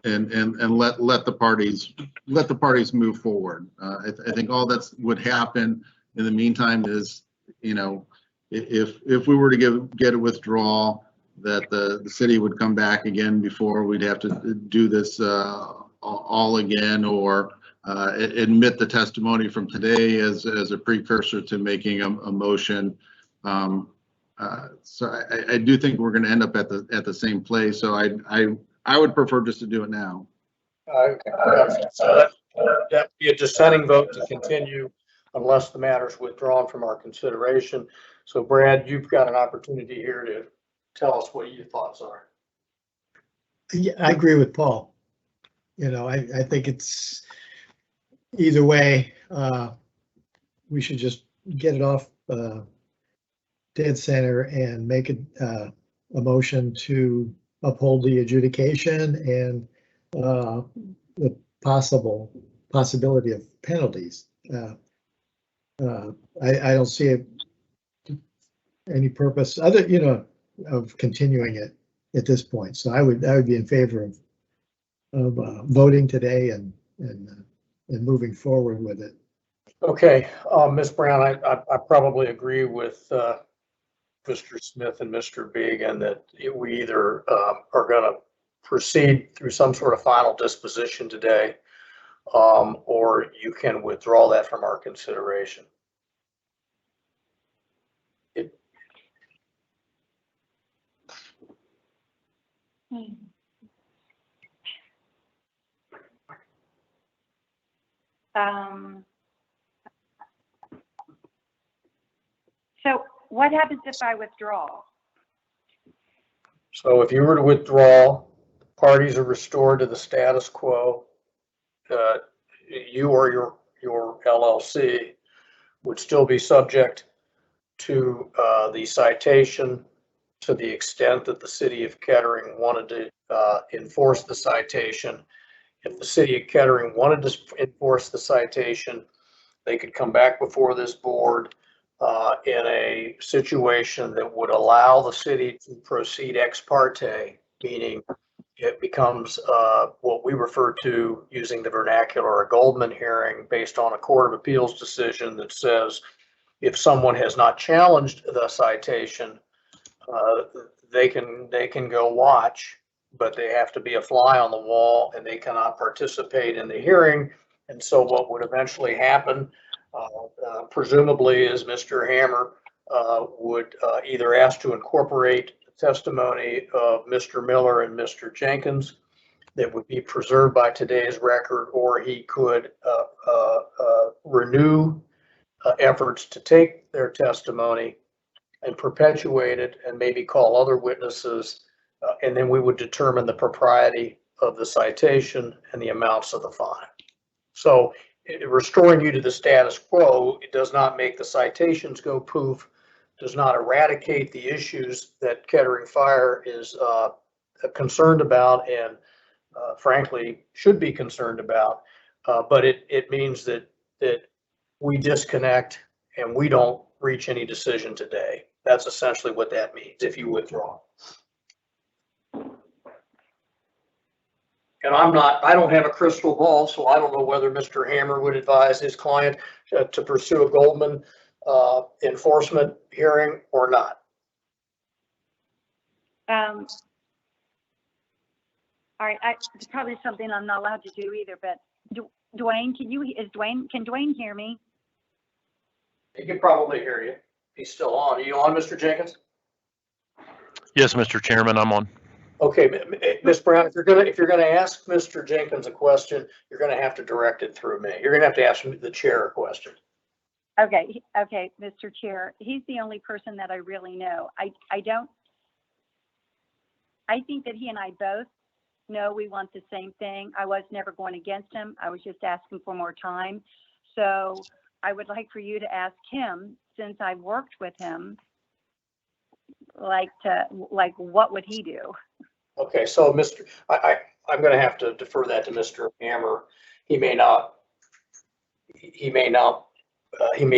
let the parties move forward. I think all that would happen in the meantime is, you know, if we were to get a withdrawal, that the city would come back again before we'd have to do this all again, or admit the testimony from today as a precursor to making a motion. So I do think we're going to end up at the same place. So I would prefer just to do it now. So that'd be a dissenting vote to continue unless the matter is withdrawn from our consideration. So Brad, you've got an opportunity here to tell us what your thoughts are. Yeah, I agree with Paul. You know, I think it's either way, we should just get it off dead center and make a motion to uphold the adjudication and the possibility of penalties. I don't see any purpose other, of continuing it at this point. So I would be in favor of voting today and moving forward with it. Okay, Ms. Brown, I probably agree with Mr. Smith and Mr. Began that we either are going to proceed through some sort of final disposition today, or you can withdraw that from our consideration. So what happens if I withdraw? So if you were to withdraw, parties are restored to the status quo. You or your LLC would still be subject to the citation to the extent that the city of Kettering wanted to enforce the citation. If the city of Kettering wanted to enforce the citation, they could come back before this board in a situation that would allow the city to proceed ex parte, meaning it becomes what we refer to, using the vernacular, a Goldman hearing based on a Court of Appeals decision that says if someone has not challenged the citation, they can go watch, but they have to be a fly on the wall and they cannot participate in the hearing. And so what would eventually happen, presumably, is Mr. Hammer would either ask to incorporate the testimony of Mr. Miller and Mr. Jenkins that would be preserved by today's record, or he could renew efforts to take their testimony and perpetuate it and maybe call other witnesses, and then we would determine the propriety of the citation and the amounts of the fine. So restoring you to the status quo, it does not make the citations go poof, does not eradicate the issues that Kettering Fire is concerned about and frankly should be concerned about, but it means that we disconnect and we don't reach any decision today. That's essentially what that means if you withdraw. And I don't have a crystal ball, so I don't know whether Mr. Hammer would advise his client to pursue a Goldman enforcement hearing or not. All right, it's probably something I'm not allowed to do either, but Dwayne, can Dwayne hear me? He can probably hear you. He's still on. Are you on, Mr. Jenkins? Yes, Mr. Chairman, I'm on. Okay, Ms. Brown, if you're gonna ask Mr. Jenkins a question, you're gonna have to direct it through me. You're gonna have to ask the chair a question. Okay, Mr. Chair, he's the only person that I really know. I think that he and I both know we want the same thing. I was never going against him. I was just asking for more time. So I would like for you to ask him, since I've worked with him, like what would he do? Okay, so I'm going to have to defer that to Mr. Hammer. He may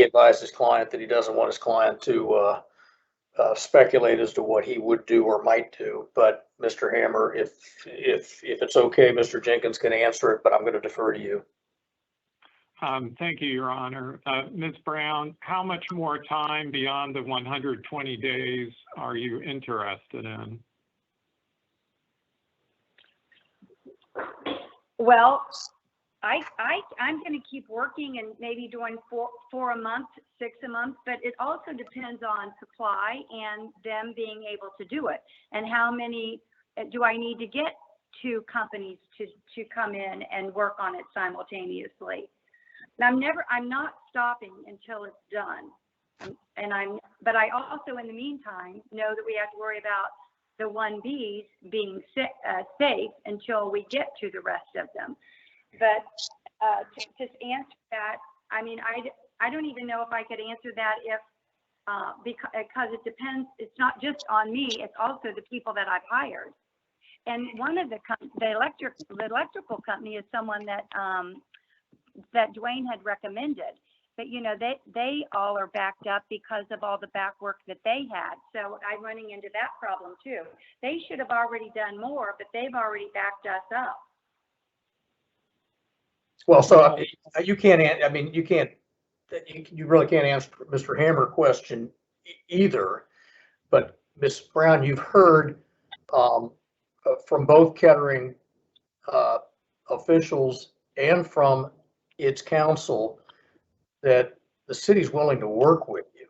advise his client that he doesn't want his client to speculate as to what he would do or might do. But Mr. Hammer, if it's okay, Mr. Jenkins can answer it, but I'm going to defer to you. Thank you, Your Honor. Ms. Brown, how much more time beyond the 120 days are you interested in? Well, I'm going to keep working and maybe doing four a month, 6 a month, but it also depends on supply and them being able to do it. And how many do I need to get 2 companies to come in and work on it simultaneously? And I'm not stopping until it's done. But I also, in the meantime, know that we have to worry about the 1Bs being safe until we get to the rest of them. But to just answer that, I mean, I don't even know if I could answer that because it depends. It's not just on me. It's also the people that I've hired. And one of the electrical company is someone that, that Dwayne had recommended. But, you know, they all are backed up because of all the back work that they had. So I'm running into that problem too. They should have already done more, but they've already backed us up. Well, so you can't, I mean, you can't, you really can't answer Mr. Hammer's question either. But Ms. Brown, you've heard from both Kettering officials and from its council that the city's willing to work with you.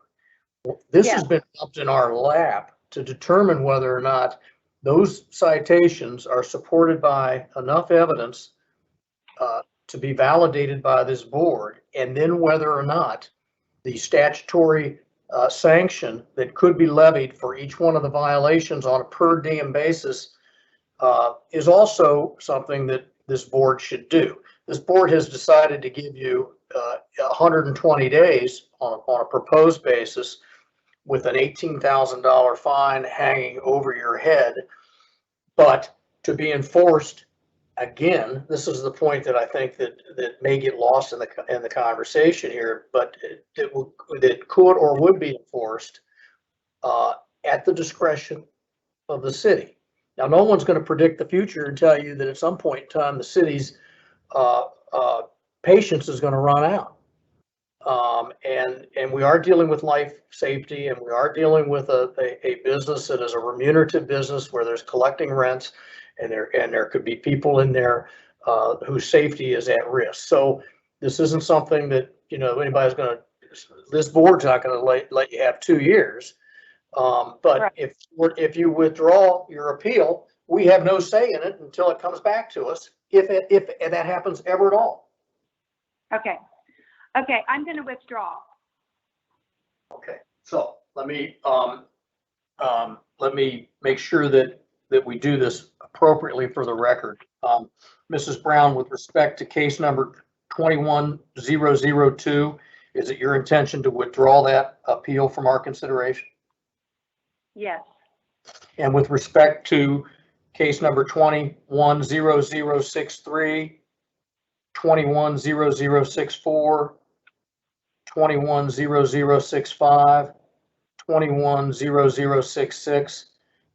This has been dumped in our lap to determine whether or not those citations are supported by enough evidence to be validated by this board, and then whether or not the statutory sanction that could be levied for each one of the violations on a per diem basis is also something that this board should do. This board has decided to give you 120 days on a proposed basis with an $18,000 fine hanging over your head. But to be enforced, again, this is the point that I think that may get lost in the conversation here, but that could or would be enforced at the discretion of the city. Now, no one's going to predict the future and tell you that at some point in time the city's patience is going to run out. And we are dealing with life safety, and we are dealing with a business that is a remunerative business where there's collecting rents, and there could be people in there whose safety is at risk. So this isn't something that, you know, anybody's going to, this board's not going to let you have 2 years. But right. If you withdraw your appeal, we have no say in it until it comes back to us, if that happens ever at all. Okay. Okay, I'm going to withdraw. Okay, so let me make sure that we do this appropriately for the record. Mrs. Brown, with respect to case number 21002, is it your intention to withdraw that appeal from our consideration? Yes. And with respect to case number 210063, 210064, 210065, 210066,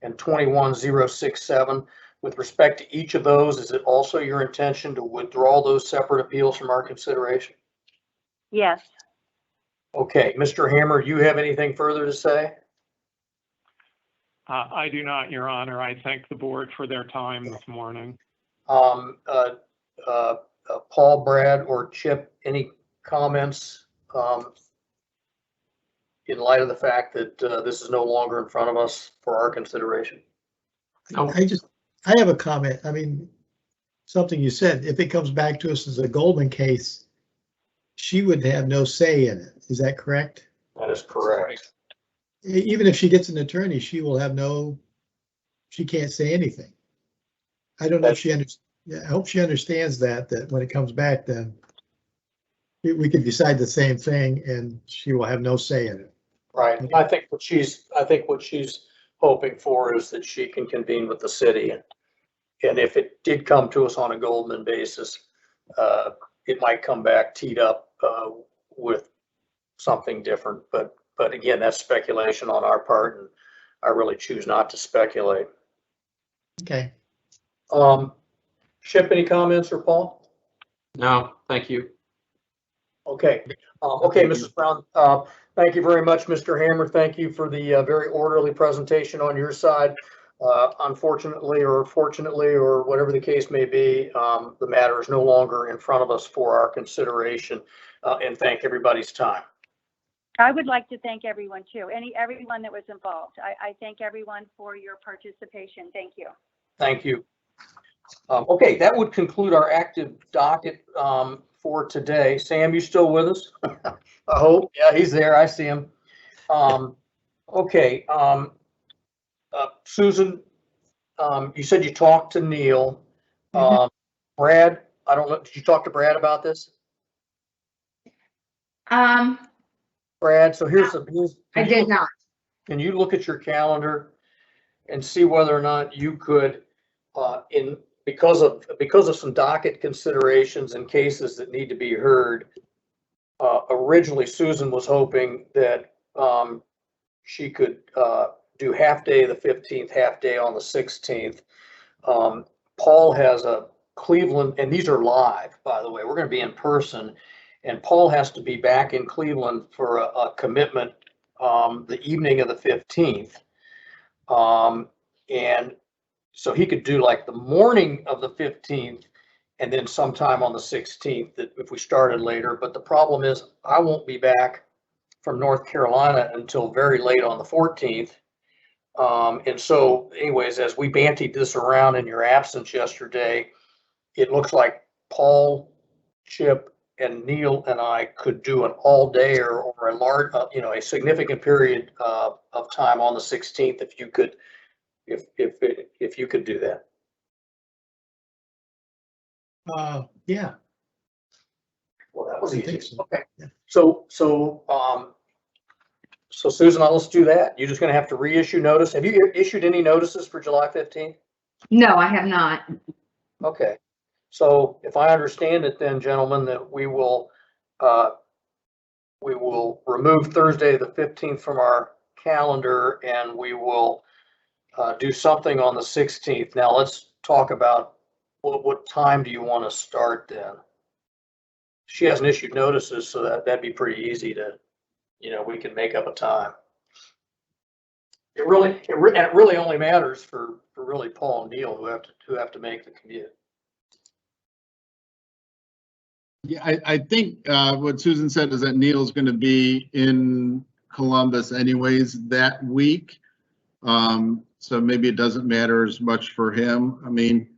and 21067. With respect to each of those, is it also your intention to withdraw those separate appeals from our consideration? Yes. Okay, Mr. Hammer, do you have anything further to say? I do not, Your Honor. I thank the board for their time this morning. Paul, Brad, or Chip, any comments in light of the fact that this is no longer in front of us for our consideration? No. I have a comment. I mean, something you said, if it comes back to us as a Goldman case, she would have no say in it. Is that correct? That is correct. Even if she gets an attorney, she will have she can't say anything. I don't know if she understands. I hope she understands that when it comes back, then we could decide the same thing and she will have no say in it. Right. I think what she's hoping for is that she can convene with the city, and if it did come to us on a Goldman basis, it might come back teed up with something different. But again, that's speculation on our part, and I really choose not to speculate. Okay. Chip, any comments, or Paul? No, thank you. Okay. Okay, Mrs. Brown, thank you very much, Mr. Hammer. Thank you for the very orderly presentation on your side. Unfortunately, or fortunately, or whatever the case may be, the matter is no longer in front of us for our consideration, and thank everybody's time. I would like to thank everyone too, everyone that was involved. I thank everyone for your participation. Thank you. Thank you. Okay, that would conclude our active docket for today. Sam, you still with us? I hope. Yeah, he's there. I see him. Okay. Susan, you said you talked to Neil. Brad, I don't know. Did you talk to Brad about this? Brad, so I did not. Can you look at your calendar and see whether or not you could because of some docket considerations and cases that need to be heard, originally Susan was hoping that she could do half day the 15th, half day on the 16th. Paul has a Cleveland, and these are live, by the way. We're going to be in person, and Paul has to be back in Cleveland for a commitment the evening of the 15th. And so he could do like the morning of the 15th and then sometime on the 16th if we started later. But the problem is I won't be back from North Carolina until very late on the 14th. And so anyways, as we bantied this around in your absence yesterday, it looks like Paul, Chip, and Neil and I could do an all day or a large, a significant period of time on the 16th if you could, if you could do that. Yeah. Well, that was I easy. think so. Okay. Yeah. So Susan, let's do that. You're just gonna have to reissue notice. Have you issued any notices for July 15th? No, I have not. Okay. So if I understand it then, gentlemen, that we will remove Thursday, the 15th from our calendar, and we will do something on the 16th. Now let's talk about what time do you want to start then? She hasn't issued notices, so that'd be pretty easy to, we can make up a time. It really only matters for really Paul and Neil who have to make the commute. Yeah, I think what Susan said is that Neil's going to be in Columbus anyways that week. So maybe it doesn't matter as much for him. I mean,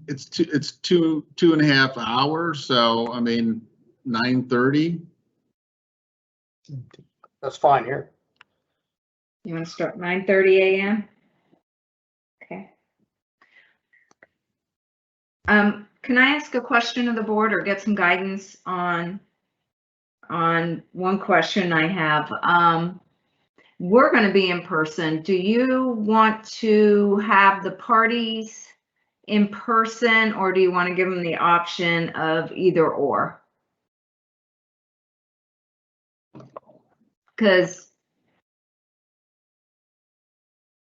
it's 2.5 hours. So, I mean, 9:30. That's fine here. You want to start 9:30 a.m.? Okay. Can I ask a question of the board or get some guidance on one question I have? We're going to be in person. Do you want to have the parties in person, or do you want to give them the option of either or? And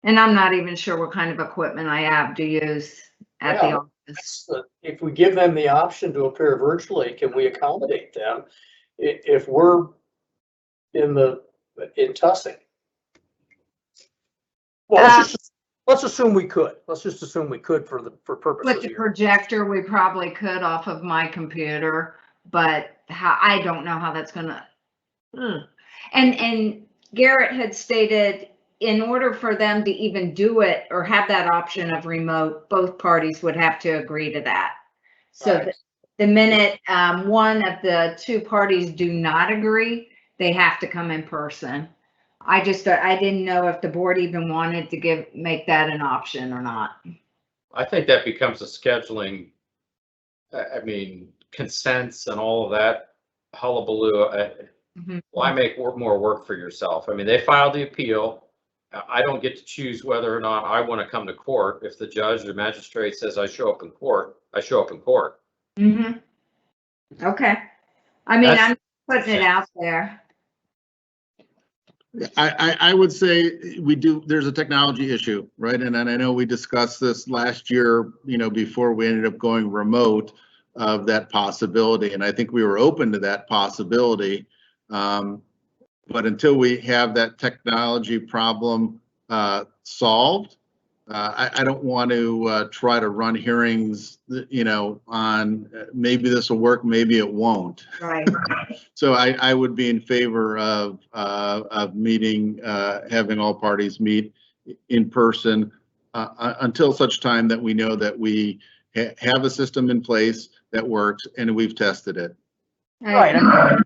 I'm not even sure what kind of equipment I have to use at the office. If we give them the option to appear virtually, can we accommodate them if we're in Tussing? Well, let's assume we could. Let's just assume we could for purposes With the here. projector, we probably could off of my computer, but I don't know how that's gonna. And Garrett had stated, in order for them to even do it or have that option of remote, both parties would have to agree to that. So Right. the minute one of the two parties do not agree, they have to come in person. I didn't know if the board even wanted to make that an option or not. I think that becomes a scheduling, I mean, consents and all of that hullabaloo. Why make more work for yourself? I mean, they filed the appeal. I don't get to choose whether or not I want to come to court. If the judge or magistrate says I show up in court, I show up in court. Okay. I mean, I'm putting it out there. I would say there's a technology issue, right? And I know we discussed this last year, before we ended up going remote, of that possibility. And I think we were open to that possibility. But until we have that technology problem solved, I don't want to try to run hearings, on maybe this will work, maybe it won't. Right. So I would be in favor of meeting, having all parties meet in person until such time that we know that we have a system in place that works and we've tested it. Right. I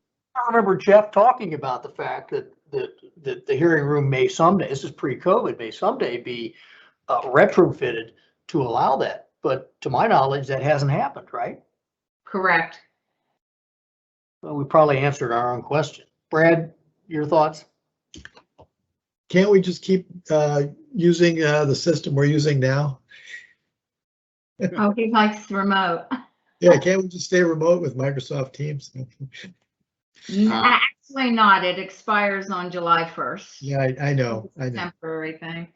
remember Jeff talking about the fact that the hearing room may someday, this is pre-COVID, may someday be retrofitted to allow that. But to my knowledge, that hasn't happened, right? Correct. Well, we probably answered our own question. Brad, your thoughts? Can't we just keep using the system we're using now? Oh, he likes remote. Yeah, can't we just stay remote with Microsoft Teams? Actually not, it expires on July 1st. Yeah, I know. Temporary thing.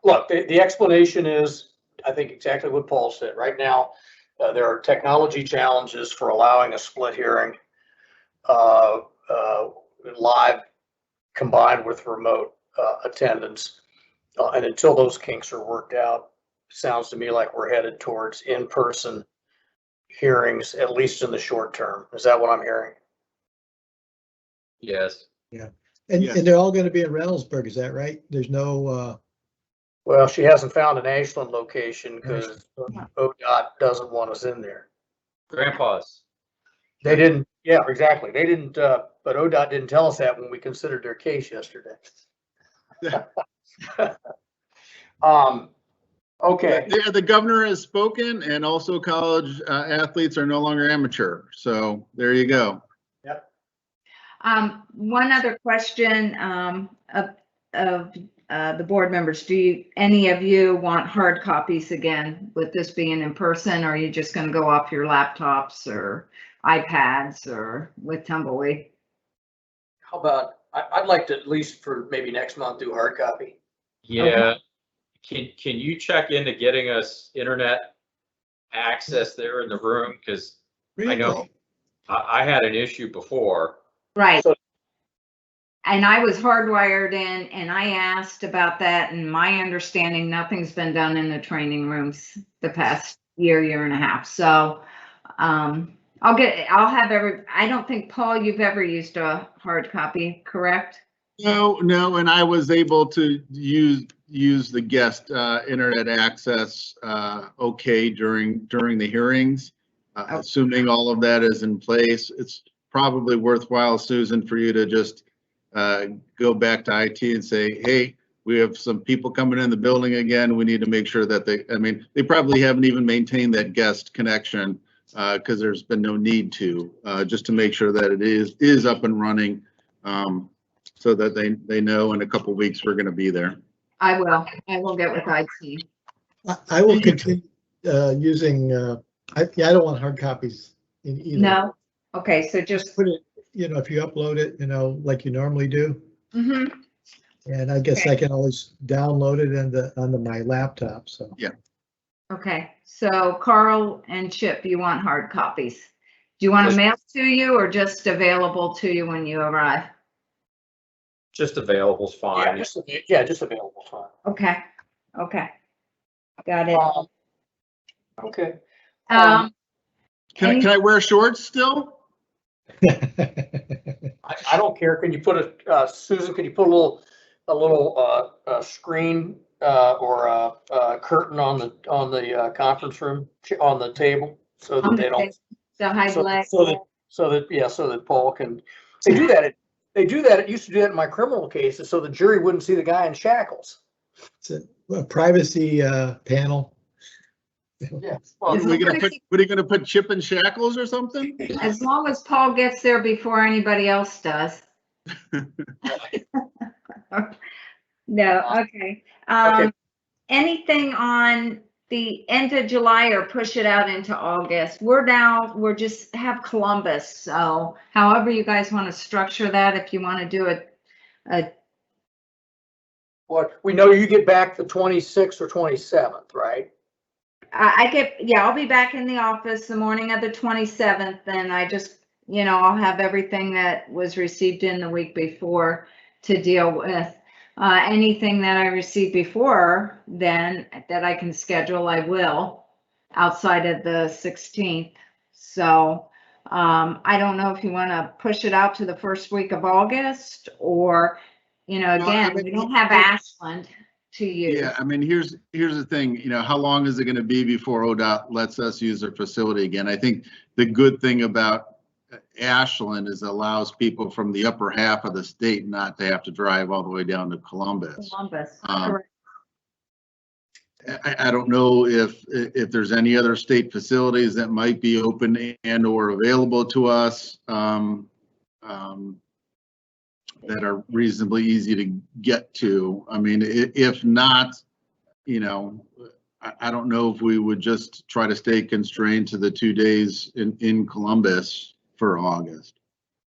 Look, the explanation is, I think exactly what Paul said. Right now, there are technology challenges for allowing a split hearing live combined with remote attendance. And until those kinks are worked out, it sounds to me like we're headed towards in-person hearings, at least in the short term. Is that what I'm hearing? Yes. Yeah. And they're all going to be in Reynoldsburg, is that right? There's no Well, she hasn't found an Ashland location because ODOT doesn't want us in there. Grandpa's. They didn't, yeah, exactly. They didn't, but ODOT didn't tell us that when we considered their case yesterday. Okay. The governor has spoken, and also college athletes are no longer amateur. So there you go. Yep. One other question of the board members. Do any of you want hard copies again with this being in person, or are you just going to go off your laptops or iPads or with Tumbleweed? How about, I'd like to at least for maybe next month do hard copy. Yeah. Can you check into getting us internet access there in the room? Because I know I had an issue before. Right. And I was hardwired in, and I asked about that, and my understanding, nothing's been done in the training rooms the past year and a half. So I'll have I don't think, Paul, you've ever used a hard copy, correct? No, and I was able to use the guest internet access okay during the hearings. Assuming all of that is in place, it's probably worthwhile, Susan, for you to just go back to IT and say, hey, we have some people coming in the building again. We need to make sure that they probably haven't even maintained that guest connection because there's been no need to, just to make sure that it is up and running. So that they know in a couple of weeks we're going to be there. I will get with IT. I will continue using. I don't want hard copies in either. No. Okay, so just put it. If you upload it, like you normally do. Mm-hmm. And I guess I can always download it onto my laptop. So yeah. Okay, so Carl and Chip, you want hard copies? Do you want to mail to you or just available to you when you arrive? Just available is fine. Just available is fine. Okay. Got it. Okay. Can I wear shorts still? I don't care. Can you put Susan, can you put a little screen or a curtain on the conference room on the table so that they don't. So that Paul can. They do that. It used to do that in my criminal cases, so the jury wouldn't see the guy in shackles. It's a privacy panel. Yeah. Well, what are you going to put Chip in shackles or something? As long as Paul gets there before anybody else does. No. Okay. Anything on the end of July or push it out into August? We're just have Columbus. So however you guys want to structure that, if you want to do it. What we know, you get back the 26th or 27th, right? I'll be back in the office the morning of the 27th, and I just, I'll have everything that was received in the week before to deal with. Anything that I received before then that I can schedule, I will, outside of the 16th. So I don't know if you want to push it out to the first week of August or, again, we don't have Ashland to use. Yeah, here's the thing, how long is it going to be before ODOT lets us use their facility again? I think the good thing about Ashland is it allows people from the upper half of the state not to have to drive all the way down to Columbus. Correct. I don't know if there's any other state facilities that might be open and or available to us. that are reasonably easy to get to. I mean, if not, you know, I don't know if we would just try to stay constrained to the 2 days in Columbus for August.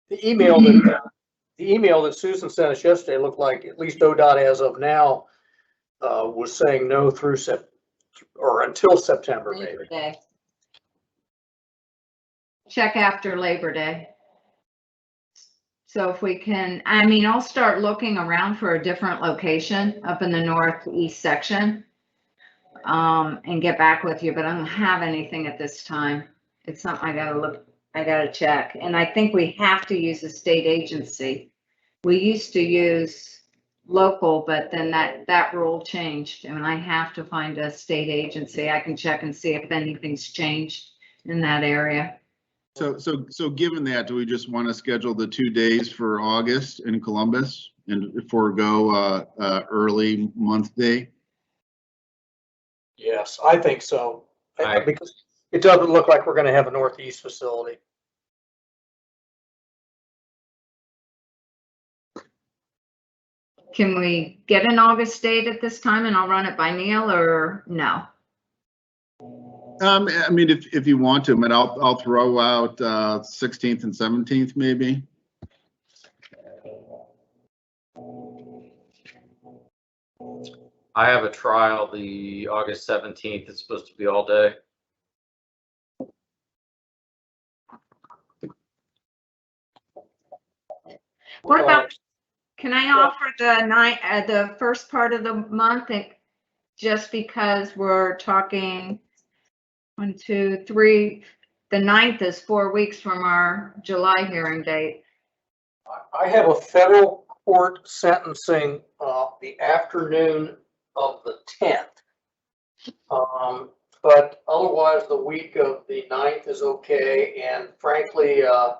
The email that Susan sent us yesterday looked like, at least ODOT as of now, was saying no through or until September, maybe. Labor Day. Check after Labor Day. So if we can, I mean, I'll start looking around for a different location up in the northeast section, and get back with you, but I don't have anything at this time. It's something I gotta check. And I think we have to use a state agency. We used to use local, but then that rule changed, and I have to find a state agency. I can check and see if anything's changed in that area. So given that, do we just want to schedule the 2 days for August in Columbus and forego early month day? Yes, I think so. Because it doesn't look like we're gonna have a northeast facility. Can we get an August date at this time and I'll run it by Neil, or no? I mean, if you want to, but I'll throw out 16th and 17th maybe. I have a trial the August 17th. It's supposed to be all day. What about, can I offer the first part of the month, just because we're talking 1, 2, 3, the 9th is 4 weeks from our July hearing date. I have a federal court sentencing the afternoon of the 10th. But otherwise, the week of the 9th is okay. And frankly, the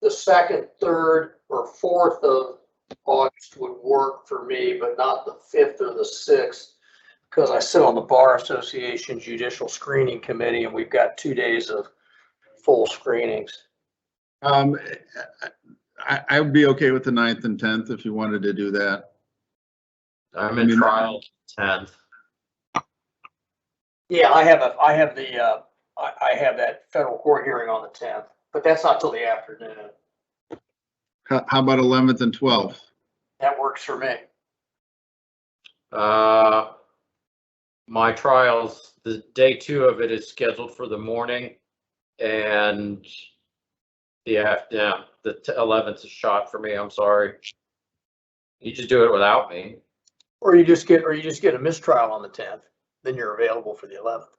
2nd, 3rd, or 4th of August would work for me, but not the 5th or the 6th, because I sit on the Bar Association Judicial Screening Committee, and we've got 2 days of full screenings. I would be okay with the 9th and 10th if you wanted to do that. I'm in trial 10th. Yeah, I have that federal court hearing on the 10th, but that's not till the afternoon. How about 11th and 12th? That works for me. My trials, the day 2 of it is scheduled for the morning, and the 11th is shot for me. I'm sorry. You just do it without me. Or you just get a mistrial on the 10th, then you're available for the 11th.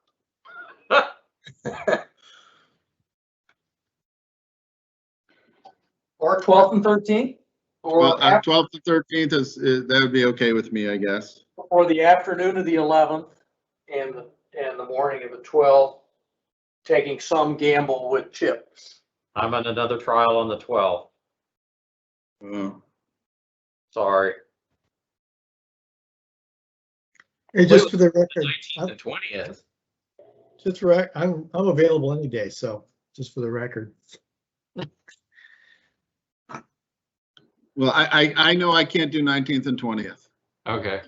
Or 12th and 13th? Well, 12th and 13th that would be okay with me, I guess. Or the afternoon of the 11th and the morning of the 12th, taking some gamble with Chip. I'm on another trial on the 12th. Sorry. Hey, just for the record, 19th and 20th. just for, I'm available any day, so just for the record. Well, I know I can't do 19th and 20th. Okay.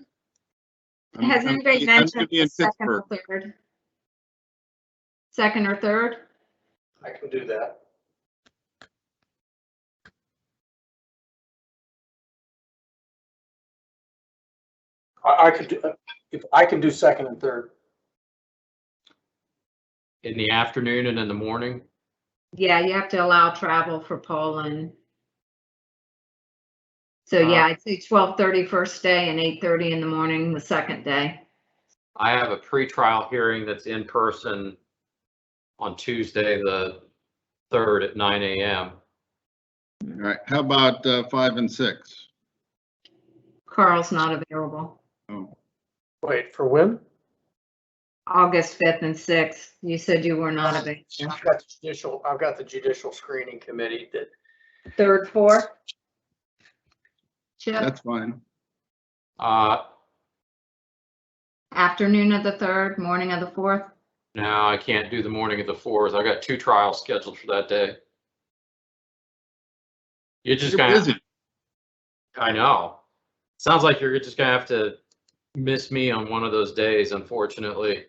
Has anybody mentioned the 2nd Pittsburgh. or 3rd? 2nd or 3rd? I can do that. I could do, if I can do 2nd and 3rd. In the afternoon and in the morning? Yeah, you have to allow travel for Poland. So yeah, I'd say 12:30 first day and 8:30 in the morning the second day. I have a pretrial hearing that's in person on Tuesday, the 3rd at 9 a.m. All right. How about 5 and 6? Carl's not available. Oh. Wait, for when? August 5th and 6th. You said you were not available. I've got the judicial screening committee that. 3rd, 4th. Chip? That's fine. Afternoon of the 3rd, morning of the 4th. No, I can't do the morning of the 4th. I got 2 trials scheduled for that day. You're just You're gonna, busy. I know. Sounds like you're just gonna have to miss me on one of those days, unfortunately.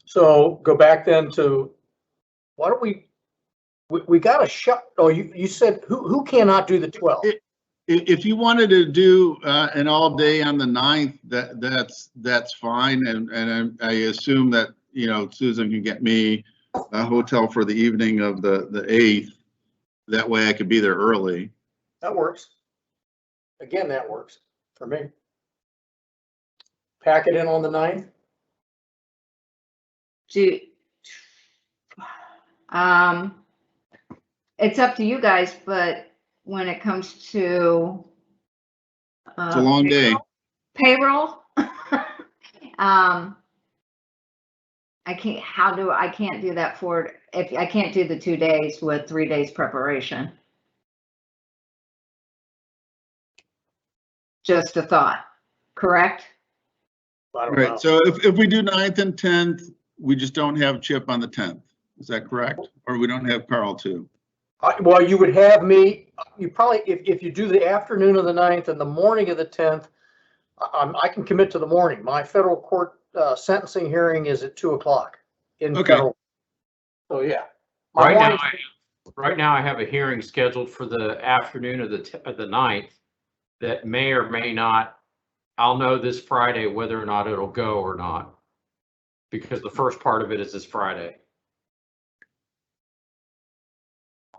So go back then to, why don't we got a shut, oh, you said, who cannot do the 12th? If you wanted to do an all day on the 9th, that's fine. And I assume that, you know, Susan can get me a hotel for the evening of the 8th. That way I could be there early. That works. Again, that works for me. Pack it in on the 9th. It's up to you guys, but when it comes to It's a long day. payroll, I can't do that if I can't do the 2 days with 3 days preparation. Just a thought, correct? I don't Right. know. So if we do 9th and 10th, we just don't have Chip on the 10th. Is that correct? Or we don't have Carl too? Well, you would have me, you probably, if you do the afternoon of the 9th and the morning of the 10th, I can commit to the morning. My federal court sentencing hearing is at 2 o'clock in Okay. federal. So yeah. Right now I have a hearing scheduled for the afternoon of the 9th that may or may not, I'll know this Friday whether or not it'll go or not. Because the first part of it is this Friday.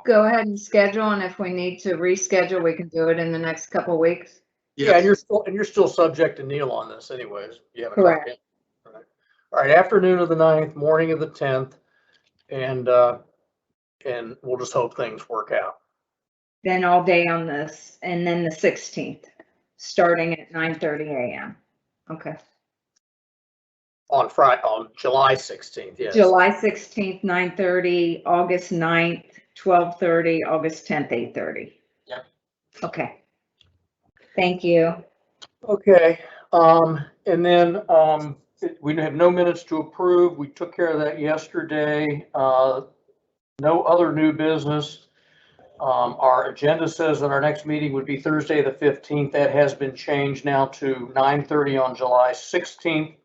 Go ahead and schedule, and if we need to reschedule, we can do it in the next couple of weeks. Yeah, and you're still subject to Neil on this anyways. You haven't Correct. talked yet. All right, afternoon of the 9th, morning of the 10th, and we'll just hope things work out. Then all day on this, and then the 16th, starting at 9:30 a.m. Okay. On Friday, on July 16th, yes. July 16th, 9:30, August 9th, 12:30, August 10th, 8:30. Yep. Okay. Thank you. Okay, and then, we have no minutes to approve. We took care of that yesterday. No other new business. Our agenda says that our next meeting would be Thursday, the 15th. That has been changed now to 9:30 on July 16th.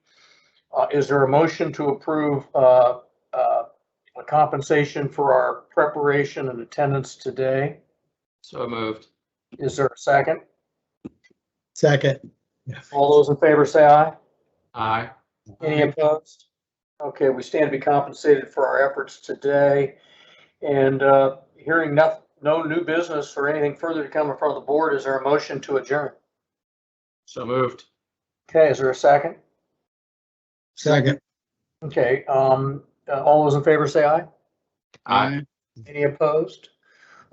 Is there a motion to approve, a compensation for our preparation and attendance today? So moved. Is there a second? Second. All those in favor say aye. Aye. Any opposed? Okay, we stand to be compensated for our efforts today. And hearing no new business or anything further to come in front of the board, is there a motion to adjourn? So moved. Okay, is there a second? Second. Okay, all those in favor say aye. Aye. Any opposed?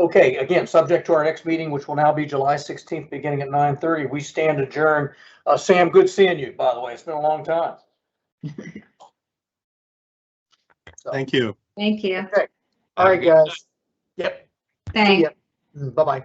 Okay, again, subject to our next meeting, which will now be July 16th, beginning at 9:30. We stand adjourned. Sam, good seeing you, by the way. It's been a long time. Thank you. Thank you. Okay. All right, guys. Yep. Thanks. Bye-bye.